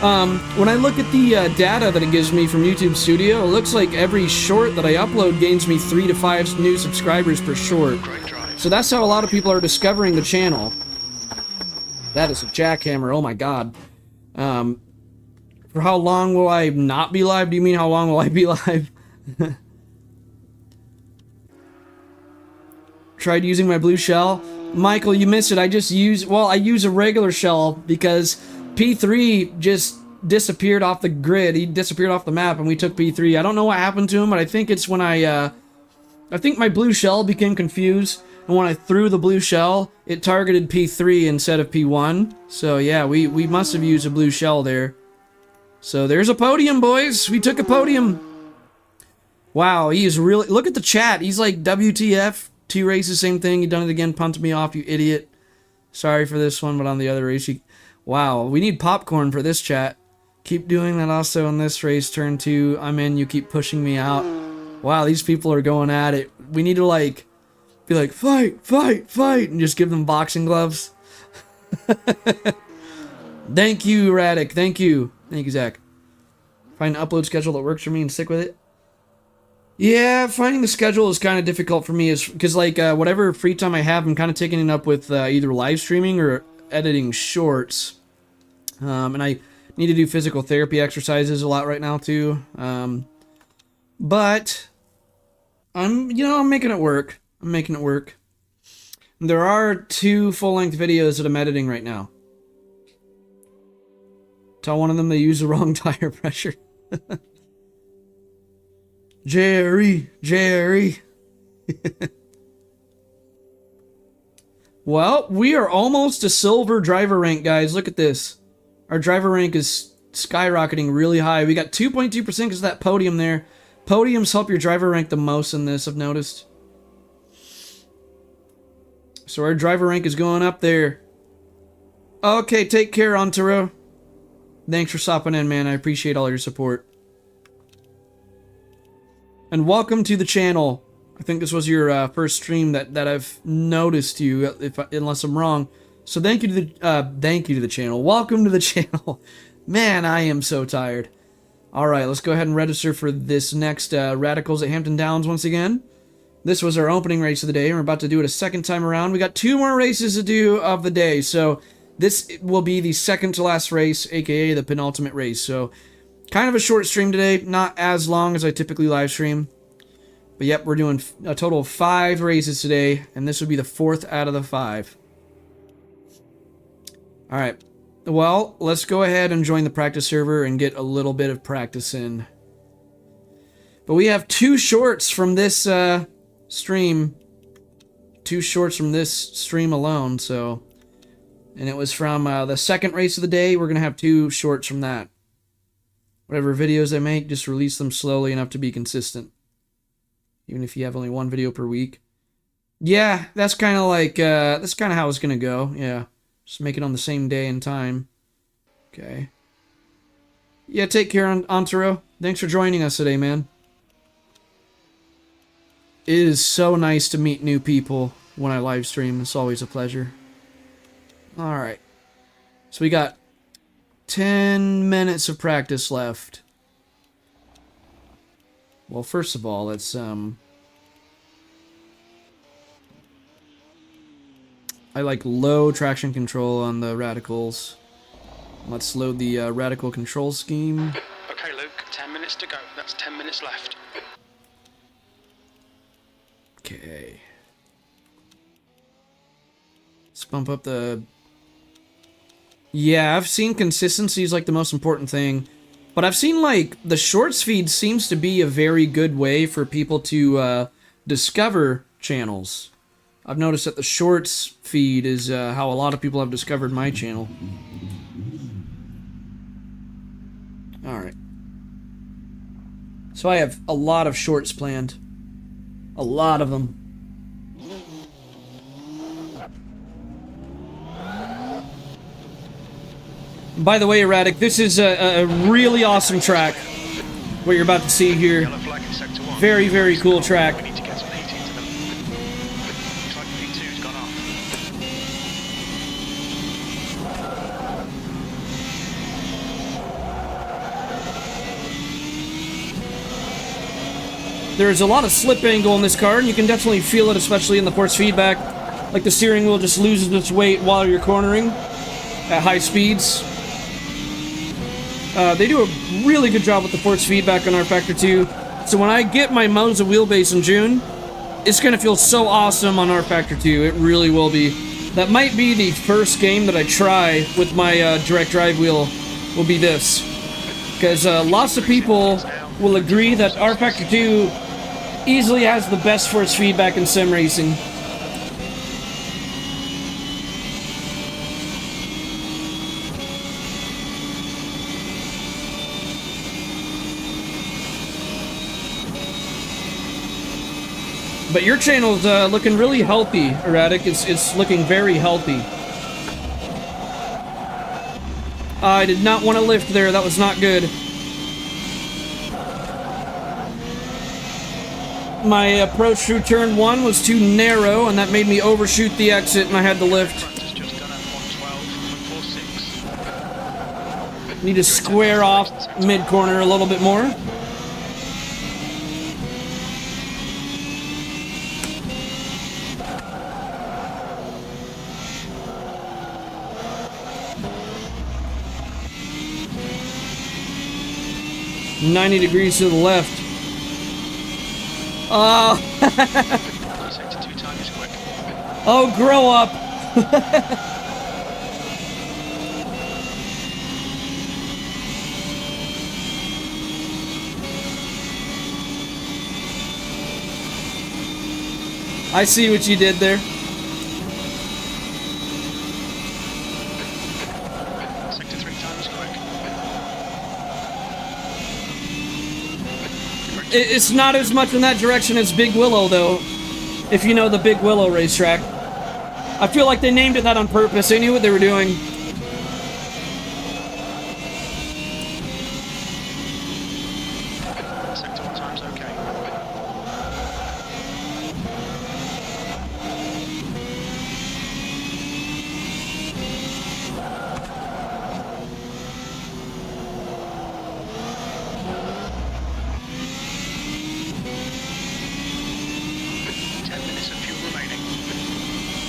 Speaker 1: When I look at the data that it gives me from YouTube Studio, it looks like every short that I upload gains me 3 to 5 new subscribers per short. So that's how a lot of people are discovering the channel. That is a jackhammer, oh my god. For how long will I not be live? Do you mean how long will I be live? Tried using my blue shell. Michael, you missed it. I use a regular shell because P3 just disappeared off the grid. He disappeared off the map and we took P3. I don't know what happened to him, but I think it's when I think my blue shell became confused, and when I threw the blue shell, it targeted P3 instead of P1. So yeah, we must have used a blue shell there. So there's a podium, boys. We took a podium. Wow, he is really... Look at the chat. He's like, WTF. 2 races, same thing. You done it again. Punted me off, you idiot. Sorry for this one, but on the other race, you... Wow, we need popcorn for this chat. Keep doing that also in this race. Turn 2, I'm in. You keep pushing me out. Wow, these people are going at it. We need to, like... Be like, fight, fight, fight, and just give them boxing gloves. Thank you, Radic. Thank you. Thank you, Zach. Find an upload schedule that works for me and stick with it. Yeah, finding the schedule is kind of difficult for me, is because like whatever free time I have, I'm kind of taking it up with either live streaming or editing shorts. And I need to do physical therapy exercises a lot right now too. But I'm making it work. I'm making it work. There are 2 full-length videos that I'm editing right now. Tell one of them they use the wrong tire pressure. Jerry. Well, we are almost to silver driver rank, guys. Look at this. Our driver rank is skyrocketing really high. We got 2.2% because of that podium there. Podiums help your driver rank the most in this, I've noticed. So our driver rank is going up there. Okay, take care, Ontero. Thanks for stopping in, man. I appreciate all your support. And welcome to the channel. I think this was your first stream that I've noticed you, unless I'm wrong. So thank you to the channel. Welcome to the channel. Man, I am so tired. All right, let's go ahead and register for this next Radicals at Hampton Downs once again. This was our opening race of the day, and we're about to do it a second time around. We got 2 more races to do of the day, so this will be the second to last race, aka the penultimate race. So, kind of a short stream today, not as long as I typically live stream. But yep, we're doing a total of 5 races today, and this would be the 4th out of the 5. Alright, well, let's go ahead and join the practice server and get a little bit of practice in. But we have 2 shorts from this stream. 2 shorts from this stream alone, so... And it was from the second race of the day. We're going to have 2 shorts from that. Whatever videos I make, just release them slowly enough to be consistent. Even if you have only 1 video per week. Yeah, that's kind of like, that's kind of how it's going to go, yeah. Just make it on the same day and time. Okay. Yeah, take care, Antero. Thanks for joining us today, man. It is so nice to meet new people when I live stream. It's always a pleasure. Alright. So we got 10 minutes of practice left. Well, first of all, let's, I like low traction control on the radicals. Let's load the radical control scheme.
Speaker 2: Okay, Luke, 10 minutes to go. That's 10 minutes left.
Speaker 1: Okay. Let's bump up the... Yeah, I've seen consistency is like the most important thing. But I've seen like the shorts feed seems to be a very good way for people to discover channels. I've noticed that the shorts feed is how a lot of people have discovered my channel. Alright. So I have a lot of shorts planned. A lot of them. By the way, Erratic, this is a really awesome track. What you're about to see here.
Speaker 2: Yellow flag in sector 1.
Speaker 1: Very, very cool track.
Speaker 2: We need to get some heat into them. Looks like P2's gone off.
Speaker 1: There's a lot of slip angle in this car, and you can definitely feel it, especially in the force feedback. Like the steering wheel just loses its weight while you're cornering at high speeds. They do a really good job with the force feedback on our Factor 2. So when I get my Monza wheelbase in June, it's going to feel so awesome on our Factor 2. It really will be. That might be the first game that I try with my direct drive wheel, will be this. Because lots of people will agree that our Factor 2 easily has the best force feedback in sim racing. But your channel's looking really healthy, Erratic. It's looking very healthy. I did not want to lift there. That was not good. My approach through turn 1 was too narrow, and that made me overshoot the exit, and I had to lift.
Speaker 2: Front has just done at 112.46.
Speaker 1: Need to square off mid-corner a little bit more. $90 degrees to the left.
Speaker 2: Sector 2 time is quick.
Speaker 1: Oh, grow up. I see what you did there.
Speaker 2: Sector 3 time is quick.
Speaker 1: It's not as much in that direction as Big Willow, though. If you know the Big Willow racetrack. I feel like they named it that on purpose. They knew what they were doing.
Speaker 2: Sector 1 time's okay.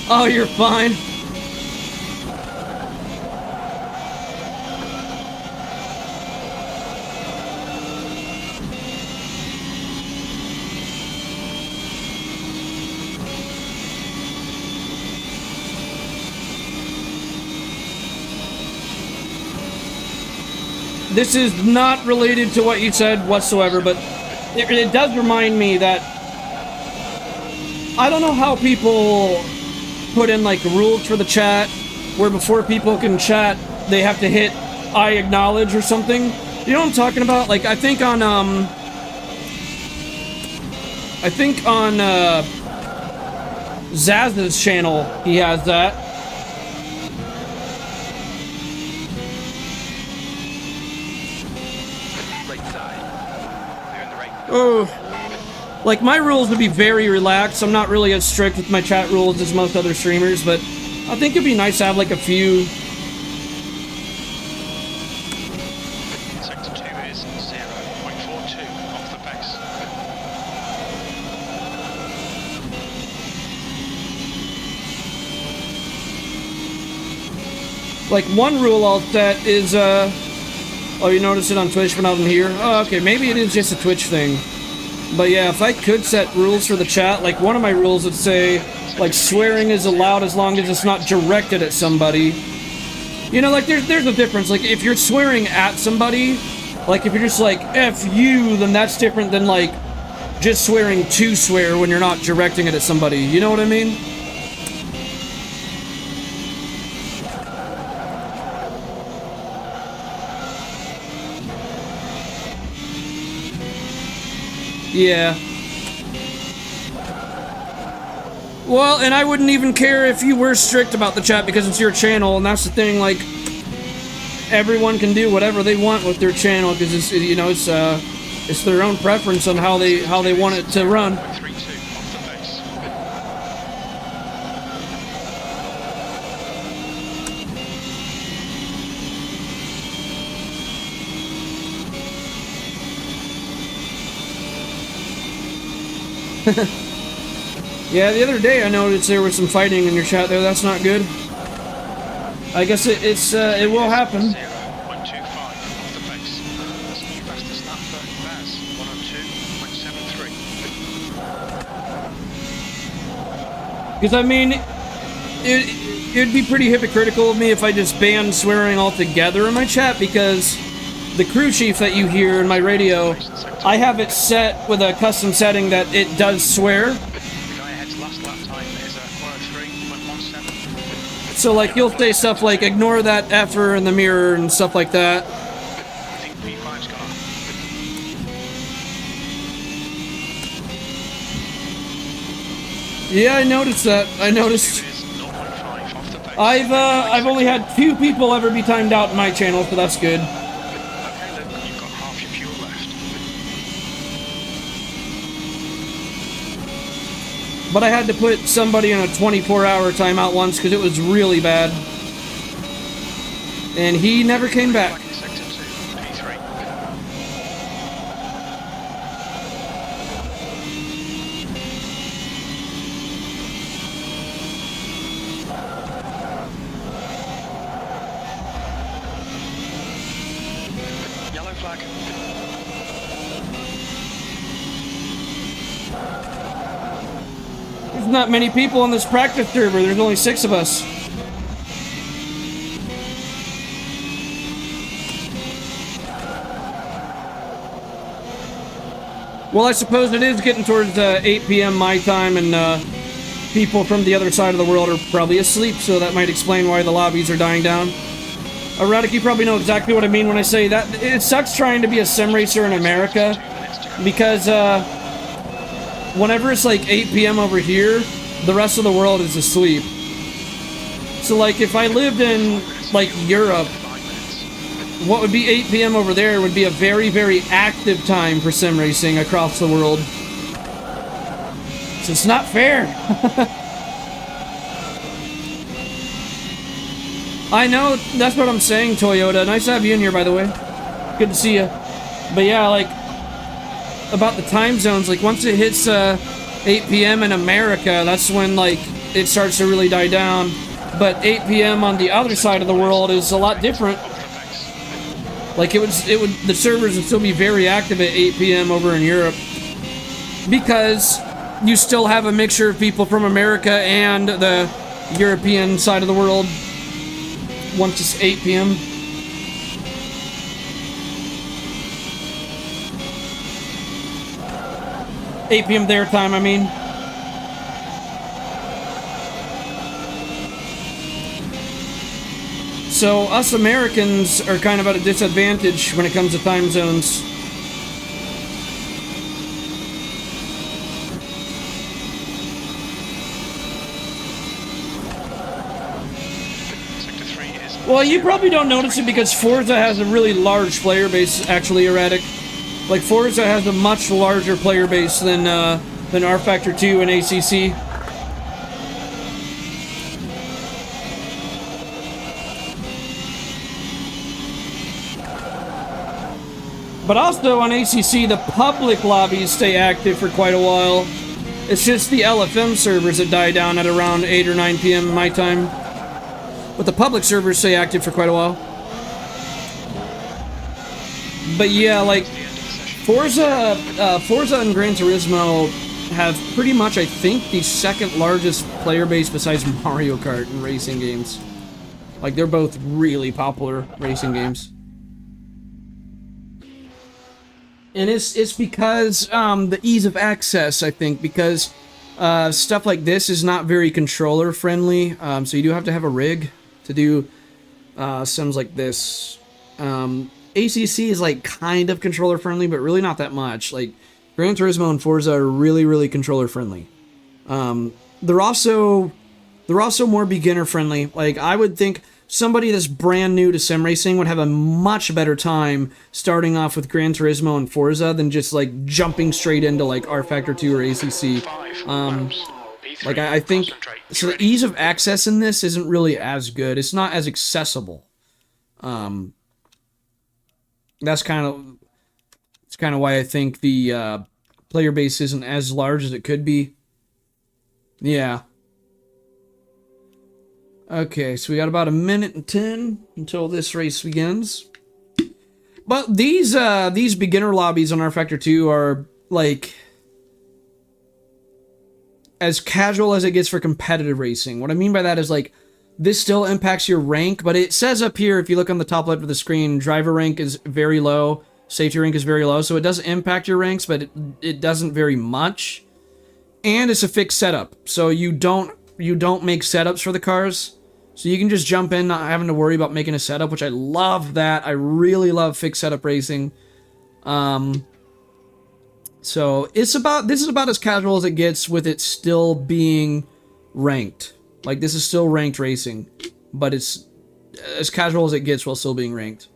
Speaker 1: Oh, you're fine. This is not related to what you said whatsoever, but it does remind me that I don't know how people put in like rules for the chat where before people can chat they have to hit I acknowledge or something. You know what I'm talking about? Like I think on Zaz's channel he has that. Oh, like my rules would be very relaxed. I'm not really as strict with my chat rules as most other streamers, but I think it'd be nice to have like a few.
Speaker 2: Sector 2 is 0.42 off the base.
Speaker 1: Like one rule I'll set is oh, you notice it on Twitch when I'm here? Oh, okay, maybe it is just a Twitch thing. But yeah, if I could set rules for the chat, like one of my rules would say, like, swearing is allowed as long as it's not directed at somebody. You know, like, there's a difference. Like, if you're swearing at somebody, like, if you're just like, F you, then that's different than, like, just swearing to swear when you're not directing it at somebody. You know what I mean? Yeah. Well, and I wouldn't even care if you were strict about the chat because it's your channel, and that's the thing, like, everyone can do whatever they want with their channel because it's, you know, it's their own preference on how they want it to run. Yeah, the other day I noticed there was some fighting in your chat there. That's not good. I guess it will happen.
Speaker 2: 0.25 off the base. That's the new fastest lap for Baz. 102.73.
Speaker 1: Because I mean, it'd be pretty hypocritical of me if I just banned swearing altogether in my chat because the crew chief that you hear in my radio, I have it set with a custom setting that it does swear.
Speaker 2: The guy ahead's last lap time is 103.17.
Speaker 1: So like you'll say stuff like ignore that effer in the mirror and stuff like that.
Speaker 2: I think P5's gone off.
Speaker 1: Yeah, I noticed that. I noticed.
Speaker 2: It is 0.5 off the base.
Speaker 1: I've only had 2 people ever be timed out in my channel, so that's good.
Speaker 2: Okay, look, you've got half your fuel left.
Speaker 1: But I had to put somebody on a 24-hour timeout once because it was really bad. And he never came back.
Speaker 2: Back in sector 2, P3. Yellow flag.
Speaker 1: There's not many people on this practice server. There's only 6 of us. Well, I suppose it is getting towards 8 p.m. my time, and people from the other side of the world are probably asleep, so that might explain why the lobbies are dying down. Erotic, you probably know exactly what I mean when I say that. It sucks trying to be a sim racer in America, because whenever it's like 8 p.m. over here, the rest of the world is asleep. So like if I lived in like Europe, what would be 8 p.m. over there would be a very, very active time for sim racing across the world. So it's not fair. I know, that's what I'm saying, Toyota. Nice to have you in here, by the way. Good to see you. But yeah, like, about the time zones, like, once it hits 8 p.m. in America, that's when, like, it starts to really die down. But 8 p.m. on the other side of the world is a lot different. Like the servers would still be very active at 8 p.m. over in Europe, because you still have a mixture of people from America and the European side of the world once it's 8 p.m. $8 p.m. their time, I mean. So us Americans are kind of at a disadvantage when it comes to time zones. Well, you probably don't notice it because Forza has a really large player base, actually, Erratic. Like, Forza has a much larger player base than R Factor 2 and ACC. But also on ACC, the public lobbies stay active for quite a while. It's just the LFM servers that die down at around 8 or 9 p.m. my time. But the public servers stay active for quite a while. But yeah, like, Forza and Gran Turismo have pretty much, I think, the second largest player base besides Mario Kart in racing games. Like, they're both really popular racing games. And it's because the ease of access, I think, because stuff like this is not very controller friendly. So you do have to have a rig to do sims like this. ACC is like kind of controller friendly, but really not that much. Like Gran Turismo and Forza are really controller friendly. They're also more beginner friendly. Like I would think somebody that's brand new to sim racing would have a much better time starting off with Gran Turismo and Forza than just like jumping straight into like R Factor 2 or ACC. Like I think so the ease of access in this isn't really as good. It's not as accessible. That's kind of why I think the player base isn't as large as it could be. Yeah. Okay, so we got about 1:10 until this race begins. But these beginner lobbies on R Factor 2 are like as casual as it gets for competitive racing. What I mean by that is like this still impacts your rank, but it says up here, if you look on the top left of the screen, driver rank is very low, safety rank is very low, so it does impact your ranks, but it doesn't very much. And it's a fixed setup, so you don't make setups for the cars. So you can just jump in, not having to worry about making a setup, which I love that. I really love fixed setup racing. So this is about as casual as it gets with it still being ranked. Like this is still ranked racing, but it's as casual as it gets while still being ranked,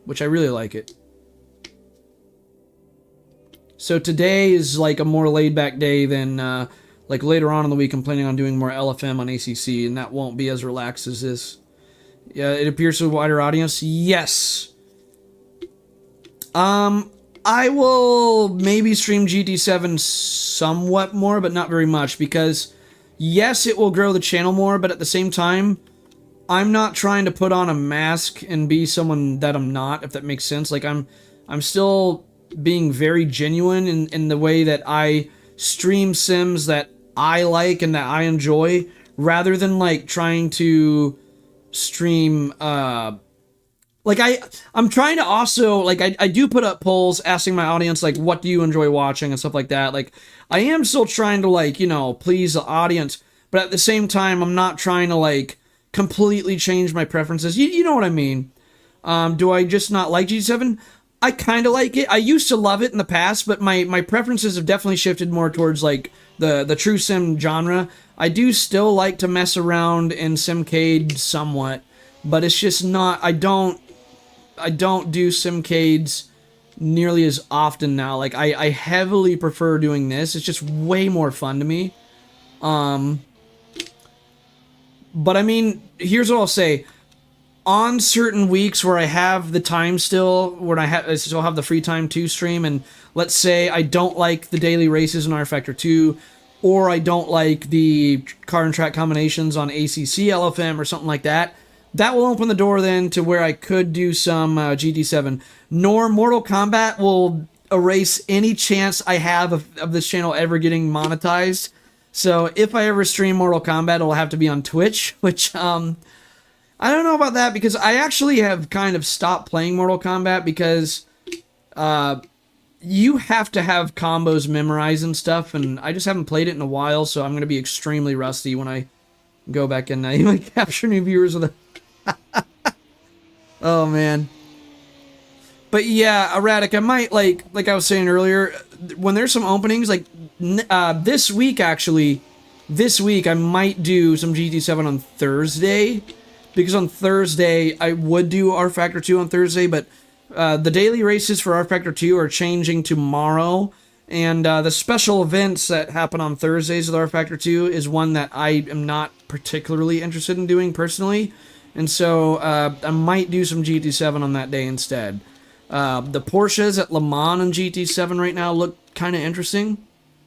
Speaker 1: which I really like it. So today is like a more laid back day than like later on in the week. I'm planning on doing more LFM on ACC, and that won't be as relaxed as this. Yeah, it appears to a wider audience. Yes. I will maybe stream GT7 somewhat more, but not very much, because yes, it will grow the channel more, but at the same time, I'm not trying to put on a mask and be someone that I'm not, if that makes sense. Like I'm still being very genuine in the way that I stream sims that I like and that I enjoy, rather than like trying to stream like I'm trying to also like I do put up polls asking my audience like what do you enjoy watching and stuff like that. Like I am still trying to like, you know, please the audience, but at the same time I'm not trying to like completely change my preferences. You know what I mean? Do I just not like GT7? I kind of like it. I used to love it in the past, but my preferences have definitely shifted more towards like the true sim genre. I do still like to mess around in Simcade somewhat, but it's just not, I don't do Simcades nearly as often now. Like I heavily prefer doing this. It's just way more fun to me. But I mean, here's what I'll say. On certain weeks where I have the time still, where I still have the free time to stream, and let's say I don't like the daily races in R Factor 2, or I don't like the card and track combinations on ACC LFM or something like that, that will open the door then to where I could do some GT7. Nor Mortal Kombat will erase any chance I have of this channel ever getting monetized. So if I ever stream Mortal Kombat, it'll have to be on Twitch, which I don't know about that, because I actually have kind of stopped playing Mortal Kombat because you have to have combos memorized and stuff, and I just haven't played it in a while, so I'm going to be extremely rusty when I go back in. You might capture new viewers with a... Oh, man. But yeah, Erratic, I might, like I was saying earlier, when there's some openings, like this week, actually, I might do some GT7 on Thursday, because on Thursday, I would do R Factor 2 on Thursday, but the daily races for R Factor 2 are changing tomorrow, and the special events that happen on Thursdays with R Factor 2 is one that I am not particularly interested in doing personally, and so I might do some GT7 on that day instead. The Porsches at Le Mans and GT7 right now look kind of interesting,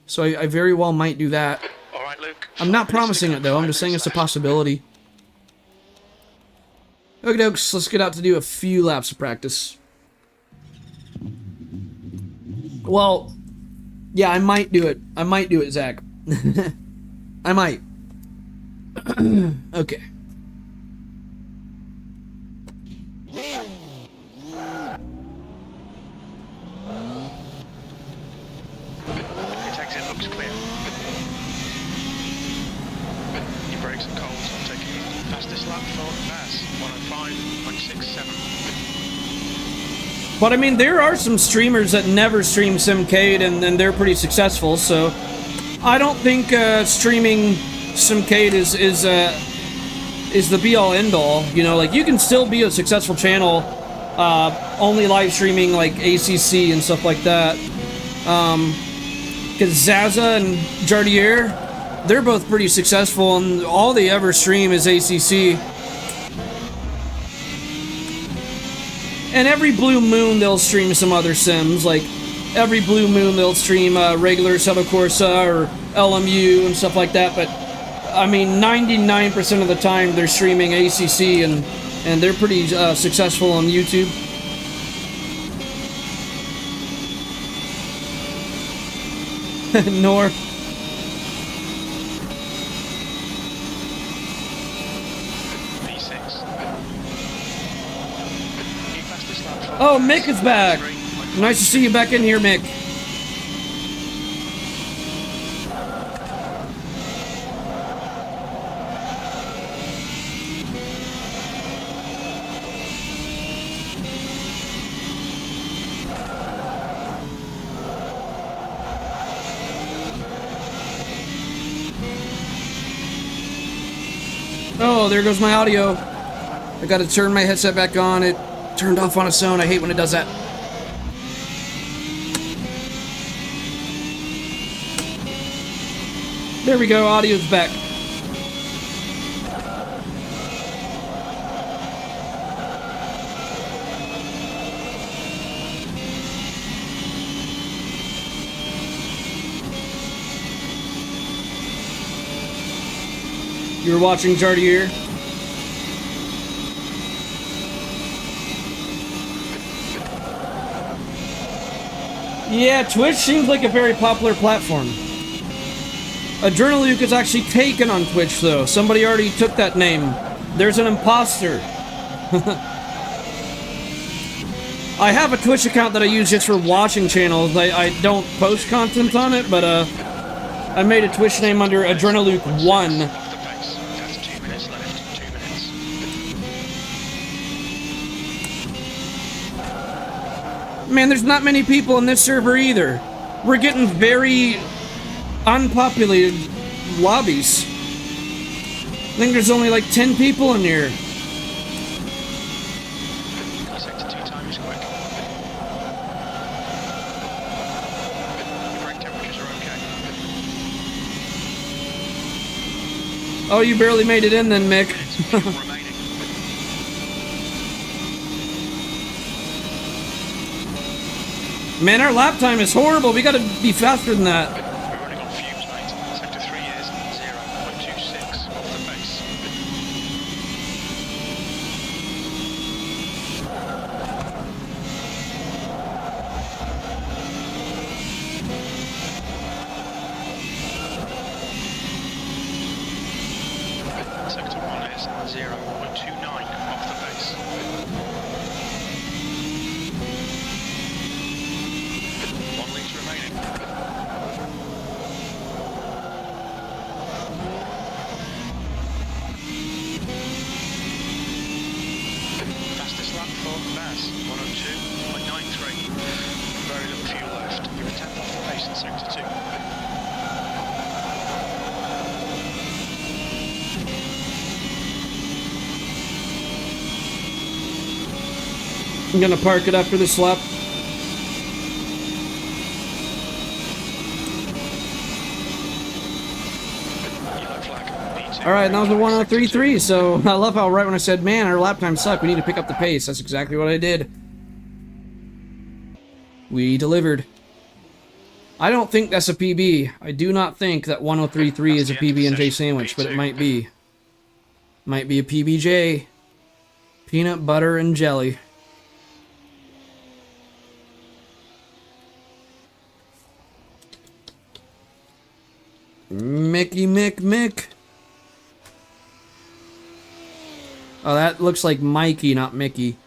Speaker 1: so I very well might do that.
Speaker 2: All right, Luke.
Speaker 1: I'm not promising it though, I'm just saying it's a possibility. Okay, dokes, let's get out to do a few laps of practice. Well, yeah, I might do it. I might do it, Zach. I might. Okay.
Speaker 2: It exit looks clear. Your brakes are cold. I'm taking fastest lap for pass. 105.67.
Speaker 1: But I mean, there are some streamers that never stream Simcade, and they're pretty successful, so I don't think streaming Simcade is the be-all, end-all. You know, like, you can still be a successful channel only live streaming, like, ACC and stuff like that. Because Zaza and Jardier, they're both pretty successful, and all they ever stream is ACC. And every blue moon, they'll stream some other sims. Like, every blue moon, they'll stream regular Assetto Corsa or LMU and stuff like that. But, I mean, 99% of the time, they're streaming ACC, and they're pretty successful on YouTube. Nor. Oh, Mick is back. Nice to see you back in here, Mick. Oh, there goes my audio. I gotta turn my headset back on. It turned off on its own. I hate when it does that. There we go, audio's back. You were watching Jardier? Yeah, Twitch seems like a very popular platform. Adrenaluke is actually taken on Twitch, though. Somebody already took that name. There's an imposter. I have a Twitch account that I use just for watching channels. I don't post content on it, but I made a Twitch name under Adrenaluke1. Man, there's not many people in this server either. We're getting very unpopulated lobbies. I think there's only like 10 people in here.
Speaker 2: Sector 2 time is quick. Your brake temperatures are okay.
Speaker 1: Oh, you barely made it in then, Mick.
Speaker 2: Remaining.
Speaker 1: Man, our lap time is horrible. We gotta be faster than that.
Speaker 2: We're running on fumes, mate. sector 1 is 0.29 off the pace. One litre remaining. Fastest lap for Baz, 102.93. Very little fuel left. You're a tenth off the pace in sector 2.
Speaker 1: I'm gonna park it after this lap.
Speaker 2: Yellow flag, B2.
Speaker 1: Alright, and that was a 103.3, so I love how right when I said, man, our lap time sucked, we need to pick up the pace. That's exactly what I did. We delivered. I don't think that's a PB. I do not think that 103.3 is a PB&J sandwich, but it might be. Might be a PBJ. Peanut butter and jelly. Mickey Mick. Oh, that looks like Mikey, not Mickey.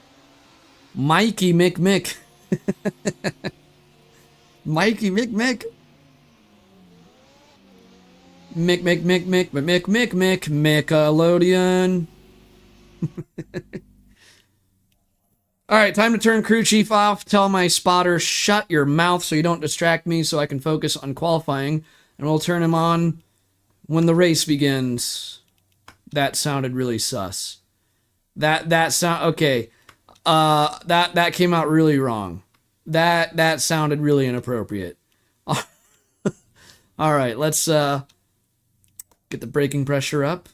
Speaker 1: Mikey Mick. Mikey Mick. Mick. Nickelodeon. Alright, time to turn crew chief off. Tell my spotter, shut your mouth so you don't distract me so I can focus on qualifying. And we'll turn him on when the race begins. That sounded really sus. Okay. That came out really wrong. That sounded really inappropriate. All right, let's get the braking pressure up.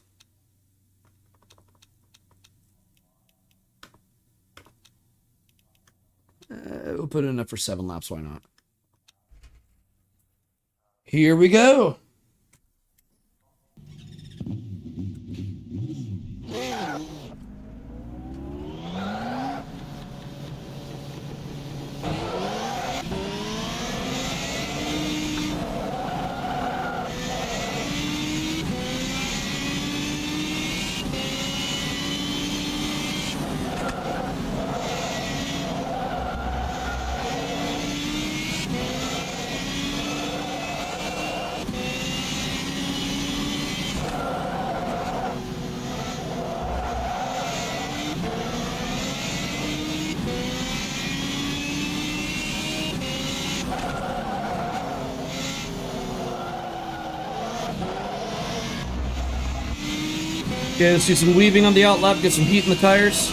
Speaker 1: We'll put it enough for 7 laps, why not? Here we go. Okay, let's do some weaving on the outlap, get some heat in the tires.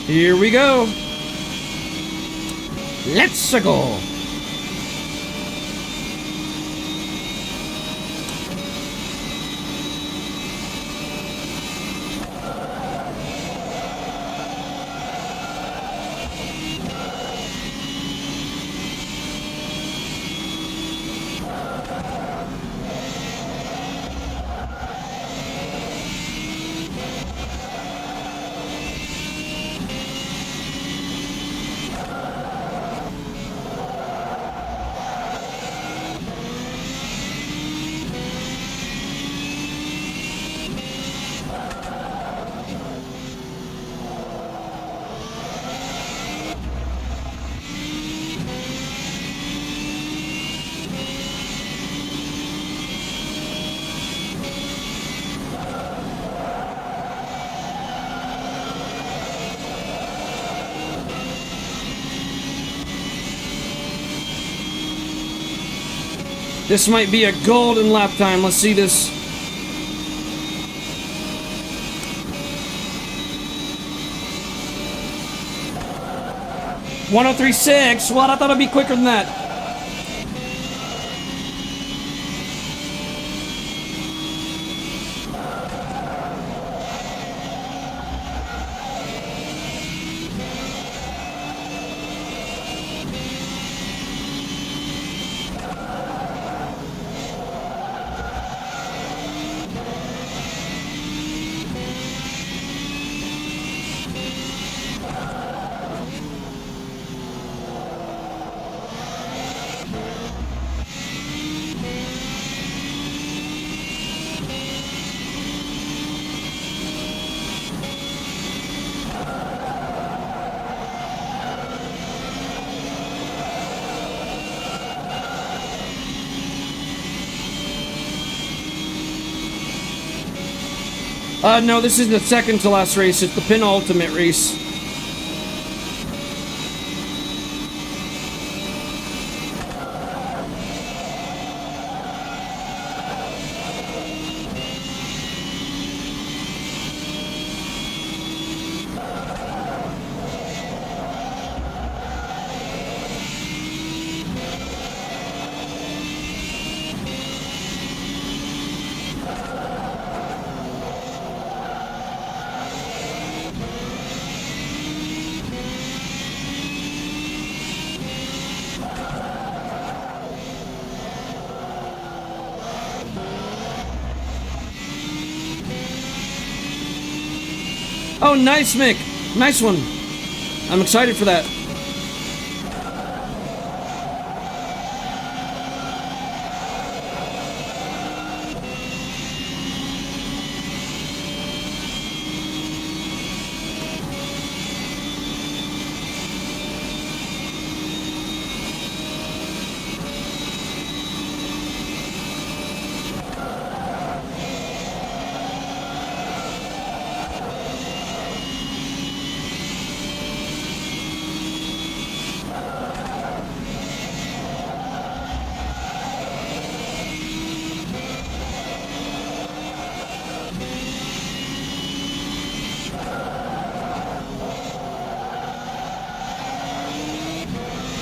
Speaker 1: Here we go. Let's go. This might be a golden lap time. Let's see this. .103.6. What? I thought it'd be quicker than that. No, this is the second to last race. It's the penultimate race. Oh, nice, Mick. Nice one. I'm excited for that.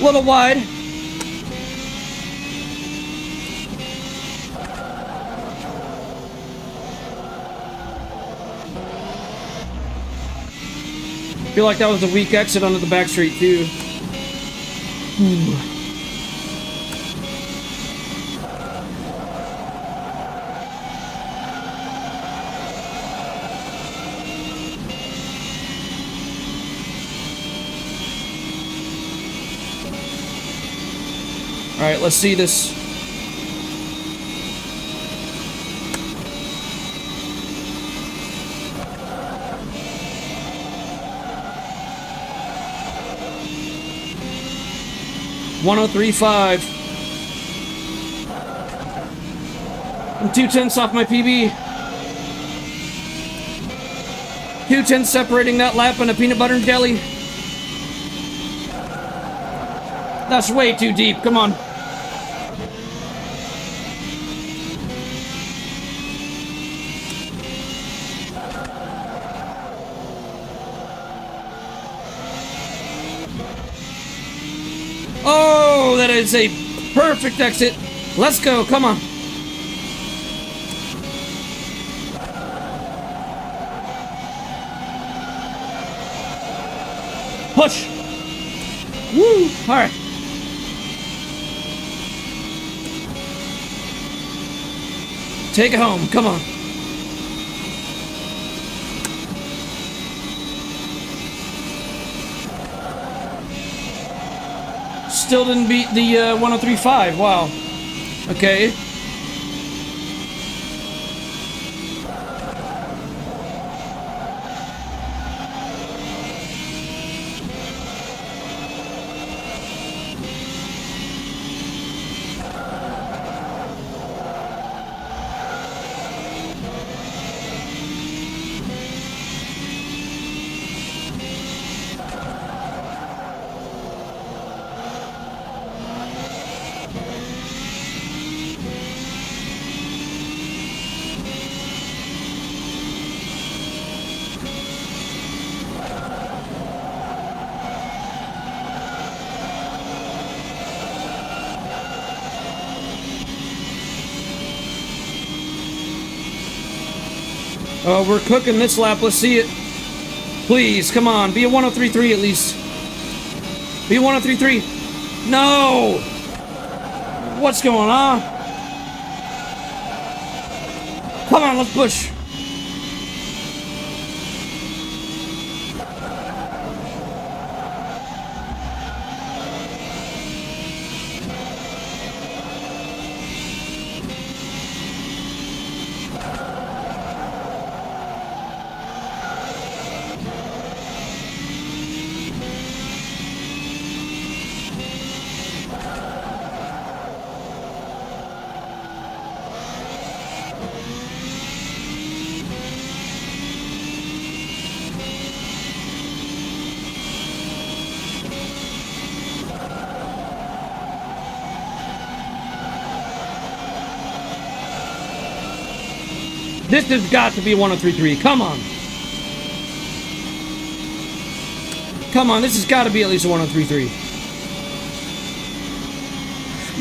Speaker 1: Little wide. Feel like that was a weak exit onto the back straight too. All right, let's see this. .103.5. I'm 2/10 off my PB. 2/10 separating that lap on a peanut butter and jelly. That's way too deep. Come on. Oh, that is a perfect exit. Let's go. Come on. Push. Woo. All right. Take it home. Come on. Still didn't beat the 103.5. Wow. Okay. Oh, we're cooking this lap. Let's see it. Please, come on. Be a 103.3 at least. Be a 103.3. No! What's going on? Come on, let's push. This has got to be a 1033. Come on. Come on, this has got to be at least a 1033.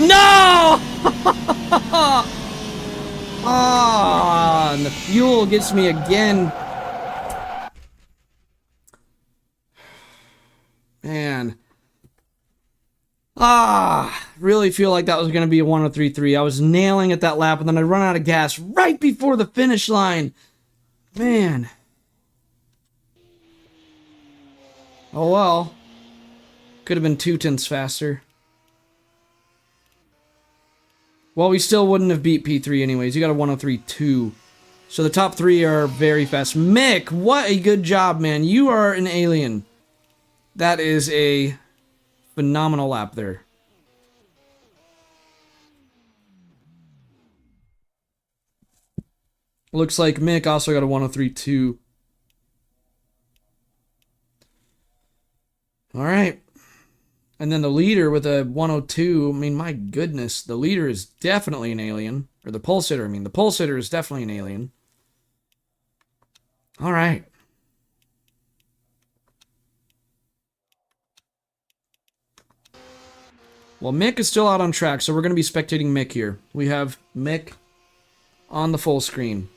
Speaker 1: No! Ah, and the fuel gets me again. Man. Really feel like that was going to be a 1033. I was nailing at that lap, and then I run out of gas right before the finish line. Man. Oh well. Could have been 2/10 faster. Well, we still wouldn't have beat P3 anyways. You got a 103.2. So the top three are very fast. Mick, what a good job, man. You are an alien. That is a phenomenal lap there. Looks like Mick also got a 103.2. All right. And then the leader with a 102. I mean, my goodness. The leader is definitely an alien. Or the pole sitter, I mean. The pole sitter is definitely an alien. All right. Well, Mick is still out on track, so we're going to be spectating Mick here. We have Mick on the full screen.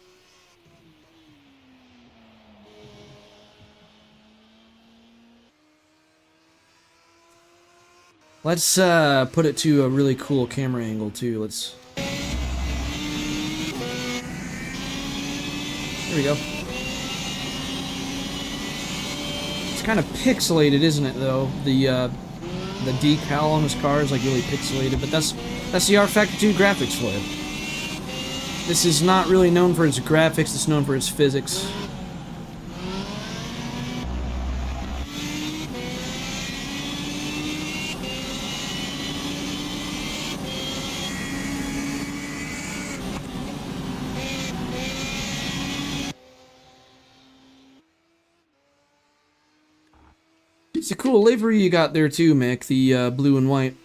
Speaker 1: Let's put it to a really cool camera angle, too. Let's... There we go. It's kind of pixelated, isn't it, though? The decal on his car is like really pixelated, but that's the R Factor 2 graphics for it. This is not really known for its graphics, it's known for its physics. It's a cool livery you got there too, Mick, the blue and white.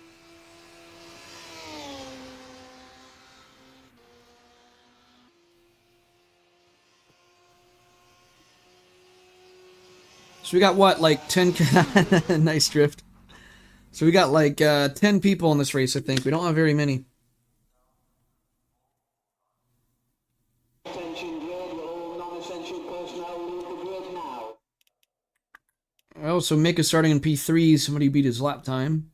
Speaker 1: So we got what, like 10... Nice drift. So we got like 10 people in this race, I think. We don't have very many. Oh, so Mick is starting in P3. Somebody beat his lap time.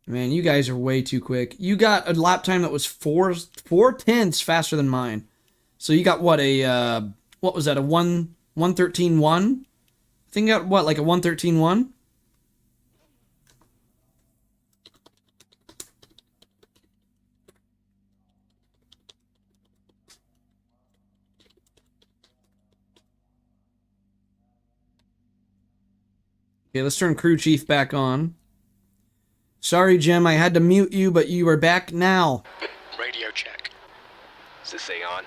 Speaker 1: Man, you guys are way too quick. You got a lap time that was 4/10 faster than mine. So you got what, a what was that, a 113.1? I think you got what, like a 113.1? Okay, let's turn crew chief back on. Sorry, Jim, I had to mute you, but you are back now.
Speaker 2: Radio check.
Speaker 3: Does this say on?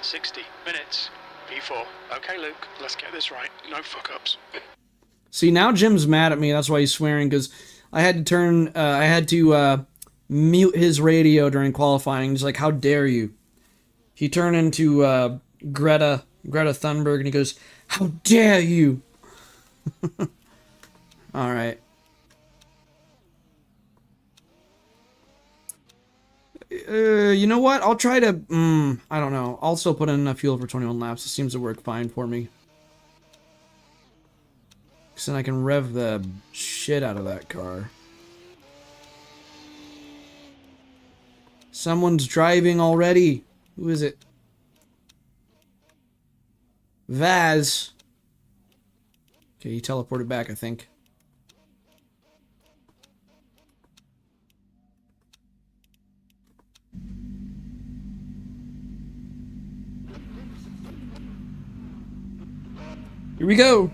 Speaker 2: 60 minutes. P4. Okay, Luke, let's get this right. No fuck-ups.
Speaker 1: See, now Jim's mad at me. That's why he's swearing, because I had to mute his radio during qualifying. He's like, how dare you? He turned into Greta Thunberg, and he goes, how dare you? All right. You know what? I'll try to... I don't know. I'll still put in enough fuel for 21 laps. It seems to work fine for me. Because then I can rev the shit out of that car. Someone's driving already. Who is it? Vaz. Okay, he teleported back, I think. Here we go.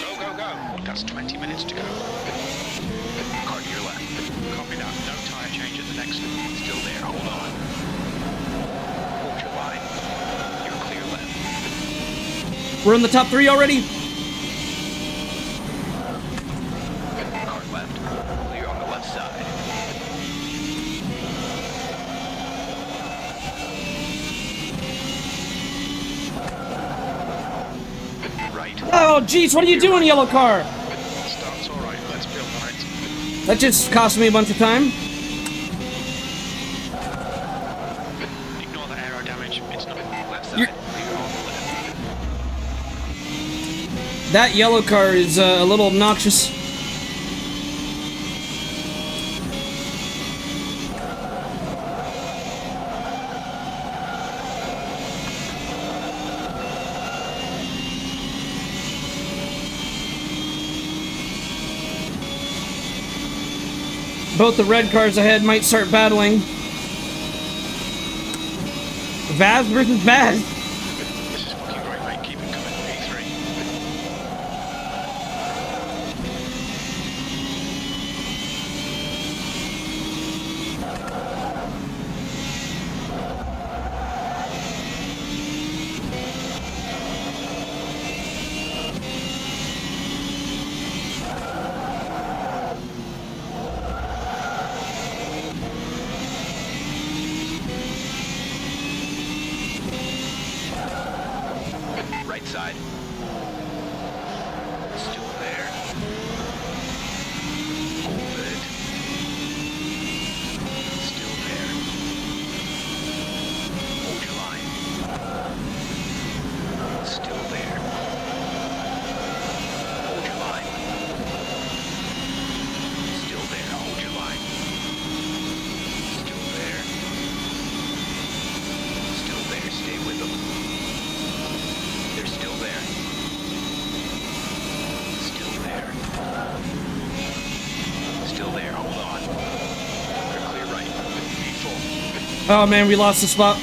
Speaker 2: Go, go, go. That's 20 minutes to go.
Speaker 3: Car to your left.
Speaker 2: Copy that. No tyre change at the next.
Speaker 3: Still there. Hold on. Hold your line. You're clear left.
Speaker 1: We're in the top 3 already.
Speaker 3: Car left. Clear on the left side. Right.
Speaker 1: Oh, jeez, what are you doing, yellow car?
Speaker 2: Start's alright. Let's build on it.
Speaker 1: That just cost me a bunch of time.
Speaker 2: Ignore the aero damage. It's not.
Speaker 3: Left side.
Speaker 1: You're-
Speaker 3: Clear on the left.
Speaker 1: That yellow car is a little obnoxious. Both the red cars ahead might start battling. Vaz versus Vaz.
Speaker 2: This is fucking great, mate. Keep it coming. P3.
Speaker 3: Right side. Still there. Hold it. Still there. Hold your line. Still there. Hold your line. Still there. Hold your line. Still there. Still there. Stay with them. They're still there. Still there. Still there. Hold on. They're clear right. B4.
Speaker 1: Oh man, we lost the spot.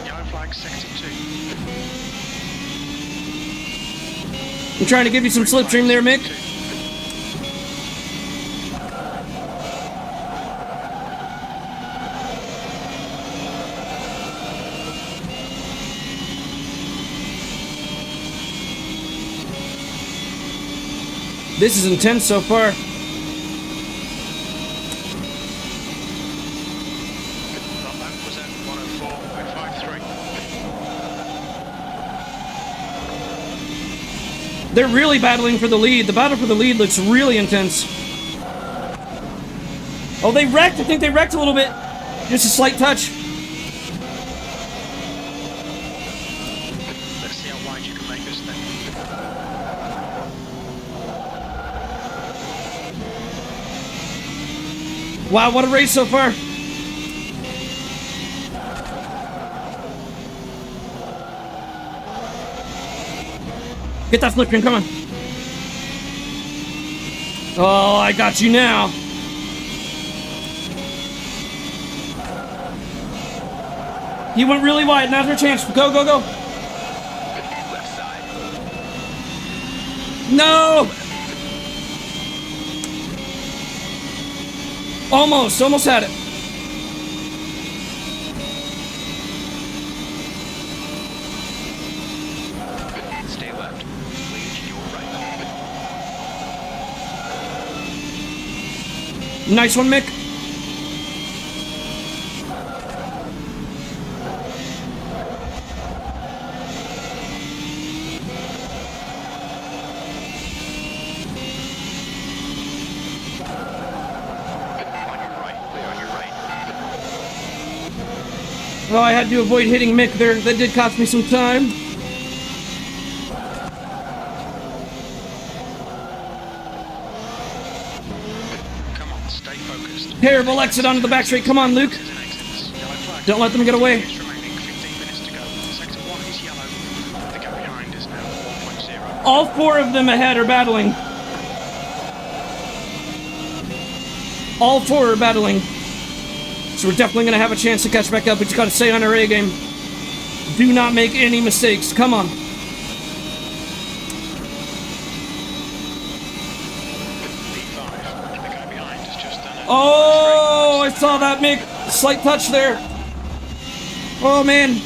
Speaker 2: Yellow flag, sector 2.
Speaker 1: I'm trying to give you some slipstream there, Mick. This is intense so far.
Speaker 2: That lap was at 104.53.
Speaker 1: They're really battling for the lead. The battle for the lead looks really intense. Oh, they wrecked. I think they wrecked a little bit. Just a slight touch.
Speaker 2: Let's see how wide you can make this thing.
Speaker 1: Wow, what a race so far. Get that slipstream, come on. Oh, I got you now. He went really wide. Now's your chance. Go, go, go.
Speaker 3: Left side.
Speaker 1: No! Almost had it.
Speaker 3: Stay left. Lean to your right.
Speaker 1: Nice one, Mick.
Speaker 3: On your right. Clear on your right.
Speaker 1: Oh, I had to avoid hitting Mick there. That did cost me some time.
Speaker 2: Come on, stay focused.
Speaker 1: Terrible exit onto the back straight. Come on, Luke. Don't let them get away.
Speaker 2: Remaining 15 minutes to go. Sector 1 is yellow. The gap behind is now 1.0.
Speaker 1: All 4 of them ahead are battling. All 4 are battling. So we're definitely going to have a chance to catch back up. We just got to stay on our A game. Do not make any mistakes. Come on. Oh, I saw that, Mick. Slight touch there. Oh, man.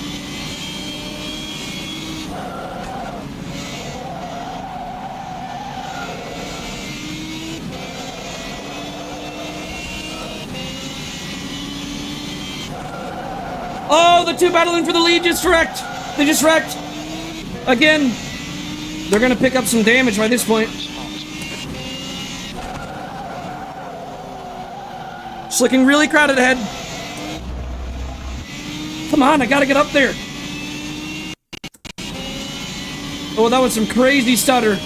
Speaker 1: Oh, the 2 battling for the lead just wrecked. They just wrecked. Again. They're going to pick up some damage by this point. It's looking really crowded ahead. Come on, I gotta get up there. Oh, that was some crazy stutter.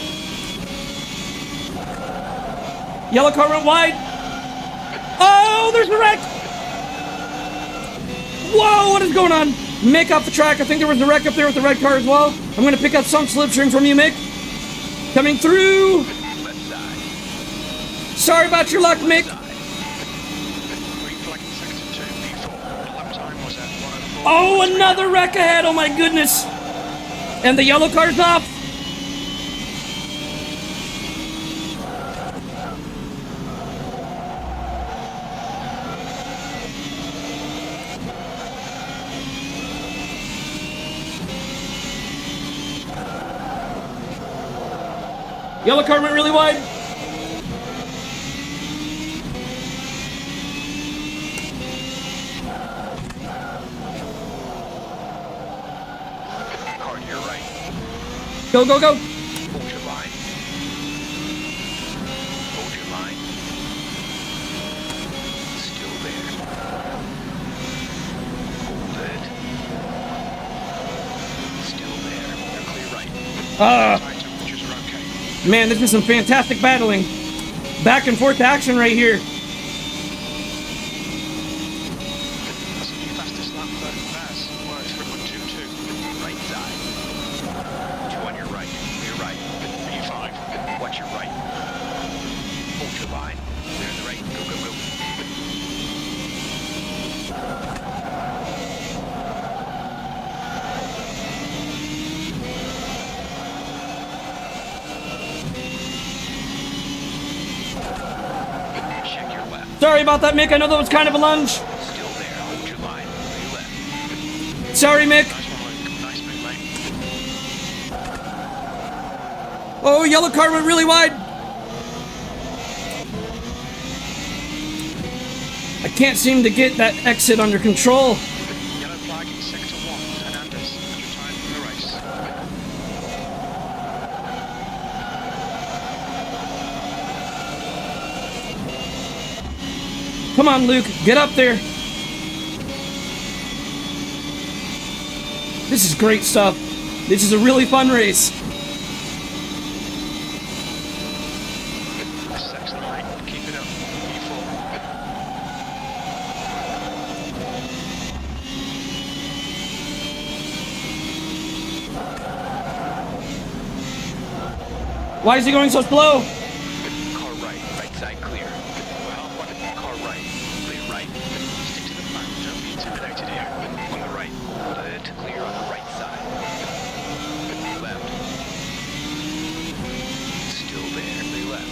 Speaker 1: Yellow car went wide. Oh, there's a wreck. Whoa, what is going on? Mick off the track. I think there was a wreck up there with the red car as well. I'm gonna pick up some slipstream from you, Mick. Coming through. Sorry about your luck, Mick. Oh, another wreck ahead. Oh, my goodness. And the yellow car's off. Yellow car went really wide. Go, go, go!
Speaker 3: Hold your line. Hold your line. Still there. Hold it. Still there. You're clear right.
Speaker 1: Man, this is some fantastic battling. Back and forth action right here. Sorry about that, Mick. I know that was kind of a lunge.
Speaker 3: Still there. Hold your line. Clear left.
Speaker 1: Sorry, Mick.
Speaker 2: Nice move, mate.
Speaker 1: Oh, yellow car went really wide. I can't seem to get that exit under control.
Speaker 2: Yellow flag in sector 1. Hernandez, retired from the race.
Speaker 1: Come on, Luke. Get up there. This is great stuff. This is a really fun race.
Speaker 2: This is excellent, mate. Keep it up. E4.
Speaker 1: Why is he going so slow?
Speaker 3: Car right. Right side clear. Car right. Clear right.
Speaker 2: Stick to the plan. Don't be intimidated here.
Speaker 3: On the right. Hold it. Clear on the right side. Left. Still there. Clear left.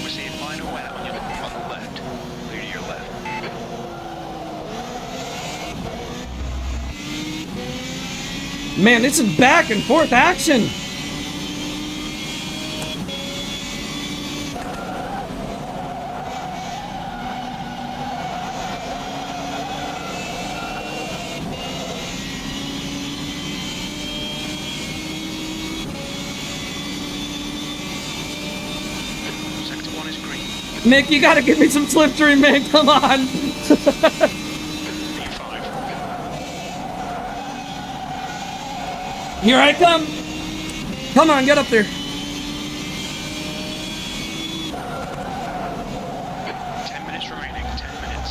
Speaker 2: We're seeing minor wet on your
Speaker 3: On the left. Clear to your left.
Speaker 1: Man, this is back and forth action.
Speaker 2: Sector 1 is green.
Speaker 1: Mick, you gotta give me some slipstream, man. Come on.
Speaker 2: E5.
Speaker 1: Here I come. Come on, get up there.
Speaker 2: 10 minutes remaining. 10 minutes.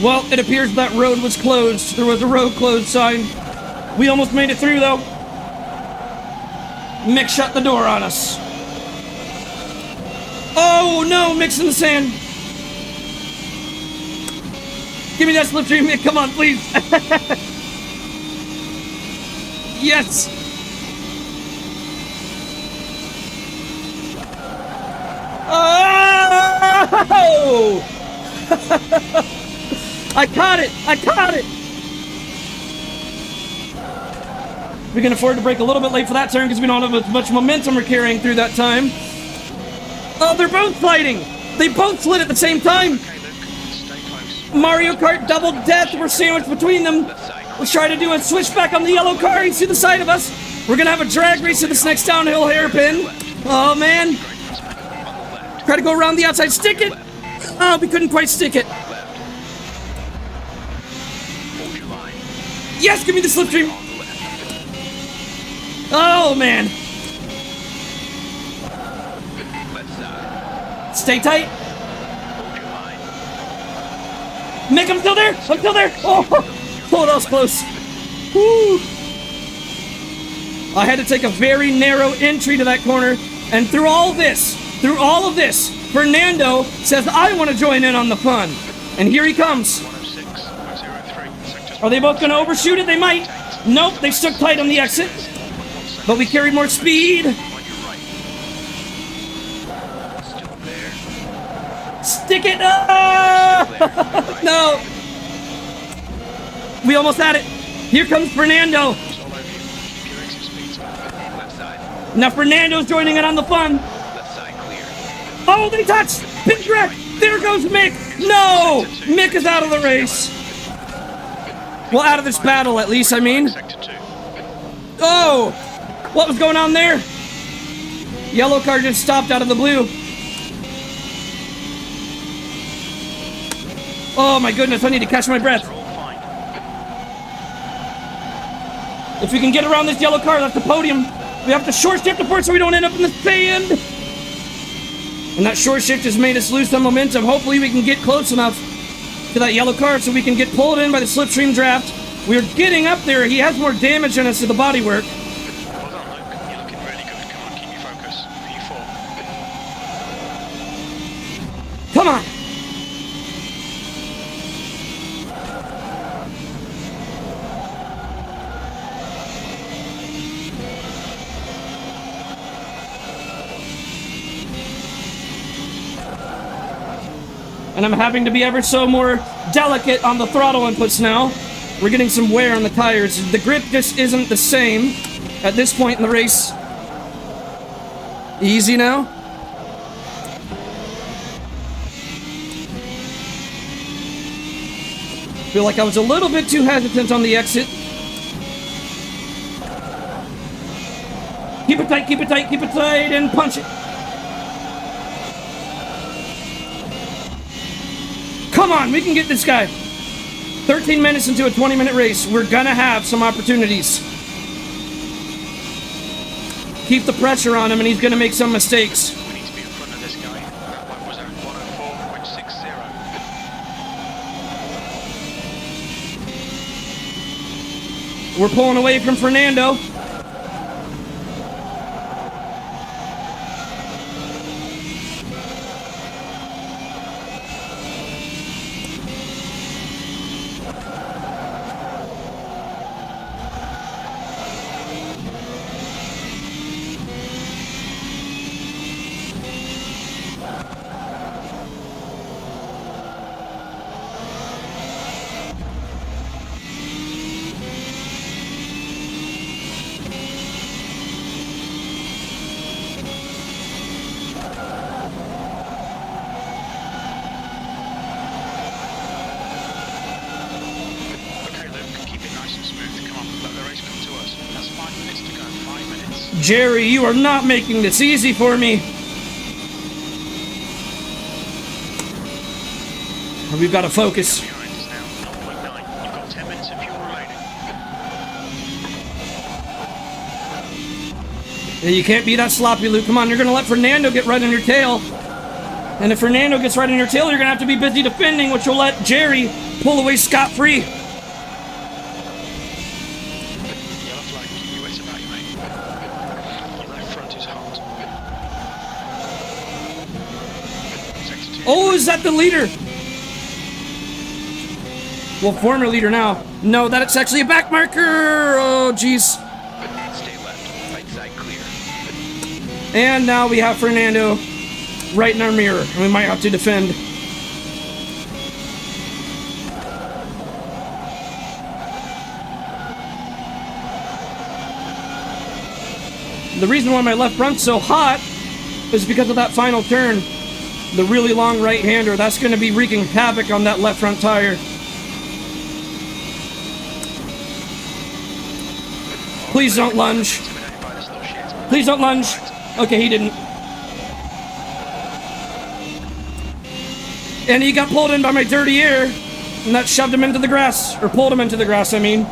Speaker 1: Well, it appears that road was closed. There was a road closed sign. We almost made it through, though. Mick shut the door on us. Oh, no, Mick's in the sand. Give me that slipstream, Mick. Come on, please. Yes. Oh! I caught it! I caught it! We can afford to break a little bit late for that turn because we don't have as much momentum we're carrying through that time. Oh, they're both fighting! They both slid at the same time!
Speaker 2: Okay, Luke, stay close.
Speaker 1: Mario Kart double death, we're sandwiched between them. Let's try to do a switchback on the yellow car. He's to the side of us. We're gonna have a drag race to this next downhill hairpin. Oh, man. Try to go around the outside. Stick it! Oh, we couldn't quite stick it. Yes, give me the slipstream. Oh, man. Stay tight. Mick, I'm still there. I'm still there. Oh, that was close. Woo. I had to take a very narrow entry to that corner. And through all of this, Fernando says, I want to join in on the fun. And here he comes.
Speaker 2: 106.03.
Speaker 1: Are they both going to overshoot it? They might. Nope, they stuck tight on the exit. But we carried more speed. Stick it! Ah! No! We almost had it. Here comes Fernando. Now Fernando's joining in on the fun. Oh, they touched! Pit wreck! There goes Mick! No! Mick is out of the race. Well, out of this battle, at least, I mean. Oh! What was going on there? Yellow car just stopped out of the blue. Oh my goodness, I need to catch my breath. If we can get around this yellow car, that's the podium. We have to short shift the port so we don't end up in the sand. And that short shift has made us lose some momentum. Hopefully we can get close enough to that yellow car so we can get pulled in by the slipstream draft. We're getting up there. He has more damage than us to the bodywork.
Speaker 2: Well done, Luke. You're looking really good. Come on, keep your focus. P4.
Speaker 1: Come on. And I'm having to be ever so more delicate on the throttle inputs now. We're getting some wear on the tires. The grip just isn't the same at this point in the race. Easy now. Feel like I was a little bit too hesitant on the exit. Keep it tight, keep it tight, keep it tight, and punch it. Come on, we can get this guy. 13 minutes into a 20-minute race. We're gonna have some opportunities. Keep the pressure on him and he's gonna make some mistakes.
Speaker 2: We need to be in front of this guy. That one was at 104.60.
Speaker 1: We're pulling away from Fernando. Jerry, you are not making this easy for me. We've got to focus.
Speaker 2: Behind us now, 0.9. You've got 10 minutes of fuel remaining.
Speaker 1: Yeah, you can't be that sloppy, Luke. Come on, you're going to let Fernando get right on your tail. And if Fernando gets right on your tail, you're going to have to be busy defending, which will let Jerry pull away scot-free.
Speaker 2: Yellow flag, keep your wits about you, mate. Your left front is hot. Sector 2.
Speaker 1: Oh, is that the leader? Well, former leader now. No, that's actually a back marker. Oh, jeez.
Speaker 3: Stay left. Right side clear.
Speaker 1: And now we have Fernando right in our mirror, and we might have to defend. The reason why my left front's so hot is because of that final turn. The really long right-hander. That's going to be wreaking havoc on that left front tire. Please don't lunge. Please don't lunge. Okay, he didn't. And he got pulled in by my dirty air, and that shoved him into the grass. Or pulled him into the grass, I mean.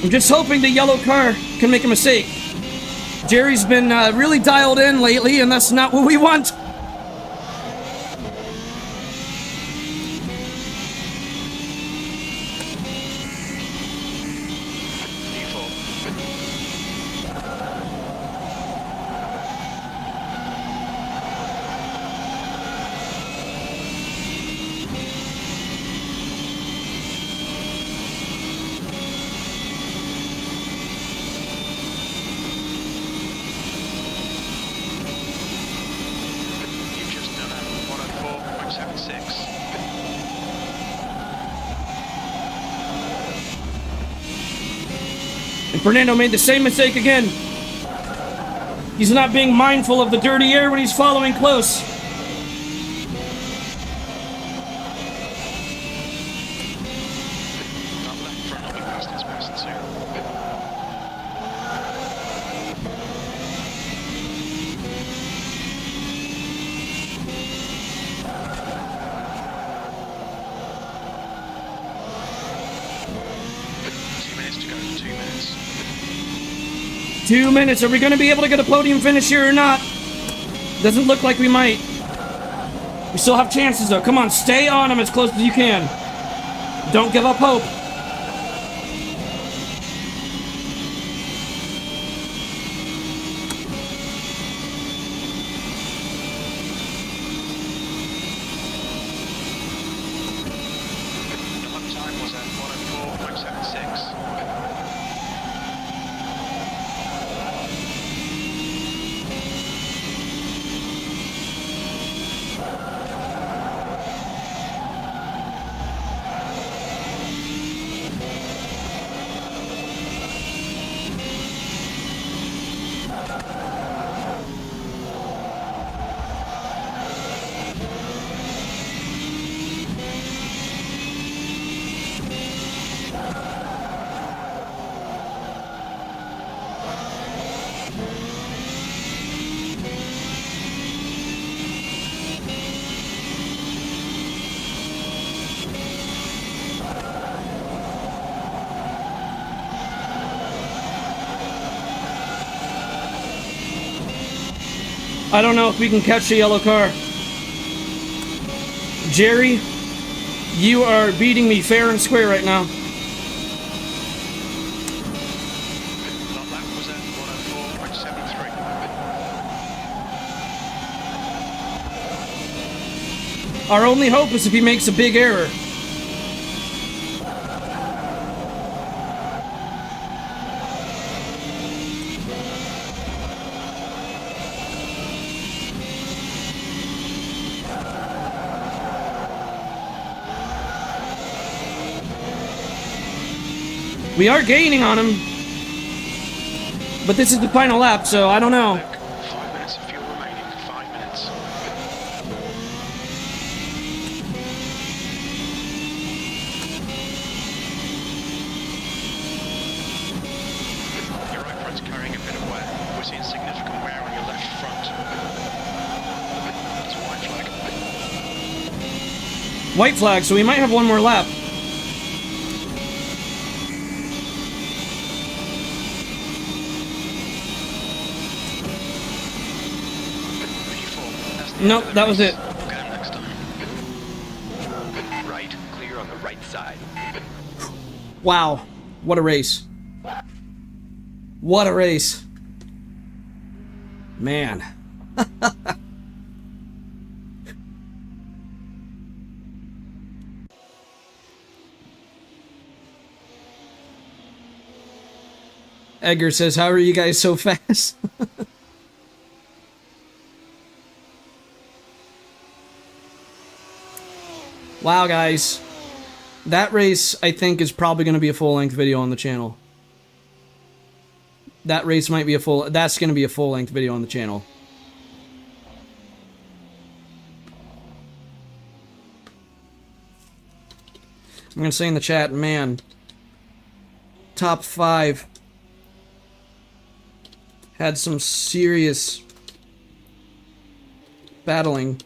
Speaker 1: I'm just hoping the yellow car can make a mistake. Jerry's been really dialed in lately, and that's not what we want. Fernando made the same mistake again. He's not being mindful of the dirty air when he's following close.
Speaker 2: That left front will be past its best soon. To go, 2 minutes.
Speaker 1: 2 minutes. Are we going to be able to get a podium finish here or not? Doesn't look like we might. We still have chances though. Come on, stay on him as close as you can. Don't give up hope.
Speaker 2: The lap time was at 104.76.
Speaker 1: I don't know if we can catch the yellow car. Jerry, you are beating me fair and square right now.
Speaker 2: That lap was at 104.73.
Speaker 1: Our only hope is if he makes a big error. We are gaining on him, but this is the final lap, so I don't know.
Speaker 2: 5 minutes of fuel remaining. 5 minutes. Your right front's carrying a bit of wear. We're seeing significant wear on your left front. It's a white flag.
Speaker 1: White flag, so we might have one more lap. Nope, that was it.
Speaker 2: We'll get him next time.
Speaker 3: Right, clear on the right side.
Speaker 1: Wow. What a race. What a race. Man. Edgar says, how are you guys so fast? Wow, guys. That race, I think, is probably going to be a full-length video on the channel. That race might be that's going to be a full-length video on the channel. I'm going to say in the chat, man, top 5 had some serious battling.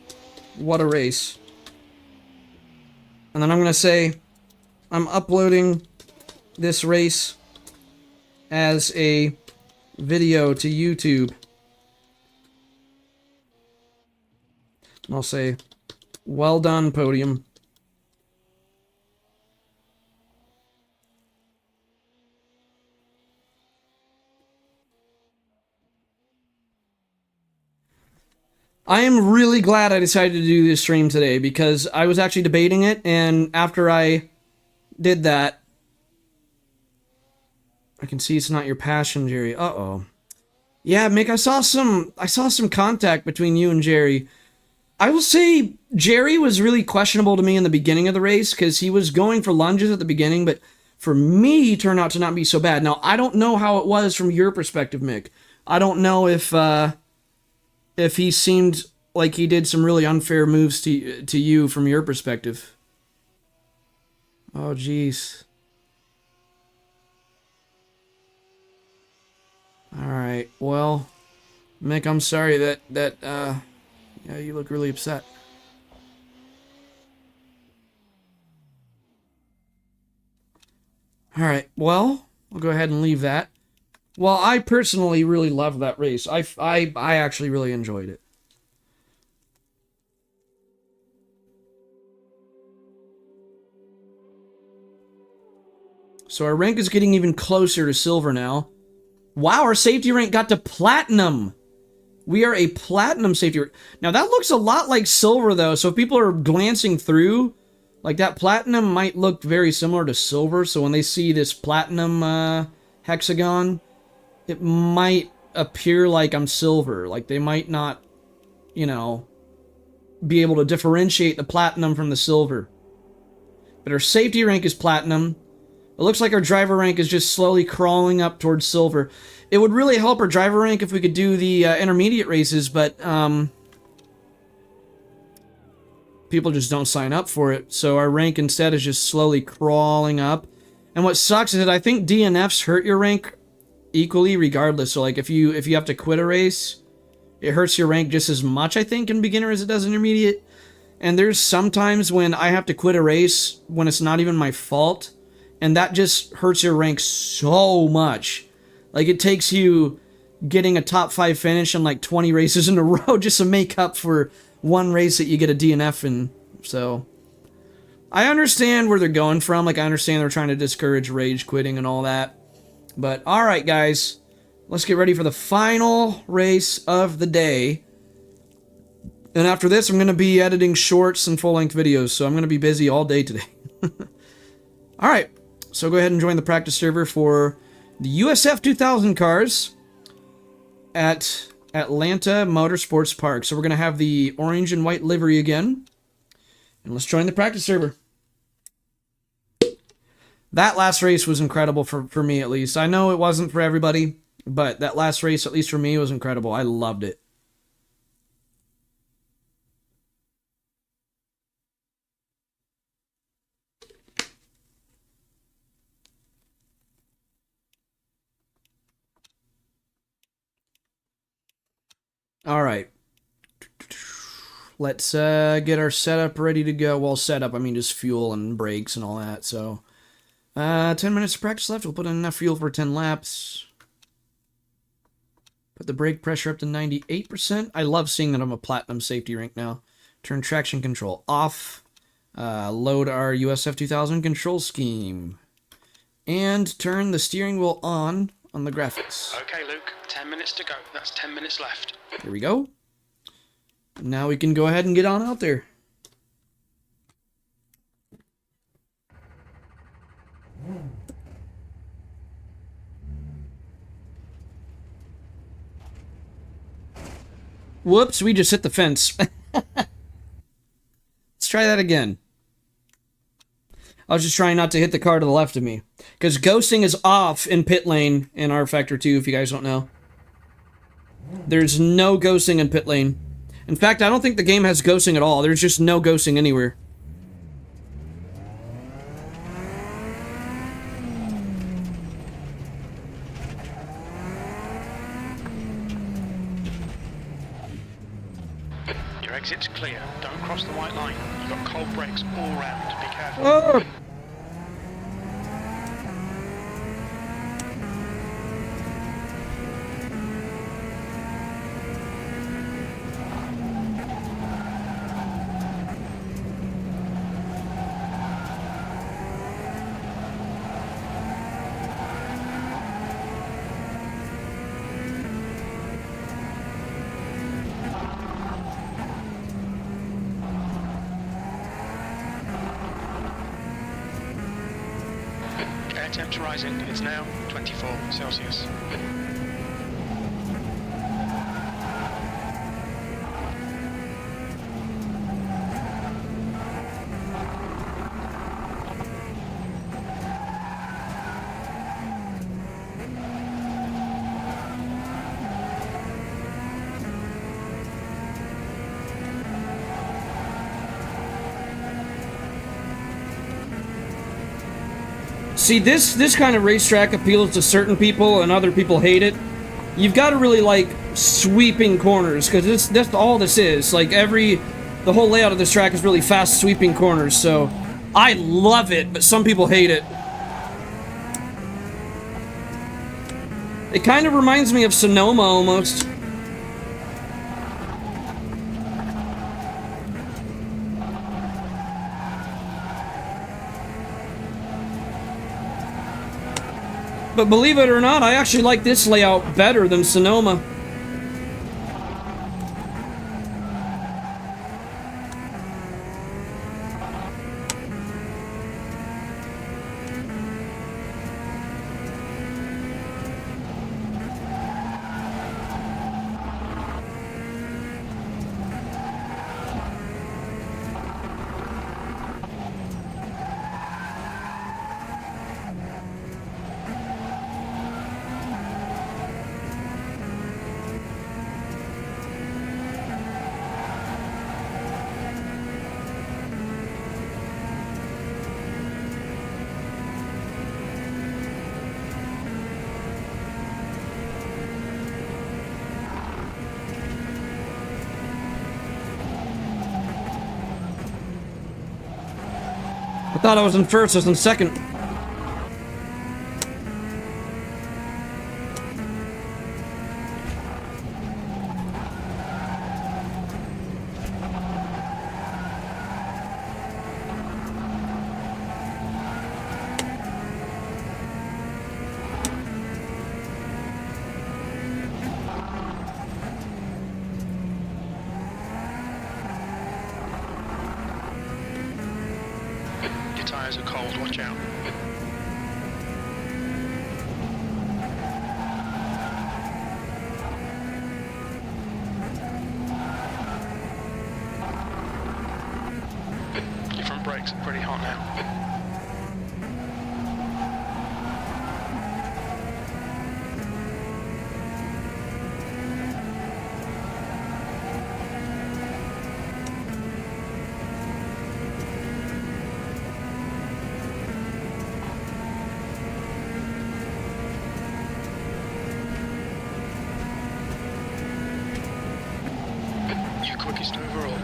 Speaker 1: What a race. And then I'm going to say I'm uploading this race as a video to YouTube. And I'll say, well done, podium. I am really glad I decided to do this stream today because I was actually debating it, and after I did that, I can see it's not your passion, Jerry. Uh-oh. Yeah, Mick, I saw some contact between you and Jerry. I will say Jerry was really questionable to me in the beginning of the race because he was going for lunges at the beginning, but for me, he turned out to not be so bad. Now, I don't know how it was from your perspective, Mick. I don't know if he seemed like he did some really unfair moves to you from your perspective. Oh, jeez. Alright, well, Mick, I'm sorry that yeah, you look really upset. Alright, well, I'll go ahead and leave that. Well, I personally really loved that race. I actually really enjoyed it. So our rank is getting even closer to silver now. Wow, our safety rank got to platinum. We are a platinum safety rank. Now that looks a lot like silver though, so if people are glancing through, like that platinum might look very similar to silver, so when they see this platinum hexagon, it might appear like I'm silver. Like they might not, you know, be able to differentiate the platinum from the silver. But our safety rank is platinum. It looks like our driver rank is just slowly crawling up towards silver. It would really help our driver rank if we could do the intermediate races, but people just don't sign up for it. So our rank instead is just slowly crawling up. And what sucks is that I think DNFs hurt your rank equally regardless. So like if you have to quit a race, it hurts your rank just as much, I think, in beginner as it does intermediate. And there's sometimes when I have to quit a race when it's not even my fault, and that just hurts your rank so much. Like it takes you getting a top 5 finish in like 20 races in a row just to make up for one race that you get a DNF in. So I understand where they're going from. Like I understand they're trying to discourage rage quitting and all that. But alright guys, let's get ready for the final race of the day. And after this I'm going to be editing shorts and full-length videos, so I'm going to be busy all day today. Alright, so go ahead and join the practice server for the USF 2000 cars at Atlanta Motorsports Park. So we're going to have the orange and white livery again. And let's join the practice server. That last race was incredible for me, at least. I know it wasn't for everybody, but that last race, at least for me, was incredible. I loved it. All right. Let's get our setup ready to go. Well, setup, I mean just fuel and brakes and all that. So, 10 minutes of practice left. We'll put in enough fuel for 10 laps. Put the brake pressure up to 98%. I love seeing that I'm a platinum safety rank now. Turn traction control off. Load our USF 2000 control scheme. And turn the steering wheel on the graphics.
Speaker 2: Okay, Luke, 10 minutes to go. That's 10 minutes left.
Speaker 1: Here we go. Now we can go ahead and get on out there. Whoops, we just hit the fence. Let's try that again. I was just trying not to hit the car to the left of me. Because ghosting is off in pit lane in R-Factor 2, if you guys don't know. There's no ghosting in pit lane. In fact, I don't think the game has ghosting at all. There's just no ghosting anywhere.
Speaker 2: Your exit's clear. Don't cross the white line. You've got cold brakes all round. Be careful.
Speaker 1: Oh!
Speaker 2: Air temps rising. It's now 24 Celsius.
Speaker 1: See, this kind of racetrack appeals to certain people and other people hate it. You've got to really like sweeping corners, because that's all this is. Like the whole layout of this track is really fast sweeping corners, so I love it, but some people hate it. It kind of reminds me of Sonoma almost. But believe it or not, I actually like this layout better than Sonoma. I thought I was in first, I was in second.
Speaker 2: Tyres are cold, watch out. Your front brakes are pretty hot now. Quickest overall.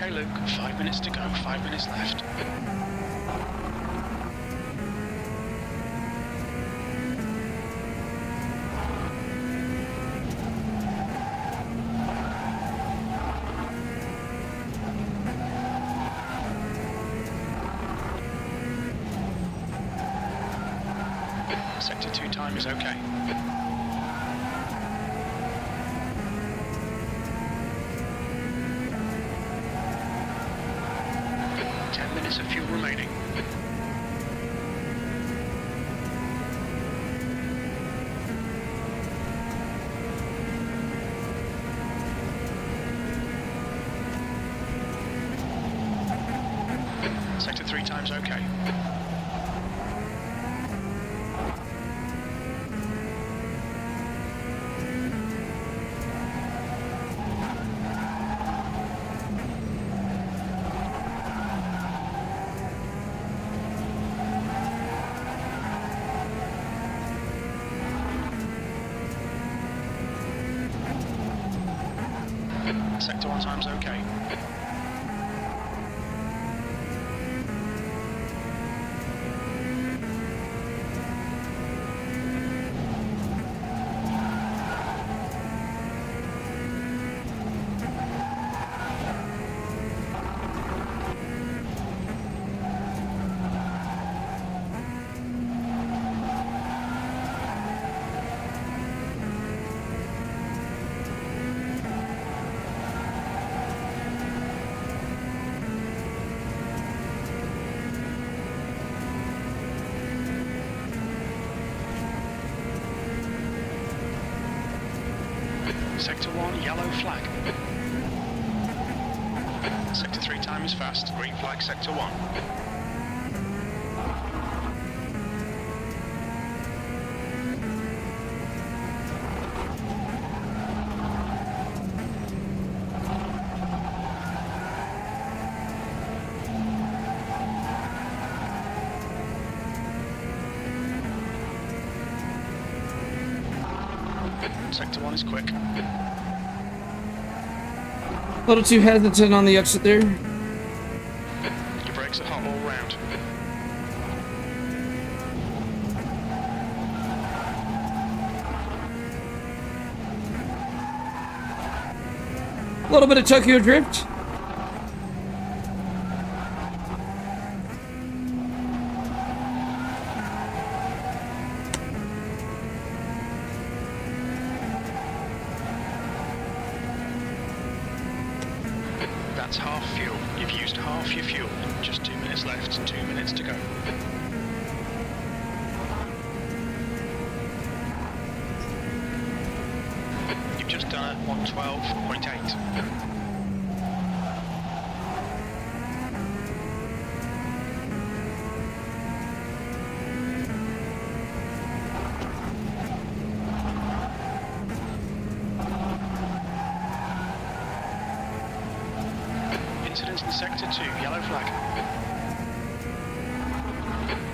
Speaker 2: Okay, Luke, 5 minutes to go, 5 minutes left. Sector 2 time is okay. Of fuel remaining. Sector 3 times okay. Sector 1 times okay. Sector 1, yellow flag. Sector 3 time is fast, green flag Sector 1. Sector 1 is quick.
Speaker 1: A little too hesitant on the exit there.
Speaker 2: Your brakes are hot all round.
Speaker 1: A little bit of Tokyo Drift.
Speaker 2: That's half fuel. You've used half your fuel. Just 2 minutes left, 2 minutes to go. You've just done a 112.8. Incidents in Sector 2, yellow flag.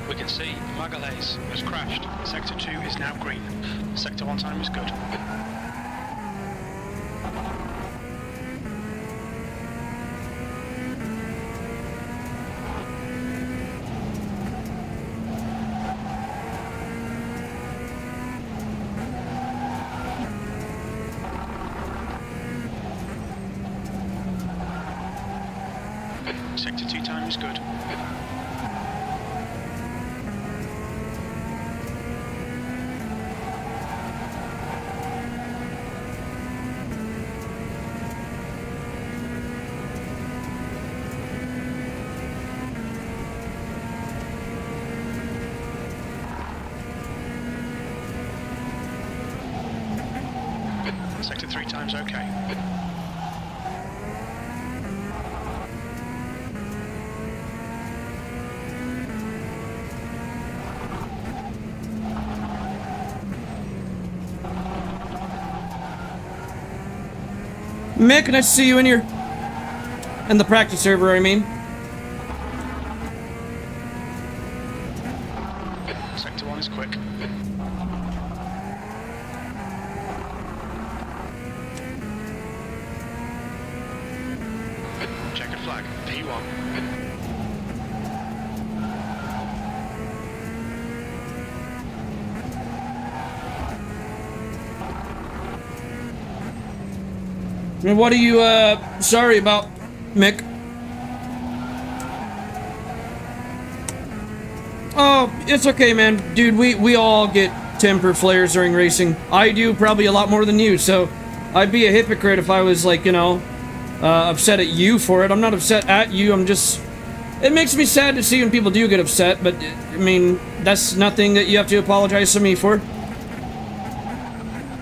Speaker 2: We can see Magalhaes has crashed. Sector 2 is now green. Sector 1 time is good. Sector 2 time is good. Sector 3 times okay.
Speaker 1: Mick, nice to see you in here. In the practice server, I mean.
Speaker 2: Sector 1 is quick. Check at P1.
Speaker 1: And what are you, sorry about, Mick? Oh, it's okay, man. Dude, we all get temper flares during racing. I do probably a lot more than you, so I'd be a hypocrite if I was, like, you know, upset at you for it. I'm not upset at you, I'm just... It makes me sad to see when people do get upset, but, I mean, that's nothing that you have to apologize to me for.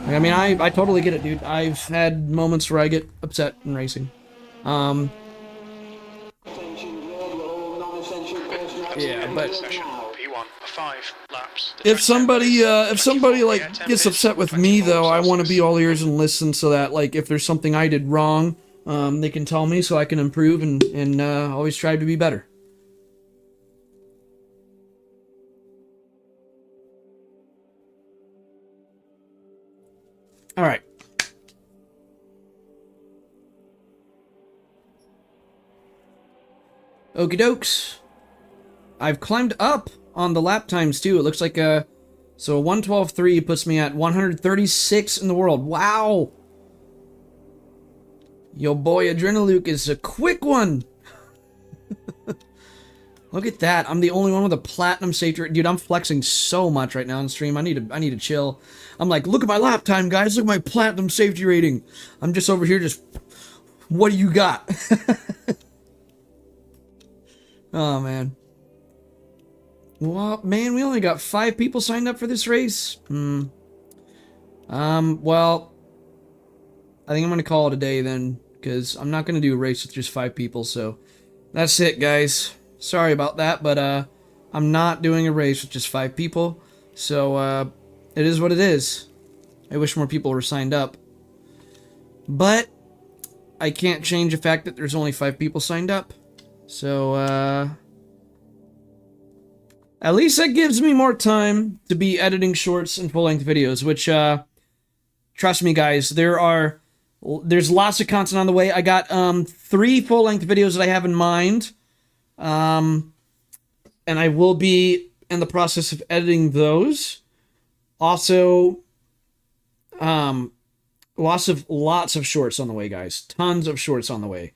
Speaker 1: I mean, I totally get it, dude. I've had moments where I get upset in racing. Yeah, but
Speaker 2: P1 for 5 laps.
Speaker 1: if somebody like gets upset with me, though, I want to be all ears and listen so that, like, if there's something I did wrong, they can tell me so I can improve and always try to be better. All right. Okie dokes. I've climbed up on the lap times too. It looks like so a 1:12.3 puts me at 136 in the world. Wow. Yo boy Adrenaluke is a quick one. Look at that. I'm the only one with a platinum safety. Dude, I'm flexing so much right now on stream. I need to chill. I'm like, look at my lap time, guys. Look at my platinum safety rating. I'm just over here just, what do you got? Oh, man. Well, man, we only got 5 people signed up for this race. Well, I think I'm going to call it a day then, because I'm not going to do a race with just 5 people, so that's it, guys. Sorry about that, but I'm not doing a race with just 5 people, so it is what it is. I wish more people were signed up, but I can't change the fact that there's only 5 people signed up, so at least that gives me more time to be editing shorts and full-length videos, which, trust me, guys, there's lots of content on the way. I got 3 full-length videos that I have in mind. And I will be in the process of editing those. Also, lots of shorts on the way, guys. Tons of shorts on the way.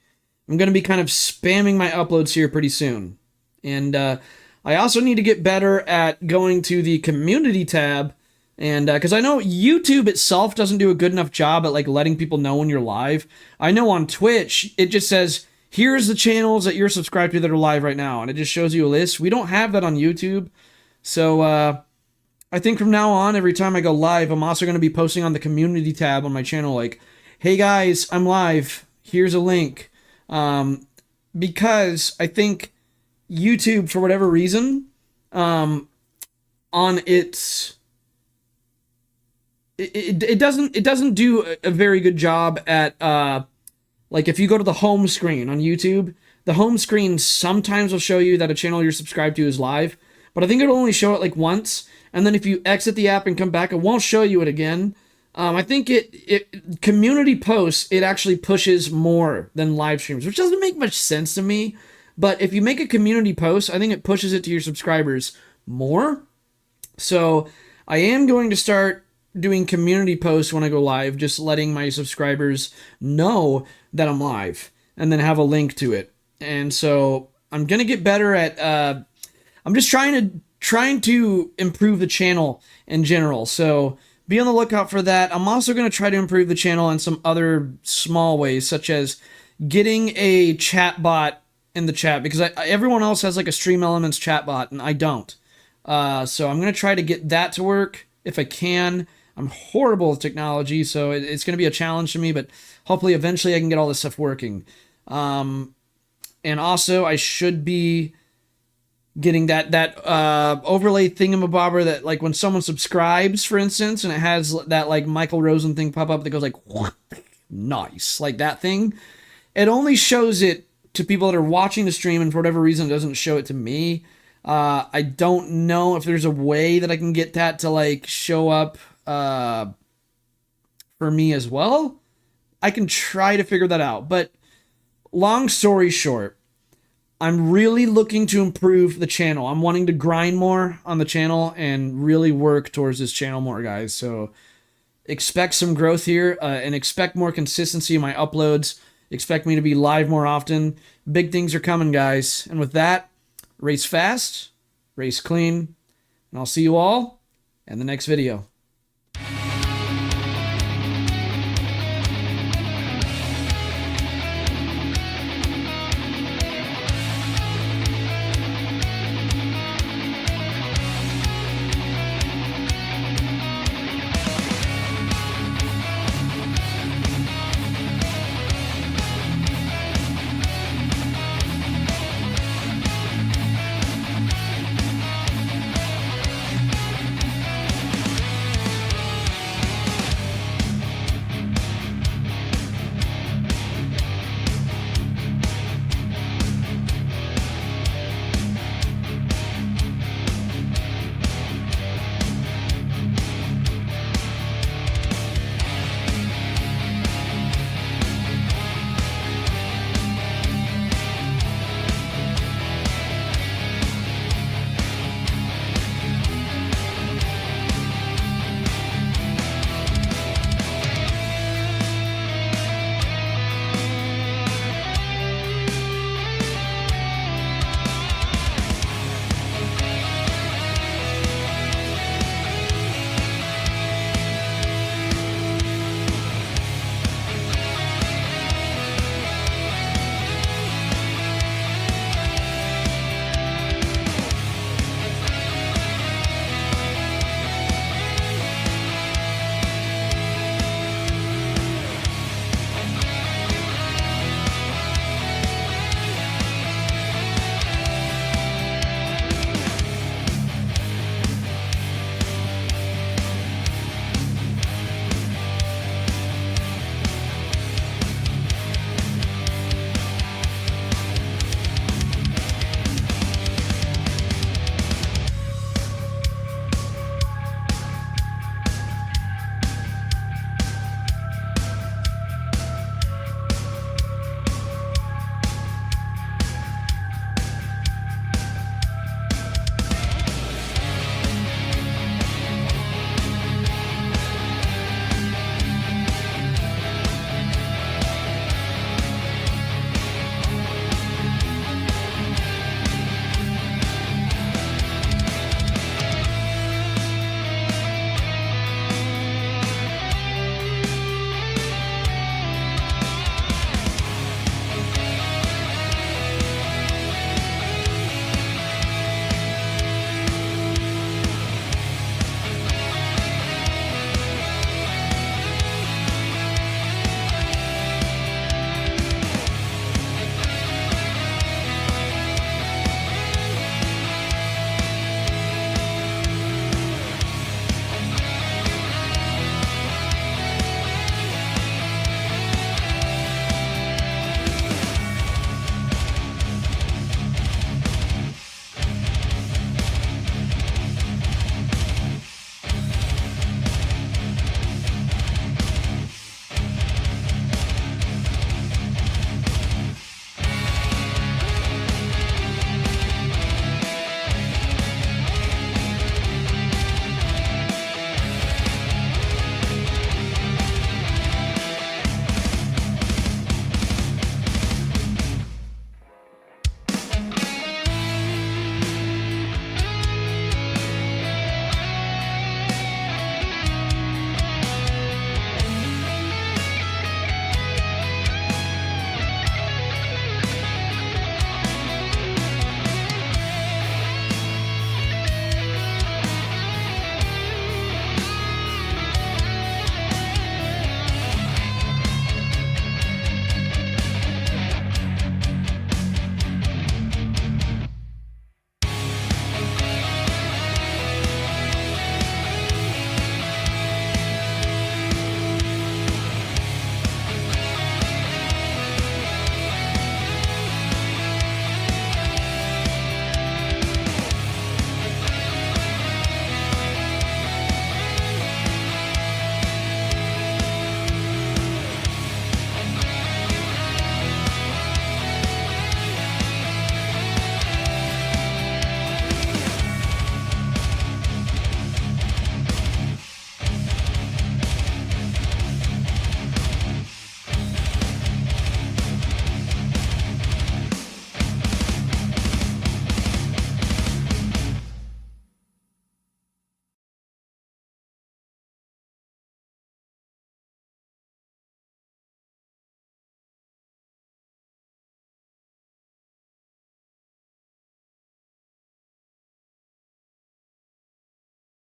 Speaker 1: I'm going to be kind of spamming my uploads here pretty soon. And I also need to get better at going to the community tab. And because I know YouTube itself doesn't do a good enough job at like letting people know when you're live. I know on Twitch, it just says, here's the channels that you're subscribed to that are live right now, and it just shows you a list. We don't have that on YouTube, so I think from now on, every time I go live, I'm also going to be posting on the community tab on my channel, like, hey guys, I'm live, here's a link, because I think YouTube, for whatever reason, on its... It doesn't do a very good job at... Like, if you go to the home screen on YouTube, the home screen sometimes will show you that a channel you're subscribed to is live, but I think it'll only show it, like, once, and then if you exit the app and come back, it won't show you it again. I think it community posts, it actually pushes more than live streams, which doesn't make much sense to me, but if you make a community post, I think it pushes it to your subscribers more. So, I am going to start doing community posts when I go live, just letting my subscribers know that I'm live, and then have a link to it. And so I'm gonna get better at I'm just trying to improve the channel in general, so be on the lookout for that. I'm also gonna try to improve the channel in some other small ways, such as getting a chat bot in the chat, because everyone else has like a Stream Elements chat bot and I don't. So I'm gonna try to get that to work if I can. I'm horrible with technology, so it's going to be a challenge to me, but hopefully eventually I can get all this stuff working. And also, I should be getting that overlay thingamabobber that, like, when someone subscribes, for instance, and it has that, like, Michael Rosen thing pop up that goes like, nice, like that thing. It only shows it to people that are watching the stream, and for whatever reason, it doesn't show it to me. I don't know if there's a way that I can get that to, like, show up for me as well. I can try to figure that out, but long story short, I'm really looking to improve the channel. I'm wanting to grind more on the channel and really work towards this channel more, guys. So expect some growth here and expect more consistency in my uploads. Expect me to be live more often. Big things are coming, guys. And with that, race fast, race clean, and I'll see you all in the next video.